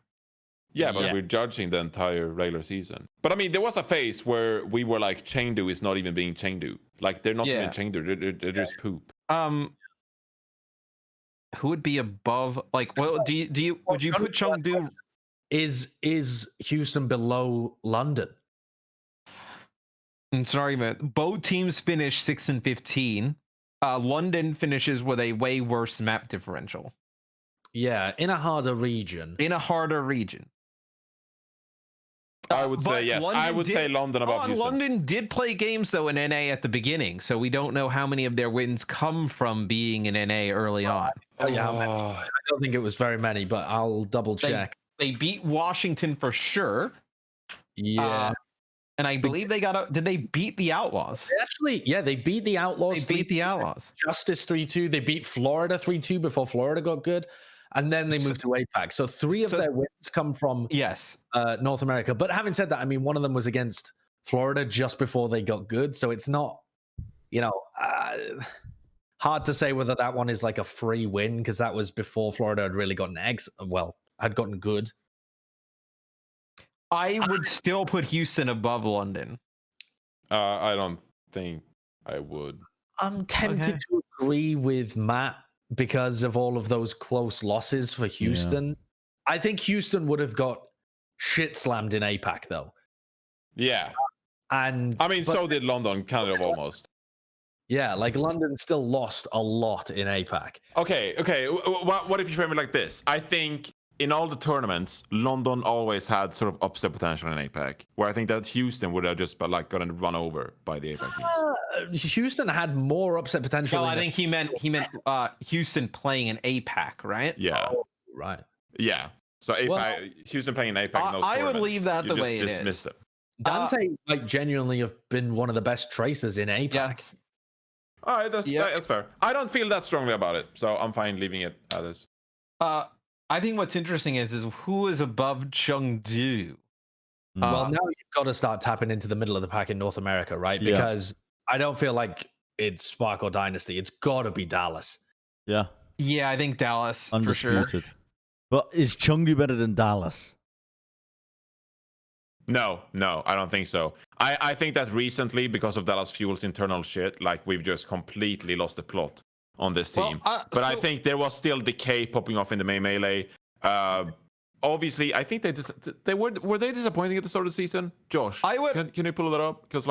Yeah, but we're judging the entire regular season. But I mean, there was a phase where we were like, Chengdu is not even being Chengdu. Like, they're not even Chengdu. They're just poop. Who would be above? Like, well, would you put Chengdu? Is Houston below London? It's an argument. Both teams finish 6 and 15. London finishes with a way worse map differential. Yeah, in a harder region. I would say yes. I would say London above Houston. London did play games though in NA at the beginning, so we don't know how many of their wins come from being in NA early on. I don't think it was very many, but I'll double check. They beat Washington for sure. Yeah. And I believe they got did they beat the Outlaws? They beat the Outlaws. They beat the Outlaws. Justice 3-2. They beat Florida 3-2 before Florida got good. And then they moved to APAC. So three of their wins come from North America. But having said that, I mean, one of them was against Florida just before they got good. So it's not, hard to say whether that one is like a free win because that was before Florida had really gotten had gotten good. I would still put Houston above London. I don't think I would. I'm tempted to agree with Matt because of all of those close losses for Houston. I think Houston would have got shit slammed in APAC though. Yeah. And I mean, so did London, kind of almost. Yeah, like London still lost a lot in APAC. Okay. What if you frame it like this? I think in all the tournaments, London always had sort of upset potential in APAC, where I think that Houston would have just gotten run over by the APAC teams. Houston had more upset potential. Well, I think he meant Houston playing in APAC, right? Yeah. Oh, right. Yeah. So APAC, Houston playing in APAC. I would leave that the way it is. It. Dante might genuinely have been one of the best tracers in APAC. Yes. All right, that's fair. I don't feel that strongly about it, so I'm fine leaving it as is. I think what's interesting is who is above Chengdu. Well, now you've got to start tapping into the middle of the pack in North America, right? Because I don't feel like it's Spark or Dynasty. It's got to be Dallas. Yeah. Yeah, I think Dallas Undisputed. for sure. But is Chengdu better than Dallas? No, I don't think so. I think that recently, because of Dallas Fuel's internal shit, like we've just completely lost the plot on this team. But I think there was still decay popping off in the melee. Obviously, I think they were they disappointing at the start of the season? Josh, can you pull that up? Because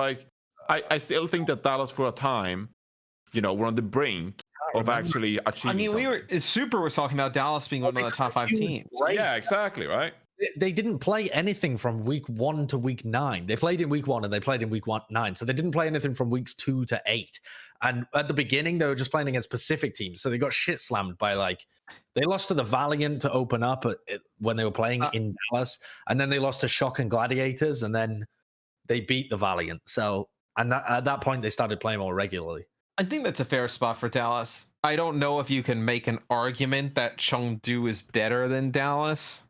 I still think that Dallas for a time, were on the brink of actually achieving something. Super was talking about Dallas being one of the top 5 teams. Right? Yeah, exactly, right? They didn't play anything from week 1 to week 9. They played in week 1 and they played in week 9. So they didn't play anything from weeks 2 to 8. And at the beginning, they were just playing against Pacific teams. So they got shit slammed by they lost to the Valiant to open up when they were playing in Dallas. And then they lost to Shock and Gladiators. And then they beat the Valiant. So, at that point, they started playing more regularly. I think that's a fair spot for Dallas. I don't know if you can make an argument that Chengdu is better than Dallas.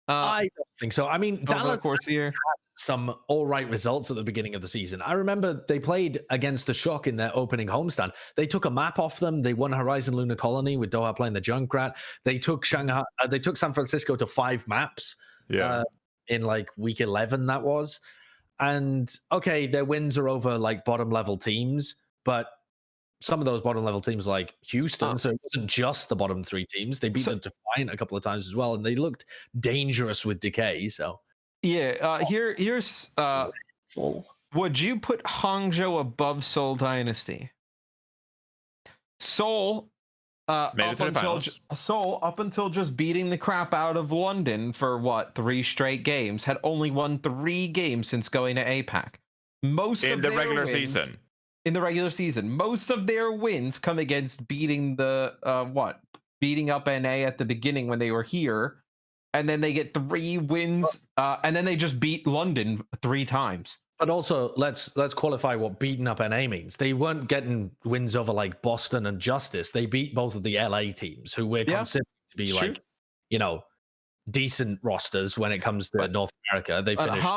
I don't think so. I mean, Dallas had some all right results at the beginning of the season. I remember they played against the Shock in their opening homestand. They took a map off them. They won Horizon Lunar Colony with Doha playing the Junkrat. They took Shanghai. They took San Francisco to 5 maps. In week 11, that was. And okay, their wins are over bottom level teams, but some of those bottom level teams like Houston, so it wasn't just the bottom 3 teams. They beat them to Defiant a couple of times as well, and they looked dangerous with Decay. So here's would you put Hangzhou above Seoul Dynasty? Seoul up until just beating the crap out of London for 3 straight games, had only won 3 games since going to APAC. In the regular season, most of their wins come against beating beating up NA at the beginning when they were here, and then they get 3 wins, and then they just beat London 3 times. But also, let's qualify what beating up NA means. They weren't getting wins over like Boston and Justice. They beat both of the LA teams, who we're considering to be like, decent rosters when it comes to North America. They finished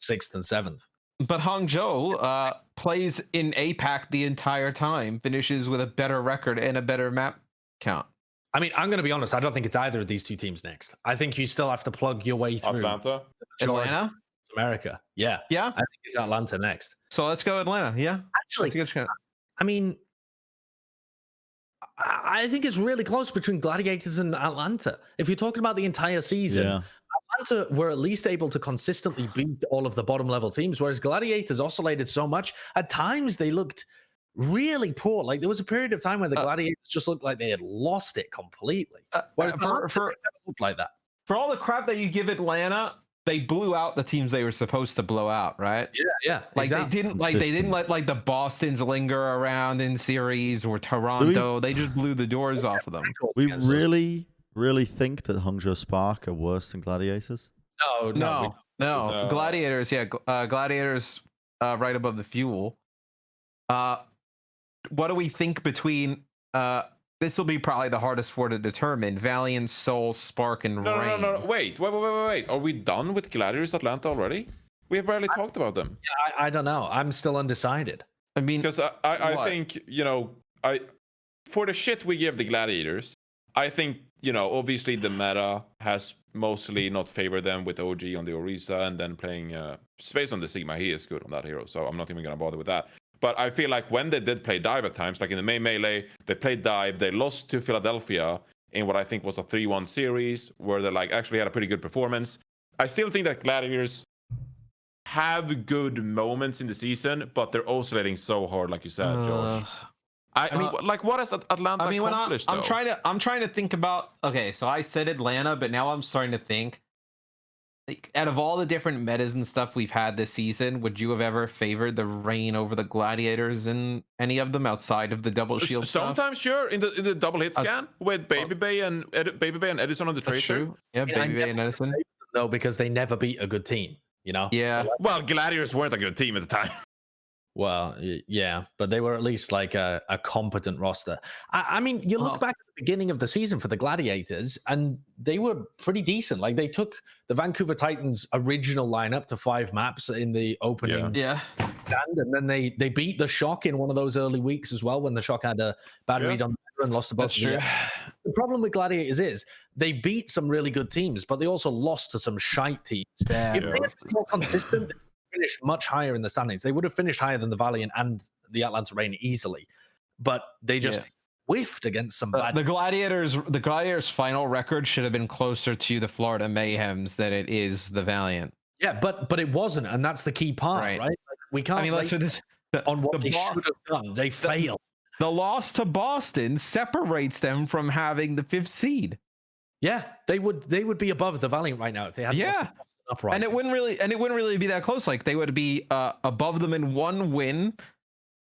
6th and 7th. But Hangzhou plays in APAC the entire time, finishes with a better record and a better map count. I mean, I'm going to be honest. I don't think it's either of these two teams next. I think you still have to plug your way through. Atlanta? America. Yeah. I think it's Atlanta next. So let's go Atlanta. Yeah. Actually, I mean, I think it's really close between Gladiators and Atlanta. If you're talking about the entire season, Atlanta were at least able to consistently beat all of the bottom level teams, whereas Gladiators oscillated so much. At times, they looked really poor. Like there was a period of time where the Gladiators just looked like they had lost it completely. For like that. For all the crap that you give Atlanta, they blew out the teams they were supposed to blow out, right? Yeah. Like they didn't let like the Bostons linger around in series or Toronto. They just blew the doors off of them. We really think that Hangzhou Spark are worse than Gladiators? No. Gladiators, Gladiators right above the Fuel. What do we think between this will be probably the hardest for to determine. Valiant, Soul, Spark, and Rain. No. Wait. Are we done with Gladiators Atlanta already? We have barely talked about them. Yeah, I don't know. I'm still undecided. I mean, because I think, for the shit we give the Gladiators, I think, obviously the meta has mostly not favored them with OG on the Orisa and then playing Space on the Sigma. He is good on that hero, so I'm not even going to bother with that. But I feel like when they did play dive at times, like in the main melee, they played dive. They lost to Philadelphia in what I think was a 3-1 series where they actually had a pretty good performance. I still think that Gladiators have good moments in the season, but they're oscillating so hard, like you said, Josh. I mean, what has Atlanta accomplished? I'm trying to think about. Okay, so I said Atlanta, but now I'm starting to think. Out of all the different metas and stuff we've had this season, would you have ever favored the Rain over the Gladiators in any of them outside of the double shield Sometimes, stuff? sure, in the double hit scan with Baby Bay and Edison on the Tracer. Yeah, Baby Bay and Edison. No, because they never beat a good team, Yeah. So, well, Gladiators weren't a good team at the time. Well, yeah, but they were at least like a competent roster. I mean, you look back at the beginning of the season for the Gladiators, and they were pretty decent. Like they took the Vancouver Titans' original lineup to 5 maps in the opening stand, and then they beat the Shock in one of those early weeks as well when the Shock had a bad read on the and lost the both. The problem with Gladiators is they beat some really good teams, but they also lost to some shite teams. If they were more consistent, finished much higher in the standings. They would have finished higher than the Valiant and the Atlanta Rain easily, but they just whiffed against some bad. The Gladiators' final record should have been closer to the Florida Mayhems than it is the Valiant. Yeah, but it wasn't, and that's the key part, right? Like, we can't. I mean, let's do this on what they should have done. They failed. The loss to Boston separates them from having the 5th seed. Yeah, they would be above the Valiant right now if they had. Uprising. And it wouldn't really be that close. Like they would be above them in 1 win.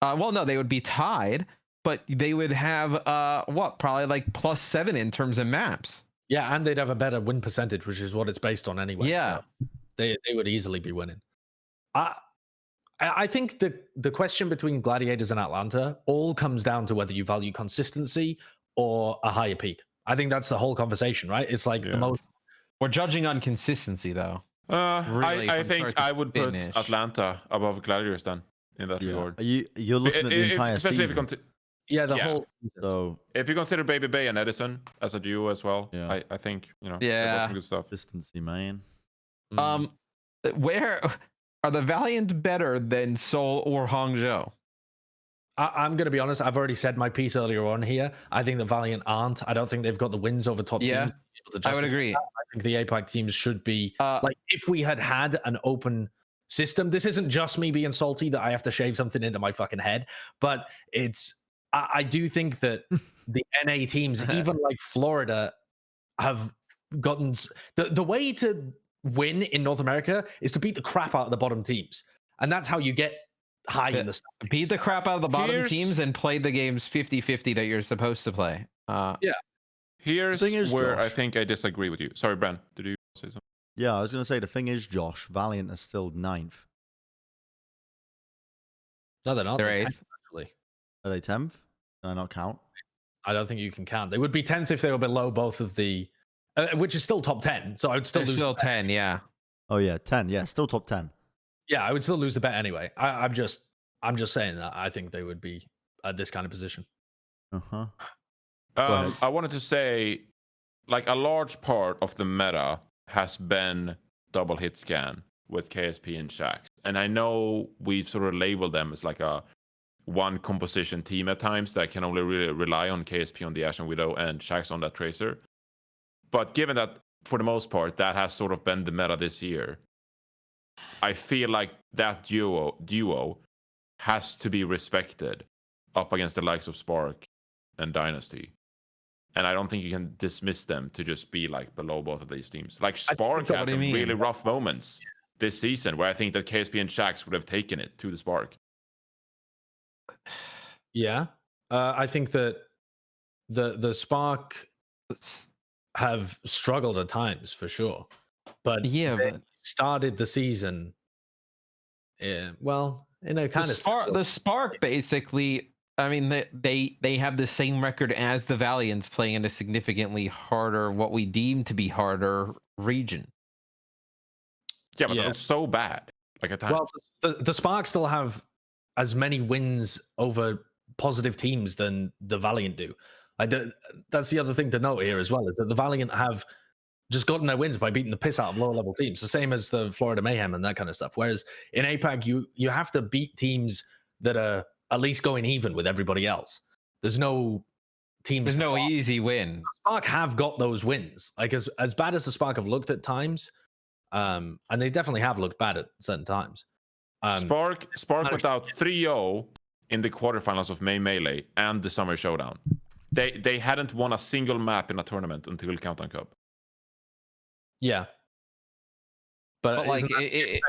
Well, no, they would be tied, but they would have probably like +7 in terms of maps. Yeah, and they'd have a better win percentage, which is what it's based on anyway. Yeah, so they would easily be winning. I think the question between Gladiators and Atlanta all comes down to whether you value consistency or a higher peak. I think that's the whole conversation, right? It's like the most. We're judging on consistency, though. I think I would put Atlanta above Gladiators then in that regard. You're looking at the entire season. The whole. So if you consider Baby Bay and Edison as a duo as well, I think that's some good stuff. Consistency, man. Where are the Valiant better than Seoul or Hangzhou? I'm going to be honest. I've already said my piece earlier on here. I think the Valiant aren't. I don't think they've got the wins over top teams. I would agree. I think the APAC teams should be like if we had an open system. This isn't just me being salty that I have to shave something into my fucking head, but I do think that the NA teams, even like Florida, have gotten the way to win in North America is to beat the crap out of the bottom teams, and that's how you get high in the standings. Beat the crap out of the bottom teams and play the games 50-50 that you're supposed to play. Here's where I think I disagree with you. Sorry, Bren, did you say something? Yeah, I was going to say the thing is, Josh, Valiant is still 9th. No, they're not. They're 10th, eighth. actually. Are they 10th? Can I not count? I don't think you can count. They would be 10th if they were below both of the, which is still top 10. So I would still They're lose. still 10, yeah. Oh yeah, 10. Yeah, still top 10. Yeah, I would still lose the bet anyway. I'm just saying that I think they would be at this kind of position. Uh-huh. I wanted to say, like, a large part of the meta has been double hit scan with KSP and Shax. And I know we've sort of labeled them as like a one composition team at times that can only really rely on KSP on the Ashen Widow and Shax on that Tracer. But given that, for the most part, that has sort of been the meta this year, I feel like that duo has to be respected up against the likes of Spark and Dynasty. And I don't think you can dismiss them to just be like below both of these teams. Like Spark had some really rough moments this season where I think that KSP and Shax would have taken it to the Spark. Yeah. I think that the Spark have struggled at times for sure. But they started the season well, in a kind of the Spark basically, I mean, they have the same record as the Valiants, playing in a significantly harder, what we deem to be harder region. Yeah, but it's so bad. Like at times. Well, the Spark still have as many wins over positive teams than the Valiant do. That's the other thing to note here as well, is that the Valiant have just gotten their wins by beating the piss out of lower level teams, the same as the Florida Mayhem and that kind of stuff. Whereas in APAC, you have to beat teams that are at least going even with everybody else. There's no teams. There's no easy win. Spark have got those wins. Like as bad as the Spark have looked at times, and they definitely have looked bad at certain times. Spark went out 3-0 in the quarterfinals of May Melee and the Summer Showdown. They hadn't won a single map in a tournament until Countdown Cup. Yeah, but like in a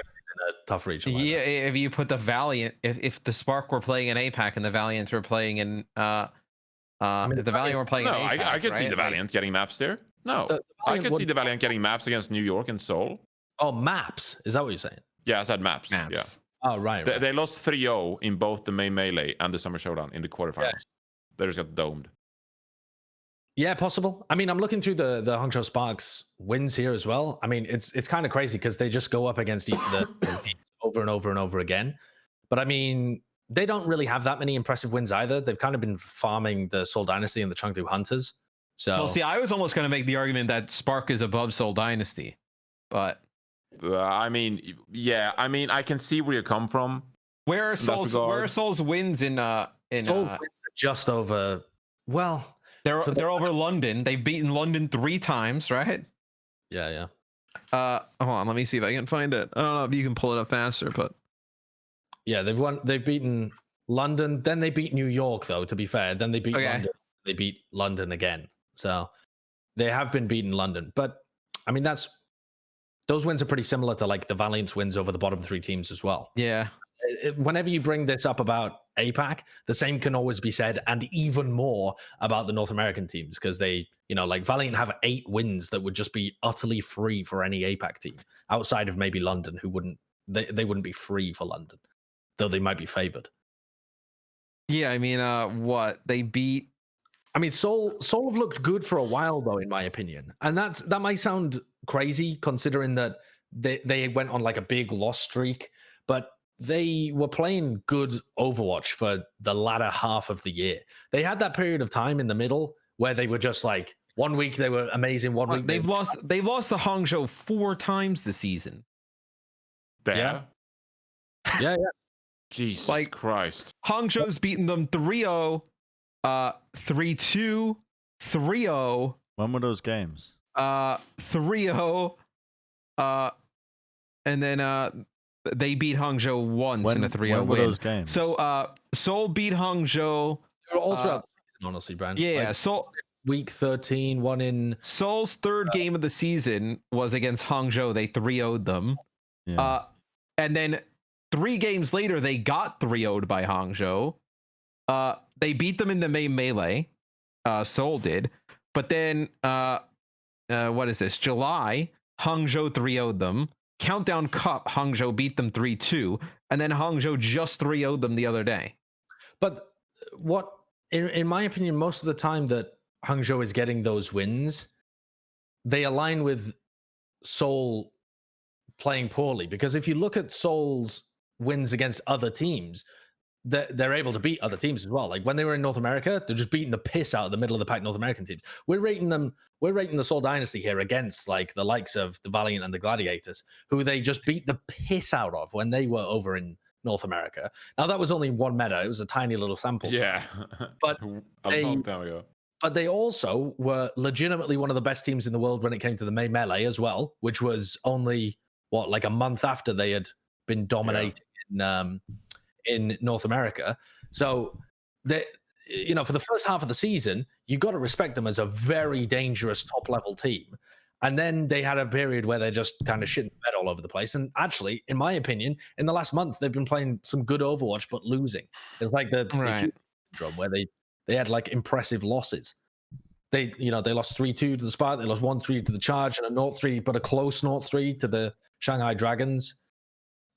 tough region. Like yeah, if you put the Valiant, if the Spark were playing in APAC and the Valiants were playing in, if the Valiant were playing in APAC, I could see the Valiant getting maps there. No, I could see the Valiant getting maps against New York and Seoul. Oh, maps? Is that what you're saying? Yeah, I said maps. Yeah. Oh, right. They lost 3-0 in both the May Melee and the Summer Showdown in the quarterfinals. Yeah. They just got domed. Yeah, possible. I mean, I'm looking through the Hangzhou Sparks wins here as well. I mean, it's kind of crazy because they just go up against the over and over and over again. But I mean, they don't really have that many impressive wins either. They've kind of been farming the Seoul Dynasty and the Chengdu Hunters. So, well, see, I was almost going to make the argument that Spark is above Seoul Dynasty, but I mean, yeah, I mean, I can see where you come from. Where are Seoul's wins in Seoul wins are just over? Well. They're over London. They've beaten London 3 times, right? Yeah. Hold on, let me see if I can find it. I don't know if you can pull it up faster, but yeah, they've beaten London, then they beat New York, though, to be fair. Then they beat London. They beat London again. So they have been beaten London. But I mean, those wins are pretty similar to like the Valiant's wins over the bottom 3 teams as well. Yeah. Whenever you bring this up about APAC, the same can always be said, and even more about the North American teams, because they, like Valiant have 8 wins that would just be utterly free for any APAC team outside of maybe London, who wouldn't be free for London, though they might be favored. Yeah, I mean, what they beat. I mean, Seoul have looked good for a while, though, in my opinion, and that might sound crazy considering that they went on like a big loss streak, but they were playing good Overwatch for the latter half of the year. They had that period of time in the middle where they were just like, one week they were amazing, one week they've lost to Hangzhou 4 times this season. Yeah. Jesus Christ. Hangzhou's beaten them 3-0, 3-2, 3-0. When were those games? 3-0, and then they beat Hangzhou once in a 3-0 win. Those games? So Seoul beat Hangzhou. They were all throughout the season, honestly, Bren. Yeah, Seoul. Week 13, one in... Seoul's 3rd game of the season was against Hangzhou. They 3-0'd them. Yeah. And then 3 games later, they got 3-0'd by Hangzhou. They beat them in the May Melee. Seoul did. But then, what is this? July, Hangzhou 3-0'd them. Countdown Cup, Hangzhou beat them 3-2, and then Hangzhou just 3-0'd them the other day. But what, in my opinion, most of the time that Hangzhou is getting those wins, they align with Seoul playing poorly. Because if you look at Seoul's wins against other teams, they're able to beat other teams as well. Like when they were in North America, they're just beating the piss out of the middle of the pack North American teams. We're rating the Seoul Dynasty here against like the likes of the Valiant and the Gladiators, who they just beat the piss out of when they were over in North America. Now that was only one meta; it was a tiny little sample. Yeah, but a long time ago. But they also were legitimately one of the best teams in the world when it came to the May Melee as well, which was only like a month after they had been dominating in North America. So they, for the first half of the season, you got to respect them as a very dangerous top level team. And then they had a period where they're just kind of shitting the bed all over the place. And actually, in my opinion, in the last month, they've been playing some good Overwatch, but losing. It's like the drum where they had like impressive losses. They lost 3-2 to the Spark, they lost 1-3 to the Charge, and a 0-3, but a close 0-3 to the Shanghai Dragons.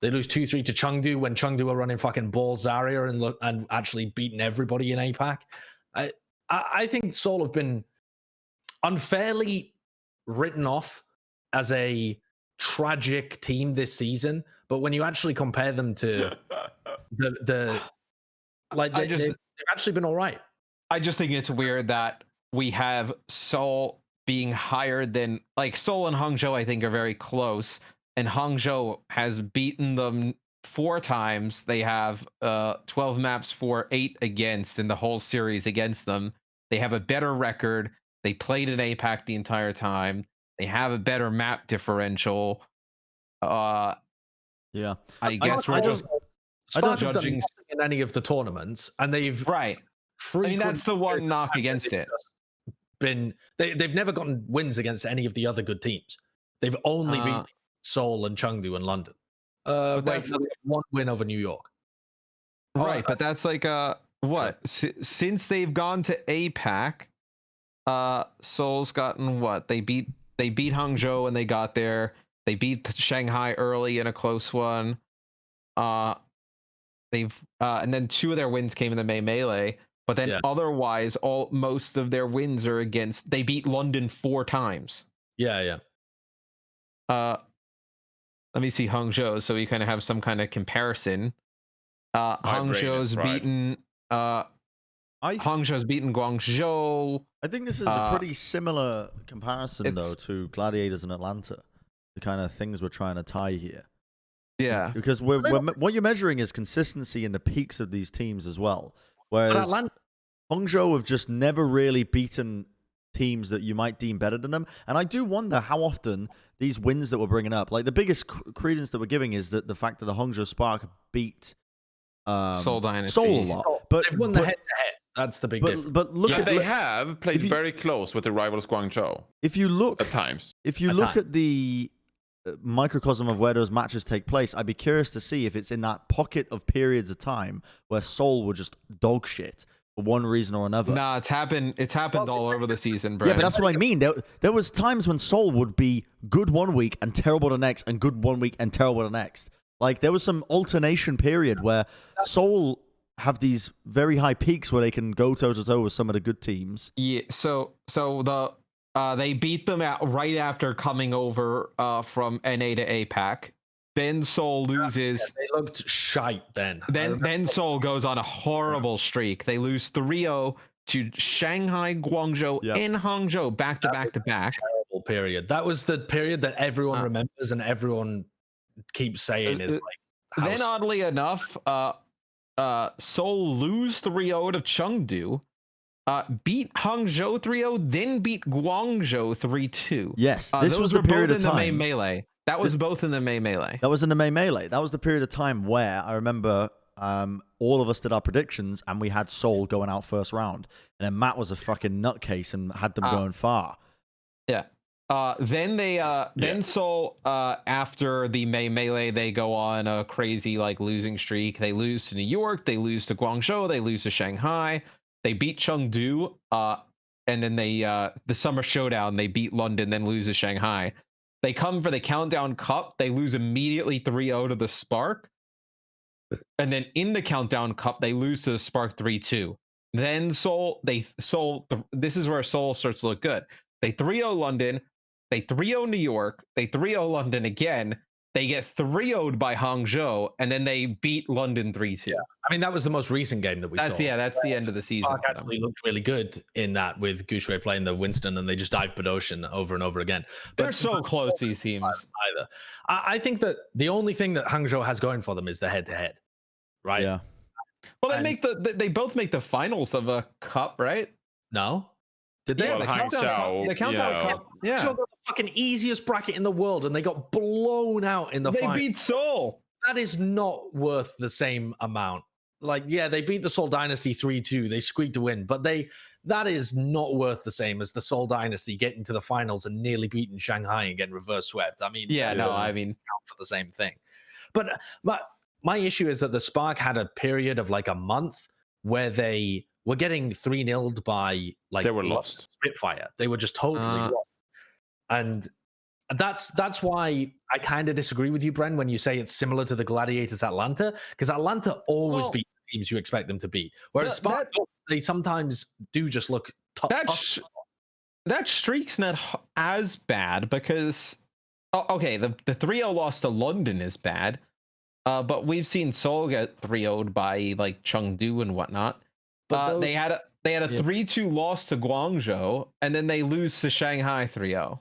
They lose 2-3 to Chengdu when Chengdu were running fucking balls Zarya and actually beating everybody in APAC. I think Seoul have been unfairly written off as a tragic team this season, but when you actually compare them to they've actually been all right. I just think it's weird that we have Seoul being higher than, like, Seoul and Hangzhou I think are very close, and Hangzhou has beaten them 4 times. They have 12 maps for 8 against in the whole series against them. They have a better record. They played in APAC the entire time. They have a better map differential. I guess we're just judging in any of the tournaments, and they've I mean, that's the one knock against it. They've never gotten wins against any of the other good teams. They've only beat Seoul and Chengdu and London. That's one win over New York. Right, but that's like what? Since they've gone to APAC, Seoul's gotten what? They beat Hangzhou when they got there. They beat Shanghai early in a close one. They've and then 2 of their wins came in the May Melee. But then otherwise, most of their wins are against. They beat London 4 times. Yeah. Let me see Hangzhou, so we kind of have some kind of comparison. Hangzhou's beaten. Hangzhou's beaten Guangzhou. I think this is a pretty similar comparison, though, to Gladiators and Atlanta. The kind of things we're trying to tie here. Yeah, because what you're measuring is consistency in the peaks of these teams as well. Whereas Hangzhou have just never really beaten teams that you might deem better than them. And I do wonder how often these wins that we're bringing up, like the biggest credence that we're giving is that the fact that the Hangzhou Spark beat Seoul Dynasty. Soul a lot. But they've won the head-to-head. That's the big difference. But look at they have played very close with the rivals Guangzhou. If you look at times, at the microcosm of where those matches take place, I'd be curious to see if it's in that pocket of periods of time where Seoul were just dog shit for one reason or another. Nah, it's happened all over the season, Bren. Yeah, but that's what I mean. There was times when Seoul would be good one week and terrible the next, and good one week and terrible the next. Like there was some alternation period where Seoul have these very high peaks where they can go toe to toe with some of the good teams. Yeah, so they beat them right after coming over from NA to APAC. Then Seoul loses. Yeah, they looked shite then. Then Seoul goes on a horrible streak. They lose 3-0 to Shanghai, Guangzhou, and Hangzhou back to back. Terrible period. That was the period that everyone remembers and everyone keeps saying is like. Then oddly enough, Seoul lose 3-0 to Chengdu. Beat Hangzhou 3-0, then beat Guangzhou 3-2. Yes, this was the period of time. May Melee. That was both in the May Melee. That was in the May Melee. That was the period of time where I remember all of us did our predictions and we had Seoul going out first round. And then Matt was a fucking nutcase and had them going far. Yeah. Then Seoul, after the May Melee, they go on a crazy losing streak. They lose to New York, they lose to Guangzhou, they lose to Shanghai. They beat Chengdu, and then they the Summer Showdown, they beat London, then lose to Shanghai. They come for the Countdown Cup. They lose immediately 3-0 to the Spark. And then in the Countdown Cup, they lose to the Spark 3-2. Then Seoul, this is where Seoul starts to look good. They 3-0 London. They 3-0 New York. They 3-0 London again. They get 3-0'd by Hangzhou, and then they beat London 3-2. Yeah. I mean, that was the most recent game that we saw. Yeah, that's the end of the season. Park actually looked really good in that with Goucher playing the Winston, and they just dive Badoshin over and over again. But they're so close, these teams. Either. I think that the only thing that Hangzhou has going for them is the head-to-head, right? Yeah. Well, they both make the finals of a cup, right? No. Did they? Yeah, the Countdown Cup. Yeah. Got the fucking easiest bracket in the world, and they got blown out in the final. They beat Seoul. That is not worth the same amount. Like, yeah, they beat the Seoul Dynasty 3-2. They squeaked a win, but that is not worth the same as the Seoul Dynasty getting to the finals and nearly beating Shanghai and getting reverse swept. I mean, count for the same thing. But my issue is that the Spark had a period of like a month where they were getting 3-0'd by like they were lost Spitfire. They were just totally lost. And that's why I kind of disagree with you, Bren, when you say it's similar to the Gladiators Atlanta, because Atlanta always beat the teams you expect them to beat. Whereas Spark, they sometimes do just look tough. That streak's not as bad because, okay, the 3-0 loss to London is bad, but we've seen Seoul get 3-0'd by like Chengdu and whatnot. But they had a 3-2 loss to Guangzhou, and then they lose to Shanghai 3-0.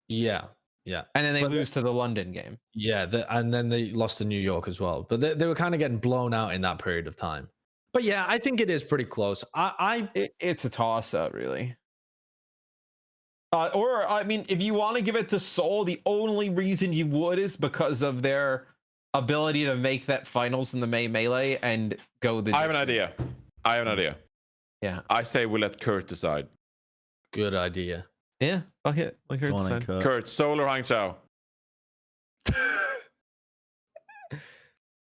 Yeah. And then they lose to the London game. Yeah, and then they lost to New York as well. But they were kind of getting blown out in that period of time. But yeah, I think it is pretty close. It's a toss-up, really. Or, I mean, if you want to give it to Seoul, the only reason you would is because of their ability to make that finals in the May Melee and go the... I have an idea. Yeah. I say we let Kurt decide. Good idea. Yeah, fuck it. Like Kurt, Seoul or Hangzhou?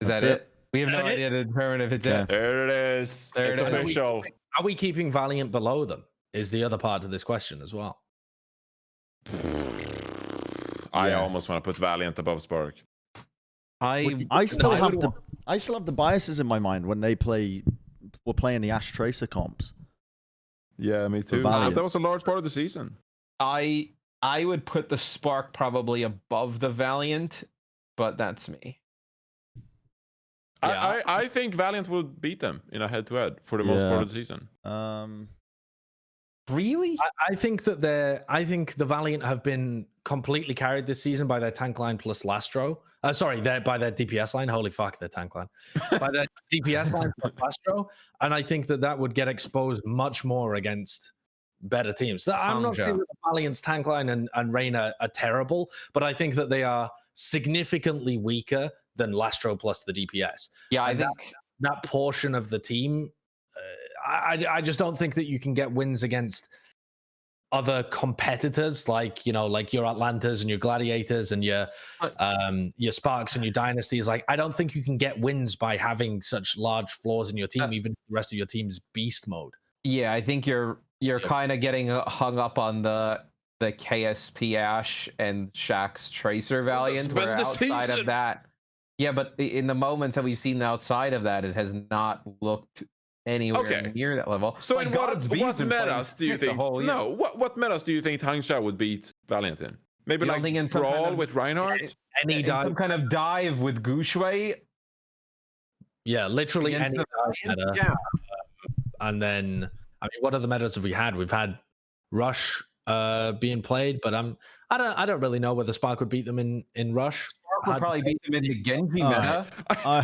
Is that it? We have no idea to determine if it's it. There it is. It's official. Are we keeping Valiant below them? Is the other part of this question as well. I almost want to put Valiant above Spark. I still have the biases in my mind when they were playing the Ash Tracer comps. Yeah, me too. That was a large part of the season. I would put the Spark probably above the Valiant, but that's me. Yeah. I think Valiant would beat them in a head-to-head for the most part of the season. Really? I think that the Valiant have been completely carried this season by their tank line plus Lastro. By their DPS line. Holy fuck, their tank line. By their DPS line plus Lastro. And I think that would get exposed much more against better teams. So I'm not saying that the Valiant's tank line and Reyna are terrible, but I think that they are significantly weaker than Lastro plus the DPS. Yeah, I think that portion of the team, I just don't think that you can get wins against other competitors like your Atlantas and your Gladiators and your Sparks and your Dynasties. Like, I don't think you can get wins by having such large flaws in your team, even if the rest of your team's beast mode. Yeah, I think you're kind of getting hung up on the KSP Ash and Shaq's Tracer Valiant, where outside of that, but in the moments that we've seen outside of that, it has not looked anywhere near that level. So like, what metas do you think? What metas do you think Hangzhou would beat Valiant in? Maybe like Brawl with Reinhardt? Any dive, some kind of dive with Goucher? Yeah, literally any dive meta. Yeah. And then, I mean, what other metas have we had? We've had Rush being played, but I don't really know whether Spark would beat them in Rush. Spark would probably beat them in the Genji meta.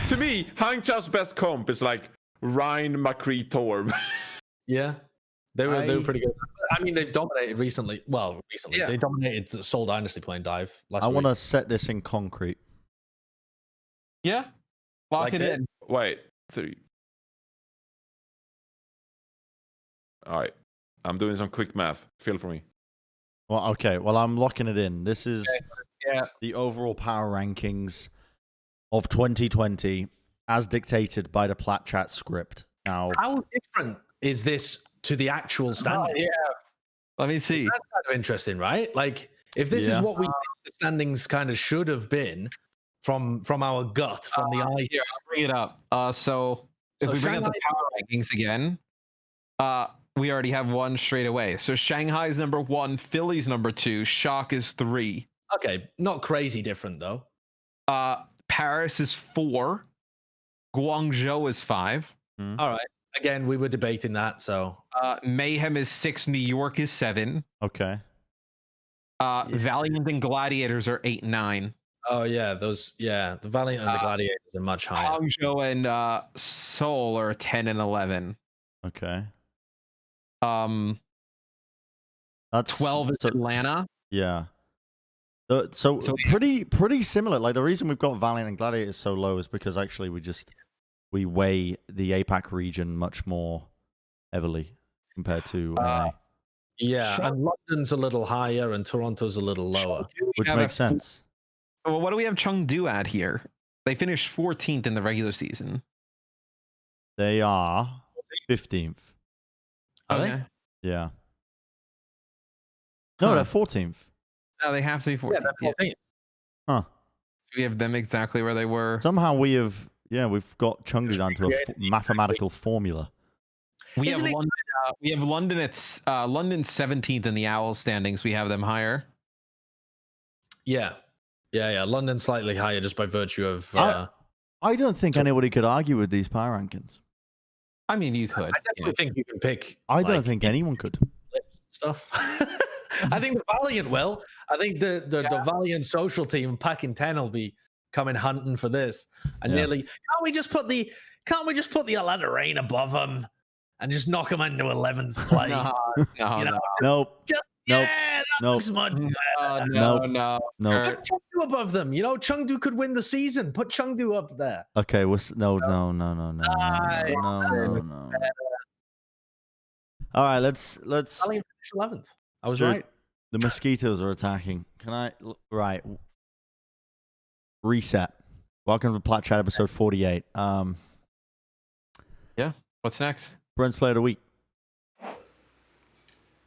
To me, Hangzhou's best comp is like Ryan, McCree, Torb. Yeah, they were pretty good. I mean, they've dominated recently. Well, they dominated Seoul Dynasty playing dive last week. I want to set this in concrete. Yeah, lock it in. Wait, 3. All right, I'm doing some quick math. Feel for me. Well, okay. Well, I'm locking it in. This is the overall power rankings of 2020. As dictated by the Plat chat script. Now, how different is this to the actual standard? Let me see. That's kind of interesting, right? Like, If this is what we think the standings kind of should have been from our gut, from the eye. Here, I'll bring it up. So if we bring up the power rankings again, we already have one straight away. So Shanghai's number 1, Philly's number 2, Shock is 3. Okay, not crazy different though. Paris is 4, Guangzhou is 5. All right. Again, we were debating that. So Mayhem is 6, New York is 7. Okay. Valiant and Gladiators are 8 and 9. Oh yeah, the Valiant and the Gladiators are much higher. Guangzhou and Seoul are 10 and 11. Okay. That's 12 is Atlanta. Yeah. So pretty similar. Like the reason we've got Valiant and Gladiators so low is because actually we weigh the APAC region much more heavily compared to Yeah, and London's a little higher and Toronto's a little lower. Which makes sense. Well, what do we have Chengdu at here? They finished 14th in the regular season. They are 15th. Are they? Yeah. No, they're 14th. No, they have to be 14th. Yeah, they're 14th. Huh. We have them exactly where they were. Somehow we've got Chengdu down to a mathematical formula. We have London at London 17th in the Owl standings. We have them higher. Yeah. London's slightly higher just by virtue of. I don't think anybody could argue with these power rankings. I mean, you could. I definitely think you can pick. I don't think anyone could. Stuff. I think the Valiant will. I think the Valiant social team Packing 10 will be coming hunting for this. And nearly, can't we just put the Atlanta Reign above them and just knock them into 11th place? Nope. Looks much better. No. Put Chengdu above them. Chengdu could win the season. Put Chengdu up there. Okay, no. All right, let's. Valiant finished 11th. I was right. The mosquitoes are attacking. Right. Reset. Welcome to Plat Chat episode 48. Yeah. What's next? Bren's Player of the Week.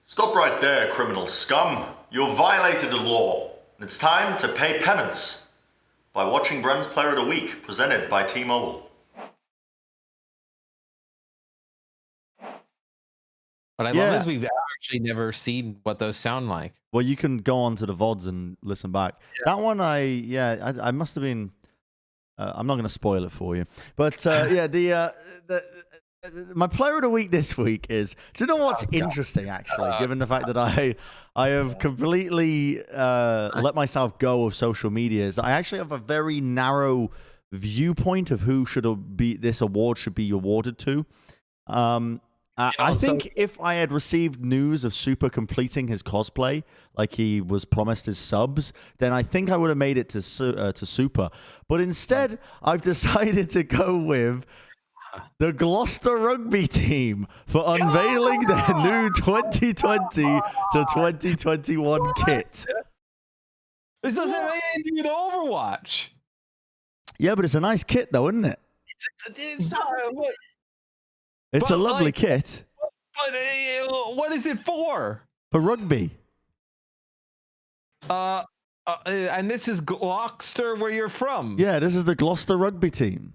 Stop right there, criminal scum. You've violated the law. It's time to pay penance by watching Bren's Player of the Week, presented by T-Mobile. What I love is we've actually never seen what those sound like. Well, you can go on to the VODs and listen back. Yeah. That one, I must have been. I'm not going to spoil it for you, but my player of the week this week is. Do you know what's interesting? Actually, given the fact that I have completely let myself go of social media, is I actually have a very narrow viewpoint of who this award should be awarded to. I think if I had received news of Super completing his cosplay, like he was promised his subs, then I think I would have made it to Super. But instead, I've decided to go with the Gloucester rugby team for unveiling their new 2020 to 2021 kit. This doesn't have anything to do with Overwatch. Yeah, but it's a nice kit, though, isn't it? It's a lovely kit. But what is it for? For rugby. And this is Gloucester, where you're from. Yeah, this is the Gloucester rugby team.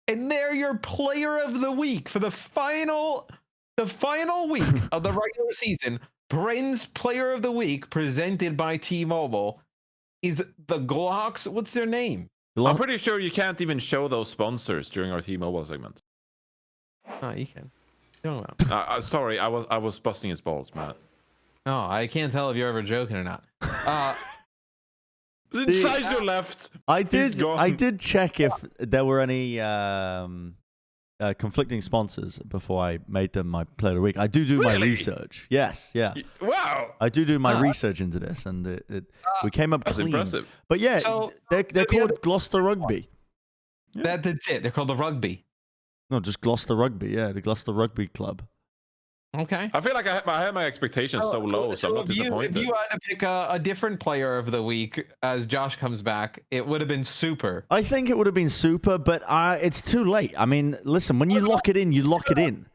And they're your player of the week for the final week of the regular season. Bren's player of the week, presented by T-Mobile, is the Glocks. What's their name? I'm pretty sure you can't even show those sponsors during our T-Mobile segment. Oh, you can. Sorry, I was busting his balls, Matt. No, I can't tell if you're ever joking or not. Sideshow left. I did check if there were any conflicting sponsors before I made them my player of the week. I do my research. Yes, yeah. Wow. I do my research into this, and we came up clean. That's impressive. But yeah, they're called Gloucester Rugby. Yeah. That's it. They're called the Rugby. No, just Gloucester Rugby. Yeah, the Gloucester Rugby Club. Okay. I feel like I had my expectations so low, so I'm not disappointed. If you had to pick a different player of the week as Josh comes back, it would have been Super. I think it would have been Super, but it's too late. I mean, listen, when you lock it in, you lock it in. You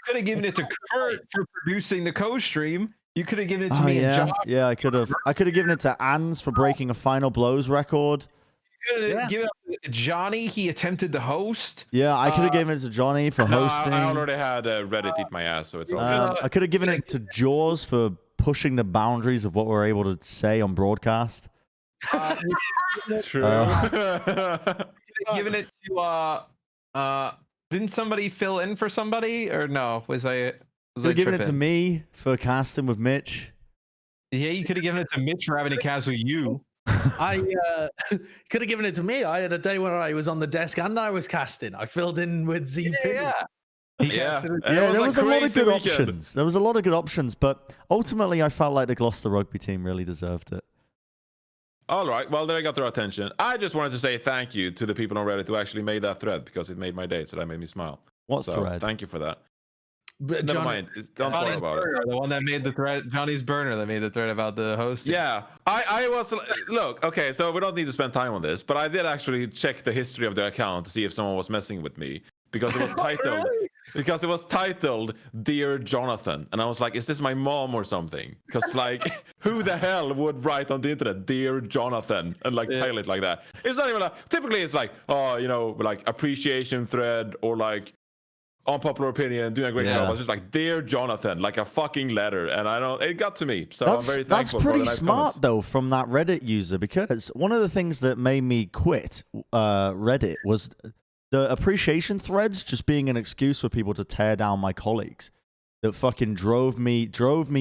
could have given it to Kurt for producing the co-stream. You could have given it to me and John. Yeah, I could have. I could have given it to Ans for breaking a final blows record. You could have given it to Johnny. He attempted to host. Yeah, I could have given it to Johnny for hosting. I already had Reddit eat my ass, so it's all good. I could have given it to Jaws for pushing the boundaries of what we're able to say on broadcast. True. Given it to didn't somebody fill in for somebody or no? Was I giving it to me for casting with Mitch? Yeah, you could have given it to Mitch for having a cast with you. I could have given it to me. I had a day where I was on the desk and I was casting. I filled in with Z. Yeah, there was a lot of good options. There was a lot of good options, but ultimately I felt like the Gloucester rugby team really deserved it. All right, well, then I got their attention. I just wanted to say thank you to the people on Reddit who actually made that thread because it made my day, so that made me smile. What thread? Thank you for that. But Never mind. Don't worry about it. The one that made the thread, Johnny's burner that made the thread about the hosting. Yeah, I was, look, okay, so we don't need to spend time on this, but I did actually check the history of the account to see if someone was messing with me because it was titled, because it was titled Dear Jonathan, and I was like, is this my mom or something? Because like, who the hell would write on the internet Dear Jonathan and like title it like that? It's not even like, typically it's like, oh, you know, like appreciation thread or like unpopular opinion, doing a great job. I was just like, Dear Jonathan, like a fucking letter, and I don't. It got to me, so I'm very thankful. That's pretty for the nice smart comments. though from that Reddit user, because one of the things that made me quit Reddit was the appreciation threads just being an excuse for people to tear down my colleagues. That fucking drove me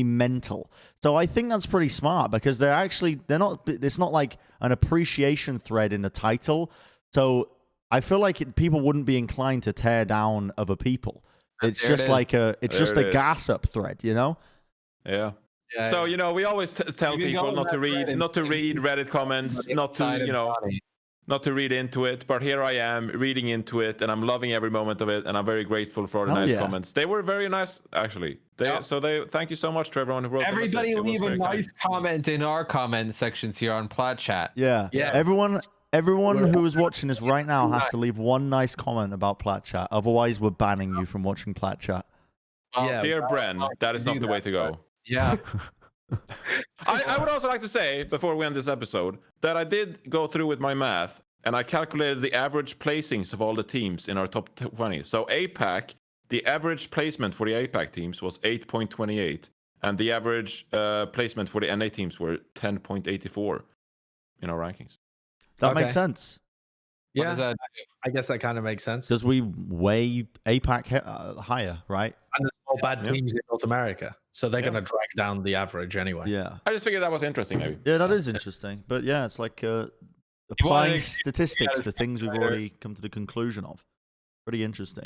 mental. So I think that's pretty smart because they're not. It's not like an appreciation thread in the title. So I feel like people wouldn't be inclined to tear down other people. It's just like a gas up thread, you know? Yeah. So you know, we always tell people not to read Reddit comments, not to read into it. But here I am reading into it, and I'm loving every moment of it, and I'm very grateful for all the nice comments. They were very nice, actually. Thank you so much to everyone who wrote. Everybody leave a nice comment in our comment sections here on Plat Chat. Yeah. Everyone who is watching this right now has to leave one nice comment about Plat Chat. Otherwise, we're banning you from watching Plat Chat. Dear Bren, that is not the way to go. Yeah. I would also like to say, before we end this episode, that I did go through with my math, and I calculated the average placings of all the teams in our top 20. So APAC, the average placement for the APAC teams was 8.28, and the average placement for the NA teams were 10.84 in our rankings. That makes sense. Yeah, I guess that kind of makes sense. Because we weigh APAC higher, right? And there's more bad teams in North America, so they're going to drag down the average anyway. Yeah. I just figured that was interesting, maybe. Yeah, that is interesting. But yeah, it's like applying statistics to things we've already come to the conclusion of. Pretty interesting.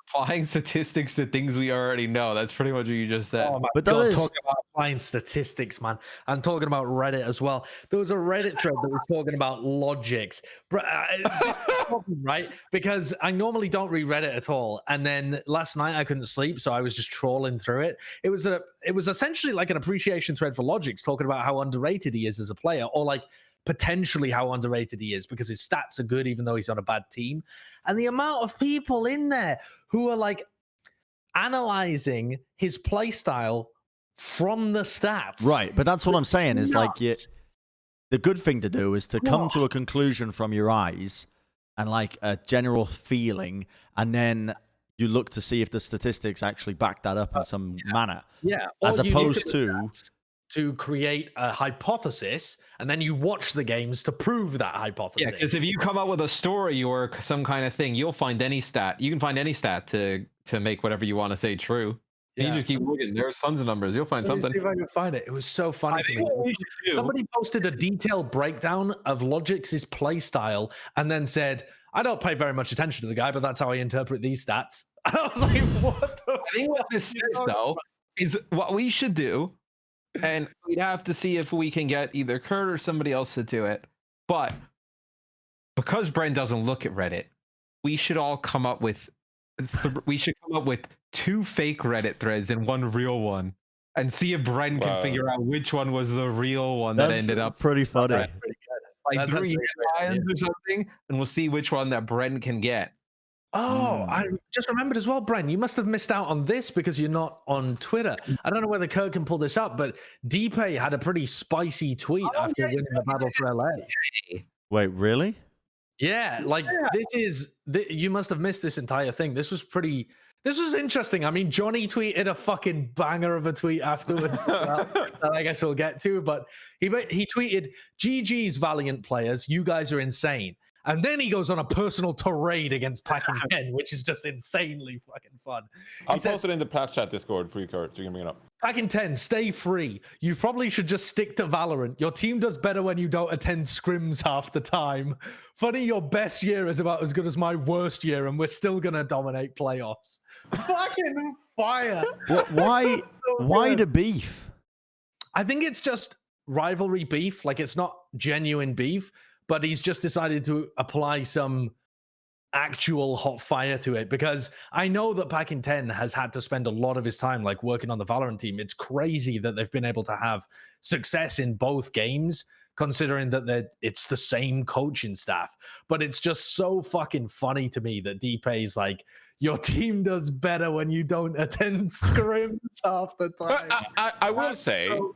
Applying statistics to things we already know. That's pretty much what you just said. Oh my God, talking about applying statistics, man. I'm talking about Reddit as well. There was a Reddit thread that was talking about logics. Right? Because I normally don't read Reddit at all. And then last night I couldn't sleep, so I was just trawling through it. It was essentially like an appreciation thread for Logics, talking about how underrated he is as a player, or like potentially how underrated he is because his stats are good even though he's on a bad team. And the amount of people in there who are like analyzing his play style from the stats. Right, but that's what I'm saying is like the good thing to do is to come to a conclusion from your eyes and like a general feeling, and then you look to see if the statistics actually back that up in some manner. Yeah. As opposed to create a hypothesis, and then you watch the games to prove that hypothesis. Yeah, because if you come up with a story or some kind of thing, you'll find any stat. You can find any stat to make whatever you want to say true. Yeah. You just keep looking. There's tons of numbers. You'll find something. See if I can find it. It was so funny to me. Somebody posted a detailed breakdown of Logic's play style and then said, I don't pay very much attention to the guy, but that's how I interpret these stats. I was like, what the I think what this says, though, is what we should do. And we'd have to see if we can get either Kurt or somebody else to do it. But because Bren doesn't look at Reddit, we should all come up with two fake Reddit threads and one real one, and see if Bren can figure out which one was the real one that ended up pretty funny. Like 3 lions or something, and we'll see which one that Bren can get. Oh, I just remembered as well, Bren, you must have missed out on this because you're not on Twitter. I don't know whether Kirk can pull this up, but Deepay had a pretty spicy tweet after winning the battle for LA. Wait, really? Yeah, like you must have missed this entire thing. This was interesting. I mean, Johnny tweeted a fucking banger of a tweet afterwards that I guess we'll get to, but he tweeted, GG's Valiant players, you guys are insane. And then he goes on a personal tirade against Packing 10, which is just insanely fucking fun. I'll post it in the Plat chat Discord for you, Kurt, so you can bring it up. Packing 10, stay free. You probably should just stick to Valorant. Your team does better when you don't attend scrims half the time. Funny, your best year is about as good as my worst year, and we're still going to dominate playoffs. Fucking fire. Why the beef? I think it's just rivalry beef. Like, it's not genuine beef. But he's just decided to apply some actual hot fire to it, because I know that Packing 10 has had to spend a lot of his time like working on the Valorant team. It's crazy that they've been able to have success in both games, considering that it's the same coaching staff. But it's just so fucking funny to me that Deepay's like, your team does better when you don't attend scrims half the time. I will say, so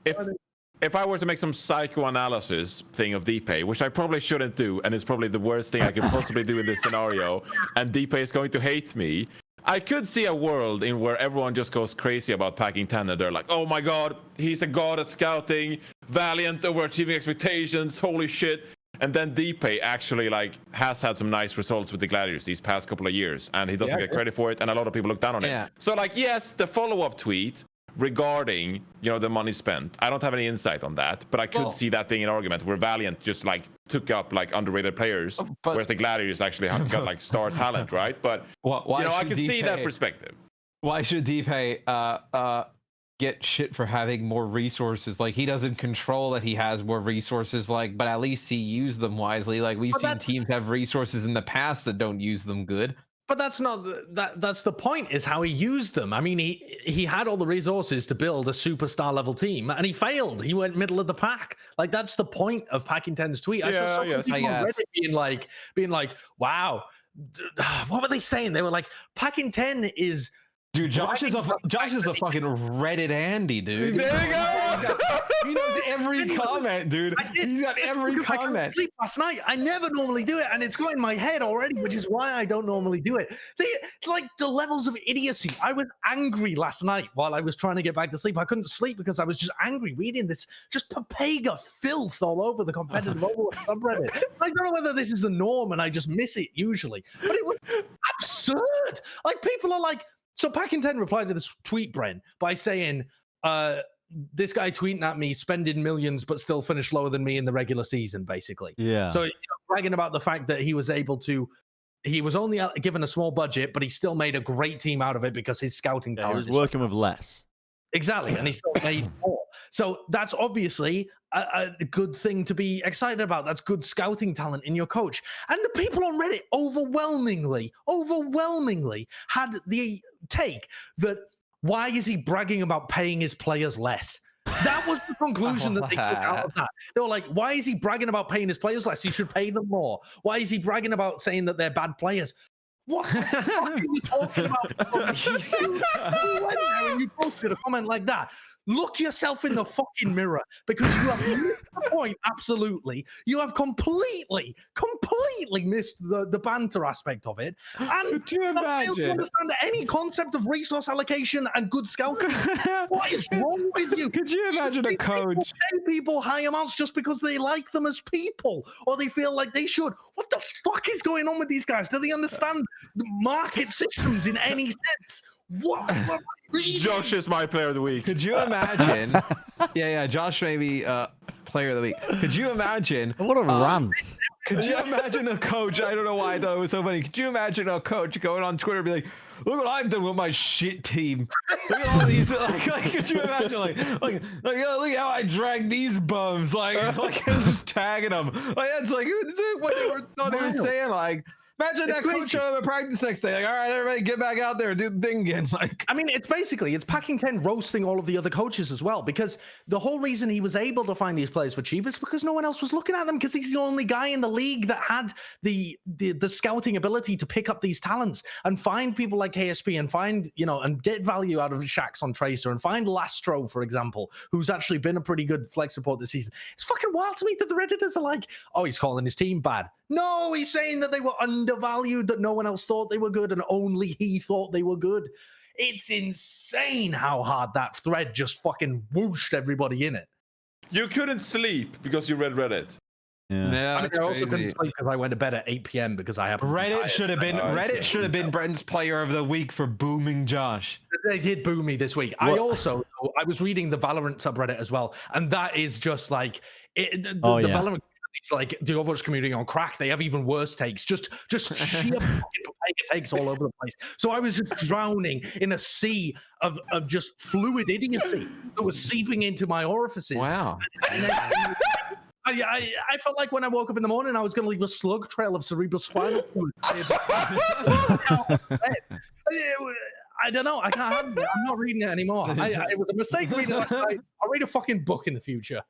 if I were to make some psychoanalysis thing of Deepay, which I probably shouldn't do, and it's probably the worst thing I could possibly do in this scenario, and Deepay is going to hate me, I could see a world in where everyone just goes crazy about Packing 10, and they're like, oh my god, he's a god at scouting, Valiant, overachieving expectations, holy shit. And then Deepay actually like has had some nice results with the Gladiators these past couple of years, and he doesn't get credit for it, and a lot of people look down on it. So like, yes, the follow-up tweet regarding the money spent, I don't have any insight on that, but I could see that being an argument where Valiant just like took up like underrated players, whereas the Gladiators actually have got like star talent, right? But I can see that perspective. Why should Deepay get shit for having more resources? Like, he doesn't control that he has more resources, like, but at least he used them wisely. Like, we've seen teams have resources in the past that don't use them good. But that's not that's the point, is how he used them. I mean, he had all the resources to build a superstar level team, and he failed. He went middle of the pack. Like, that's the point of Packing 10's tweet. I saw some people on Reddit being like, wow, what were they saying? They were like, Packing 10 is... Dude, Josh is a fucking Reddit Andy, dude. There you go. He knows every comment, dude. He's got every comment. I couldn't sleep last night. I never normally do it, and it's got in my head already, which is why I don't normally do it. Like the levels of idiocy. I was angry last night while I was trying to get back to sleep. I couldn't sleep because I was just angry reading this just Papega filth all over the competitive Overwatch subreddit. I don't know whether this is the norm and I just miss it usually, but it was absurd. Like, people are like, so Packing 10 replied to this tweet, Bren, by saying, this guy tweeting at me, spending millions, but still finished lower than me in the regular season, basically. Yeah. So bragging about the fact that he was only given a small budget, but he still made a great team out of it because his scouting talent. He was working with less. Exactly, and he still made more. So that's obviously a good thing to be excited about. That's good scouting talent in your coach. And the people on Reddit overwhelmingly had the take that, why is he bragging about paying his players less? That was the conclusion that they took out of that. They were like, why is he bragging about paying his players less? He should pay them more. Why is he bragging about saying that they're bad players? What the fuck are you talking about? You went there and you posted a comment like that. Look yourself in the fucking mirror, because you have missed the point. Absolutely, you have completely missed the banter aspect of it. And could you imagine? To understand any concept of resource allocation and good scouting? What is wrong with you? Could you imagine a coach pay people high amounts just because they like them as people, or they feel like they should? What the fuck is going on with these guys? Do they understand the market systems in any sense? What? Josh is my player of the week. Could you imagine? yeah, Josh may be player of the week. Could you imagine? What a rant. Could you imagine a coach? I don't know why I thought it was so funny. Could you imagine a coach going on Twitter and be like, look what I've done with my shit team. Look at all these. Like, could you imagine? Like, look how I dragged these bums. Like, just tagging them. Like, that's like what they were saying. Like, Imagine that coach showing up at practice next day. Like, all right, everybody get back out there and do the thing again. Like, I mean, it's Packing 10 roasting all of the other coaches as well, because the whole reason he was able to find these players for cheap is because no one else was looking at them, because he's the only guy in the league that had the scouting ability to pick up these talents and find people like KSP and find, and get value out of Shax on Tracer and find Lastro, for example, who's actually been a pretty good flex support this season. It's fucking wild to me that the Redditors are like, oh, he's calling his team bad. No, he's saying that they were undervalued, that no one else thought they were good, and only he thought they were good. It's insane how hard that thread just fucking whooshed everybody in it. You couldn't sleep because you read Reddit. Yeah, I also couldn't sleep because I went to bed at 8 p.m. because I have Reddit should have been Brenton's player of the week for booming Josh. They did boo me this week. I was reading the Valorant subreddit as well, and that is just like the Valorant. It's like the Overwatch community on crack. They have even worse takes, just sheer fucking takes all over the place. So I was just drowning in a sea of just fluid idiocy that was seeping into my orifices. Wow. I felt like when I woke up in the morning, I was going to leave a slug trail of cerebral spinal fluid. I don't know. I can't have it. I'm not reading it anymore. It was a mistake reading it last night. I'll read a fucking book in the future.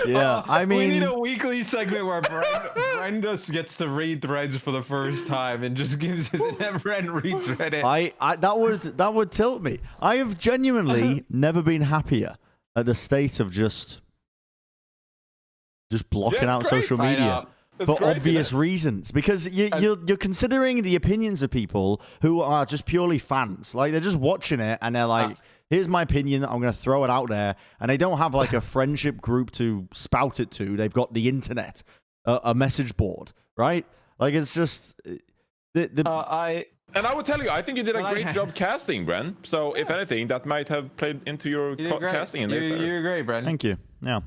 Yeah, I mean, we need a weekly segment where Bren just gets to read threads for the first time and just gives us Bren reads Reddit. That would tilt me. I have genuinely never been happier at the state of just blocking out social media for obvious reasons, because you're considering the opinions of people who are just purely fans. Like, they're just watching it and they're like, here's my opinion, I'm going to throw it out there. And they don't have like a friendship group to spout it to. They've got the internet, a message board, right? Like, it's just... And I would tell you, I think you did a great job casting, Bren. So if anything, that might have played into your casting. You're great, Bren. Thank you. Yeah.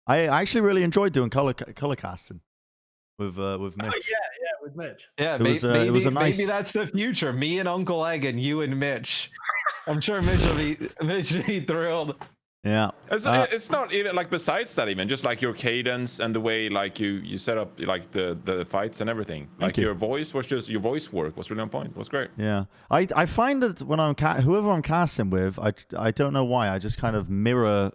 I actually really enjoyed doing color casting with Mitch. With Mitch. Yeah, it was a nice... maybe that's the future. Me and Uncle Egg and you and Mitch. I'm sure Mitch will be thrilled. Yeah. It's not even like, besides that, even just like your cadence and the way like you set up like the fights and everything. Like your voice work was really on point. It was great. Yeah. I find that when whoever I'm casting with, I don't know why, I just kind of mirror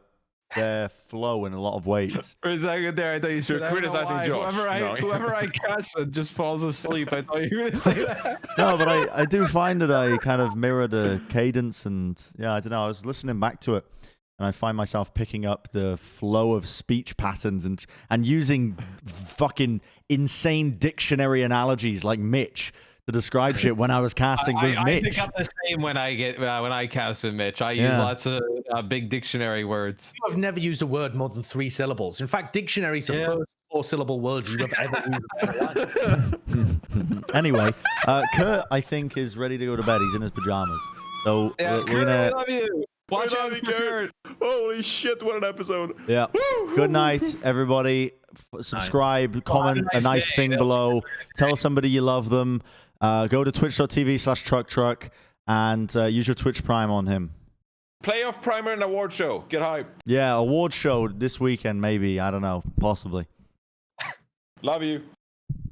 their flow in a lot of ways. For a second there, I thought you said criticizing Josh. Whoever I cast with just falls asleep. I thought you were going to say that. No, but I do find that I kind of mirror the cadence, and I don't know. I was listening back to it, and I find myself picking up the flow of speech patterns and using fucking insane dictionary analogies like Mitch to describe shit when I was casting with Mitch. I pick up the same when I cast with Mitch. I use lots of big dictionary words. You have never used a word more than 3 syllables. In fact, dictionary is the first 4-syllable word you have ever used. Anyway, Kurt, I think, is ready to go to bed. He's in his pajamas. So we're gonna... I love you. Watch out, Kurt. Holy shit, what an episode. Yeah. Good night, everybody. Subscribe, comment a nice thing below. Tell somebody you love them. Go to twitch.tv/trucktruck and use your Twitch Prime on him. Playoff primer and award show. Get hype. Yeah, award show this weekend, maybe. I don't know. Possibly. Love you.